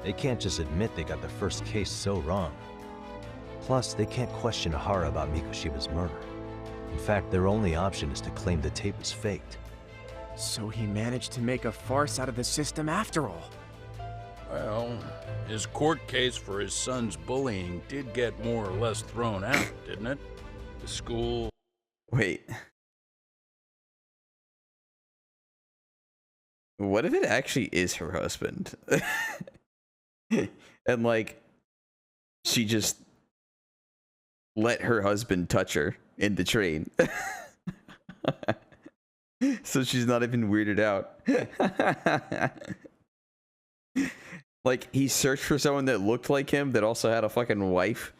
they can't just admit they got the first case so wrong. Plus, they can't question Ihara about Mikoshiba's murder. In fact, their only option is to claim the tape was faked. So he managed to make a farce out of the system after all. Well, his court case for his son's bullying did get more or less thrown out, didn't it? The school... Wait. What if it actually is her husband? And, like, she just let her husband touch her in the train. So she's not even weirded out. Like, he searched for someone that looked like him that also had a fucking wife.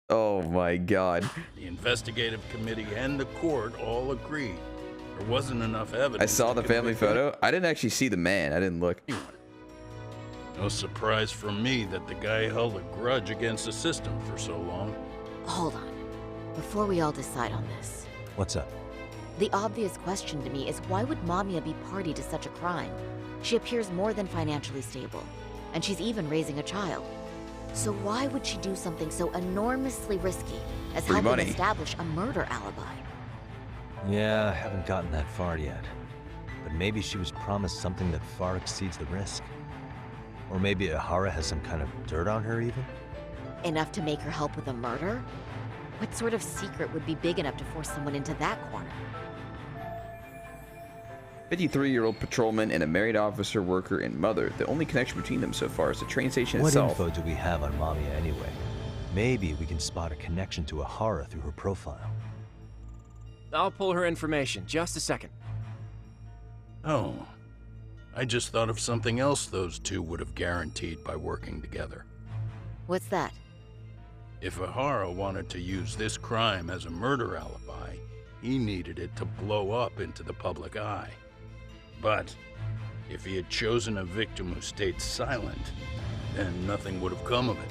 Oh my god. The investigative committee and the court all agreed there wasn't enough evidence. I saw the family photo. I didn't actually see the man. I didn't look. No surprise for me that the guy held a grudge against the system for so long. Hold on. Before we all decide on this. What's up? The obvious question to me is why would Mamiya be party to such a crime? She appears more than financially stable, and she's even raising a child. So why would she do something so enormously risky as Free helping money. establish a murder alibi? Yeah, I haven't gotten that far yet. But maybe she was promised something that far exceeds the risk. Or maybe Ihara has some kind of dirt on her even? Enough to make her help with a murder? What sort of secret would be big enough to force someone into that corner? 53-year-old patrolman and a married officer, worker, and mother. The only connection between them so far is the train station What itself. info do we have on Mamiya anyway? Maybe we can spot a connection to Ihara through her profile. I'll pull her information. Just a second. Oh, I just thought of something else those two would have guaranteed by working together. What's that? If Ihara wanted to use this crime as a murder alibi, he needed it to blow up into the public eye. But if he had chosen a victim who stayed silent, then nothing would have come of it.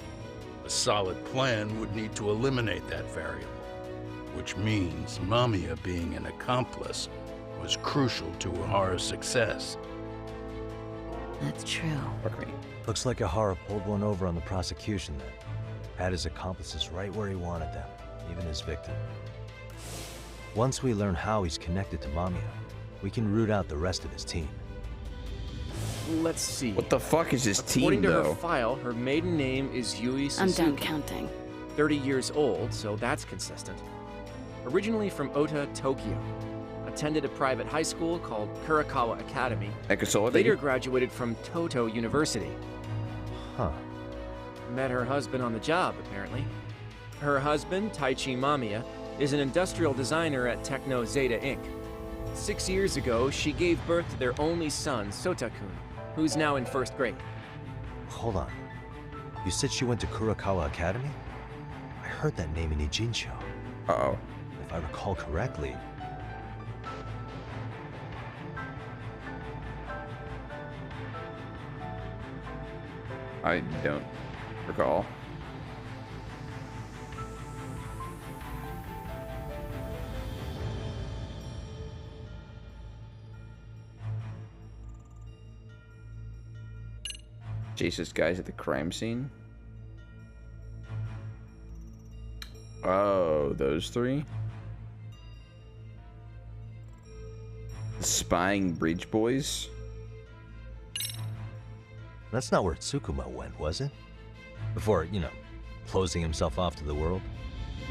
A solid plan would need to eliminate that variable, which means Mamiya being an accomplice was crucial to Ihara's success. That's true. Fuck me. Looks like Ihara pulled one over on the prosecution then. Had his accomplices right where he wanted them, even his victim. Once we learn how he's connected to Mamiya, we can root out the rest of his team. Let's see. What the fuck is his According team, to though? her file, her maiden name is Yui Suzuki. I'm done counting. 30 years old, so that's consistent. originally from Ota, Tokyo. Attended a private high school called Kurakawa Academy. Later graduated from Toto University. Huh. Met her husband on the job, apparently. Her husband, Taichi Mamiya, is an industrial designer at Techno Zeta Inc. 6 years ago, she gave birth to their only son, Sota-kun, who's now in 1st grade. Hold on. You said she went to Kurakawa Academy? I heard that name in Ijincho. Uh-oh. If I recall correctly... I don't recall. Chases guys at the crime scene. Oh, those three? The spying bridge boys? That's not where Tsukuma went, was it? Before, you know, closing himself off to the world?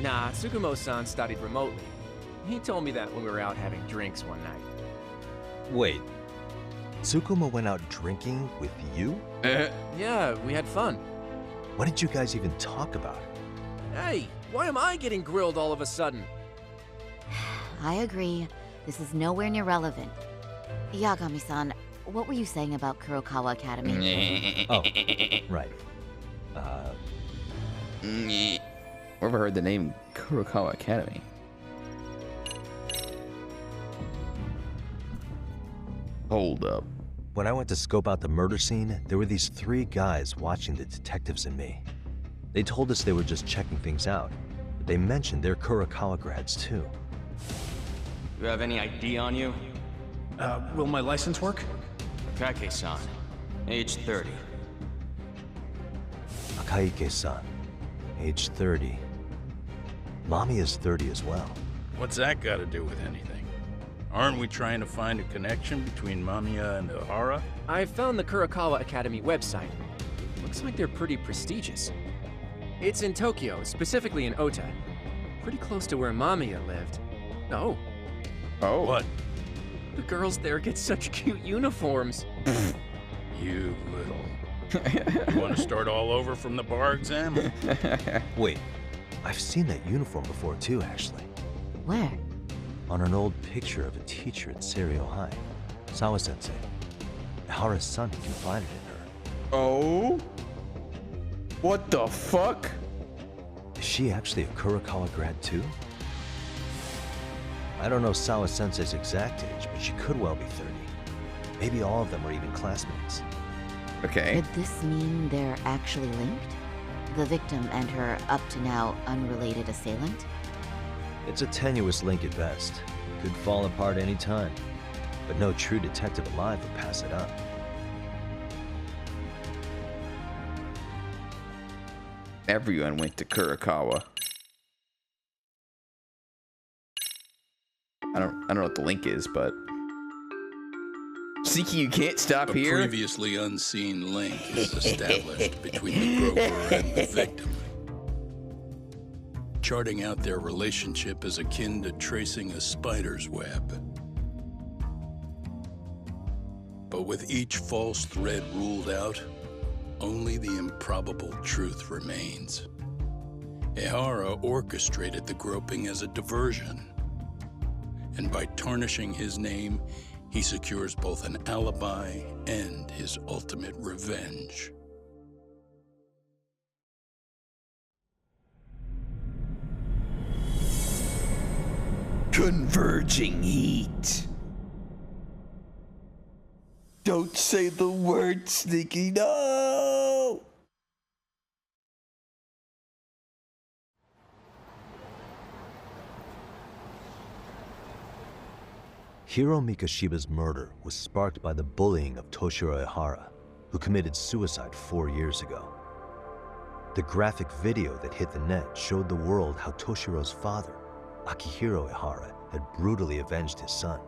Nah, Tsukumo-san studied remotely. He told me that when we were out having drinks one night. Wait. Tsukuma went out drinking with you? Yeah, we had fun. What did you guys even talk about? Hey, why am I getting grilled all of a sudden? I agree. This is nowhere near relevant. Yagami-san, what were you saying about Kurokawa Academy? Oh, right. Ever heard the name Kurokawa Academy? Hold up. When I went to scope out the murder scene, there were these 3 guys watching the detectives and me. They told us they were just checking things out, but they mentioned they're Kurokawa grads too. You have any ID on you? Will my license work? Kake-san, age 30. Akaike-san, age 30. Mami is 30 as well. What's that got to do with anything? Aren't we trying to find a connection between Mamiya and Ihara? I found the Kurokawa Academy website. Looks like they're pretty prestigious. It's in Tokyo, specifically in Ota. Pretty close to where Mamiya lived. Oh. Oh. What? The girls there get such cute uniforms. You little... You want to start all over from the bar exam? Wait, I've seen that uniform before too, actually. Where? On an old picture of a teacher at Seiryo High. Sawa-sensei. Ihara's son confided in her. Oh? What the fuck? Is she actually a Kurokawa grad too? I don't know Sawa-sensei's exact age, but she could well be 30. Maybe all of them are even classmates. Okay. Could this mean they're actually linked? The victim and her up-to-now unrelated assailant? It's a tenuous link at best. Could fall apart any time. But no true detective alive would pass it up. Everyone went to Kurokawa. I don't know what the link is, but Siki, you can't stop here. A previously unseen link is established between the broker and the victim. Charting out their relationship is akin to tracing a spider's web. But with each false thread ruled out, only the improbable truth remains. Ihara orchestrated the groping as a diversion. And by tarnishing his name, he secures both an alibi and his ultimate revenge. Converging heat. Don't say the word, Sneaky, no! Hiro Mikoshiba's murder was sparked by the bullying of Toshiro Ihara, who committed suicide 4 years ago. The graphic video that hit the net showed the world how Toshiro's father, Akihiro Ihara, had brutally avenged his son.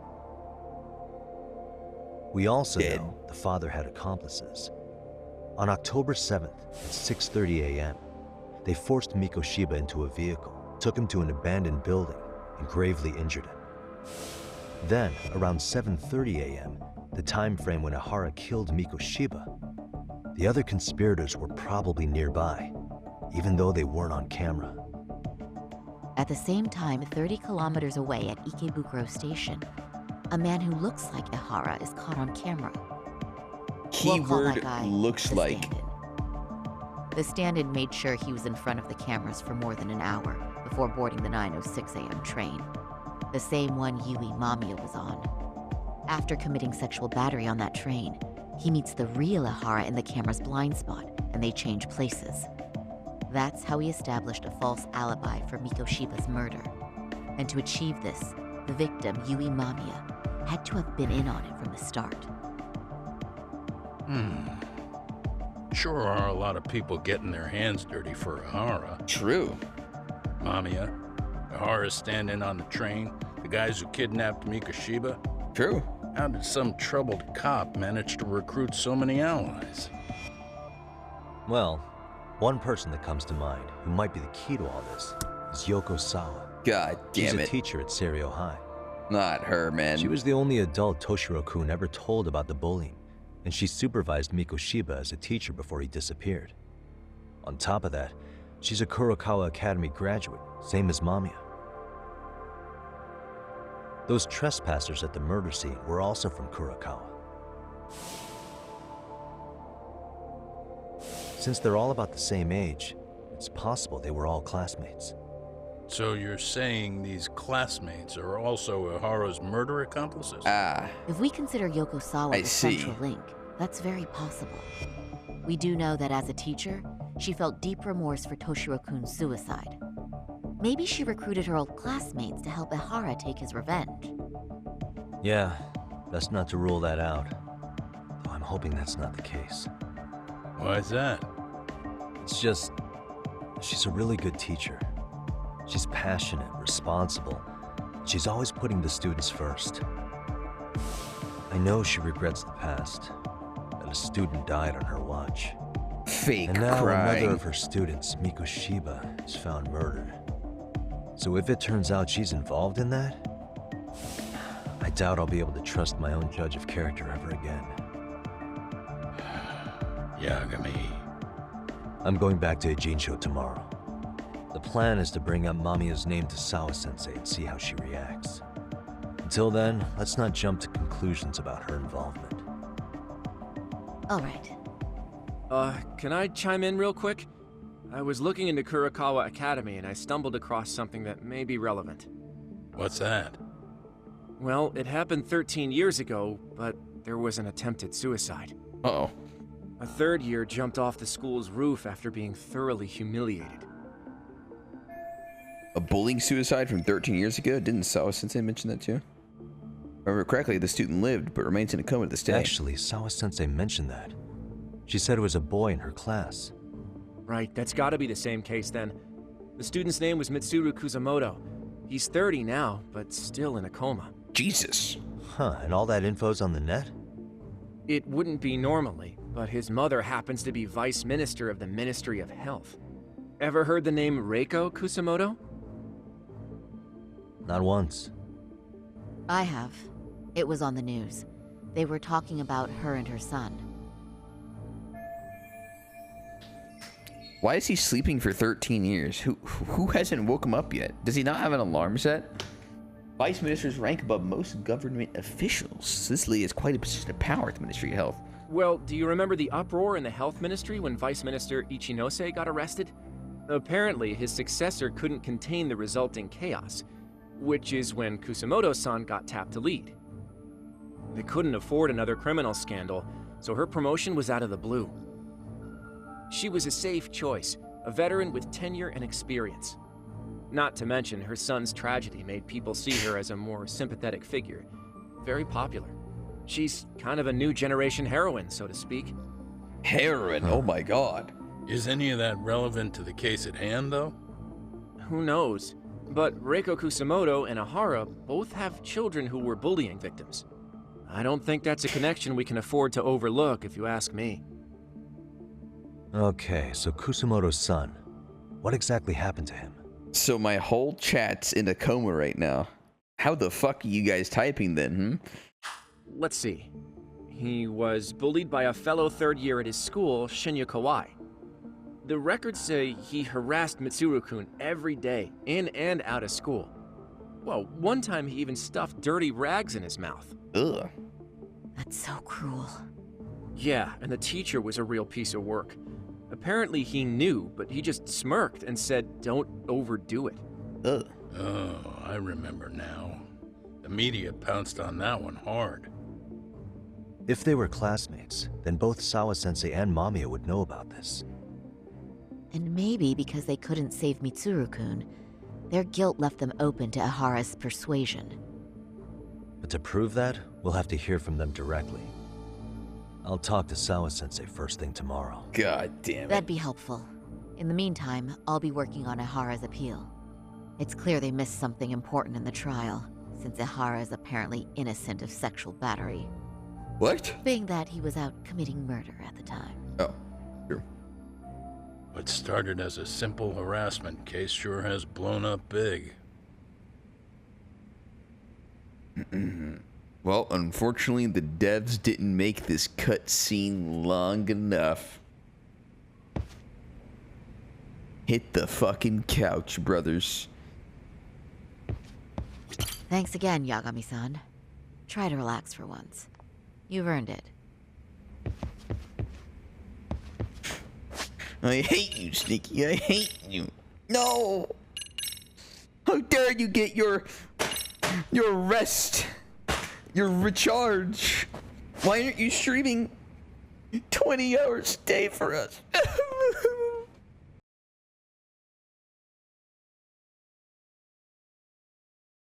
We also know the father had accomplices. On October 7th at 6:30 a.m., they forced Mikoshiba into a vehicle, took him to an abandoned building, and gravely injured him. Then, around 7:30 a.m., the time frame when Ihara killed Mikoshiba, the other conspirators were probably nearby, even though they weren't on camera. At the same time, 30 kilometers away at Ikebukuro Station, a man who looks like Ihara is caught on camera. We'll call that Keyword guy looks the like. stand-in. The stand-in made sure he was in front of the cameras for more than an hour before boarding the 9:06 a.m. train, the same one Yui Mamiya was on. After committing sexual battery on that train, he meets the real Ihara in the camera's blind spot, and they change places. That's how he established a false alibi for Mikoshiba's murder. And to achieve this, the victim, Yui Mamiya, had to have been in on it from the start. Sure are a lot of people getting their hands dirty for Ihara. True. Mamiya, Ihara's stand-in on the train, the guys who kidnapped Mikoshiba. True. How did some troubled cop manage to recruit so many allies? Well, one person that comes to mind who might be the key to all this is Yoko Sawa. God damn She's it. a teacher at Seiryo High. Not her, man. She was the only adult Toshiro-kun ever told about the bullying, and she supervised Mikoshiba as a teacher before he disappeared. On top of that, she's a Kurokawa Academy graduate, same as Mamiya. Those trespassers at the murder scene were also from Kurokawa. Since they're all about the same age, it's possible they were all classmates. So you're saying these classmates are also Ihara's murder accomplices? If we consider Yoko Sawa the central link, that's very possible. We do know that as a teacher, she felt deep remorse for Toshiro-kun's suicide. Maybe she recruited her old classmates to help Ihara take his revenge. Yeah, best not to rule that out. Though I'm hoping that's not the case. Why's that? It's just, she's a really good teacher. She's passionate, responsible. She's always putting the students first. I know she regrets the past, that a student died on her watch. Fake and now crying. another of her students, Mikoshiba, is found murdered. So if it turns out she's involved in that, I doubt I'll be able to trust my own judge of character ever again. Yagami. I'm going back to Ejincho tomorrow. The plan is to bring up Mamiya's name to Sawa-sensei and see how she reacts. Until then, let's not jump to conclusions about her involvement. All right. Can I chime in real quick? I was looking into Kurokawa Academy and I stumbled across something that may be relevant. What's that? Well, it happened 13 years ago, but there was an attempted suicide. Uh-oh. A third year jumped off the school's roof after being thoroughly humiliated. A bullying suicide from 13 years ago? Didn't Sawa-sensei mention that too? If I remember correctly, the student lived, but remains in a coma to this day. Actually, Sawa-sensei mentioned that. She said it was a boy in her class. Right, that's gotta be the same case then. The student's name was Mitsuru Kusamoto. He's 30 now, but still in a coma. Jesus. Huh, and all that info's on the net? It wouldn't be normally, but his mother happens to be Vice Minister of the Ministry of Health. Ever heard the name Reiko Kusamoto? Not once. I have. It was on the news. They were talking about her and her son. Why is he sleeping for 13 years? Who hasn't woke him up yet? Does he not have an alarm set? Vice ministers rank above most government officials. Sicily is quite a position of power at the Ministry of Health. Well, do you remember the uproar in the health ministry when Vice Minister Ichinose got arrested? Apparently, his successor couldn't contain the resulting chaos, which is when Kusamoto-san got tapped to lead. They couldn't afford another criminal scandal, so her promotion was out of the blue. She was a safe choice, a veteran with tenure and experience. Not to mention, her son's tragedy made people see her as a more sympathetic figure. Very popular. She's kind of a new generation heroine, so to speak. Heroine? Oh my god. Is any of that relevant to the case at hand, though? Who knows? But Reiko Kusamoto and Ihara both have children who were bullying victims. I don't think that's a connection we can afford to overlook, if you ask me. Okay, so Kusamoto's son. What exactly happened to him? So my whole chat's in a coma right now. How the fuck are you guys typing then, Let's see. He was bullied by a fellow third year at his school, Shinya Kawai. The records say he harassed Mitsuru-kun every day, in and out of school. Well, one time he even stuffed dirty rags in his mouth. Ugh. That's so cruel. Yeah, and the teacher was a real piece of work. Apparently he knew, but he just smirked and said, don't overdo it. Ugh. Oh, I remember now. The media pounced on that one hard. If they were classmates, then both Sawa-sensei and Mamiya would know about this. And maybe because they couldn't save Mitsuru-kun, their guilt left them open to Ihara's persuasion. But to prove that, we'll have to hear from them directly. I'll talk to Sawa-sensei first thing tomorrow. God damn it. That'd be helpful. In the meantime, I'll be working on Ihara's appeal. It's clear they missed something important in the trial, since Ihara is apparently innocent of sexual battery. What? Being that he was out committing murder at the time. Oh, sure. What started as a simple harassment case sure has blown up big. Well, unfortunately, the devs didn't make this cutscene long enough. Hit the fucking couch, brothers. Thanks again, Yagami-san. Try to relax for once. You've earned it. I hate you, Sneaky. I hate you. No! How dare you get your rest, your recharge? Why aren't you streaming 20 hours a day for us?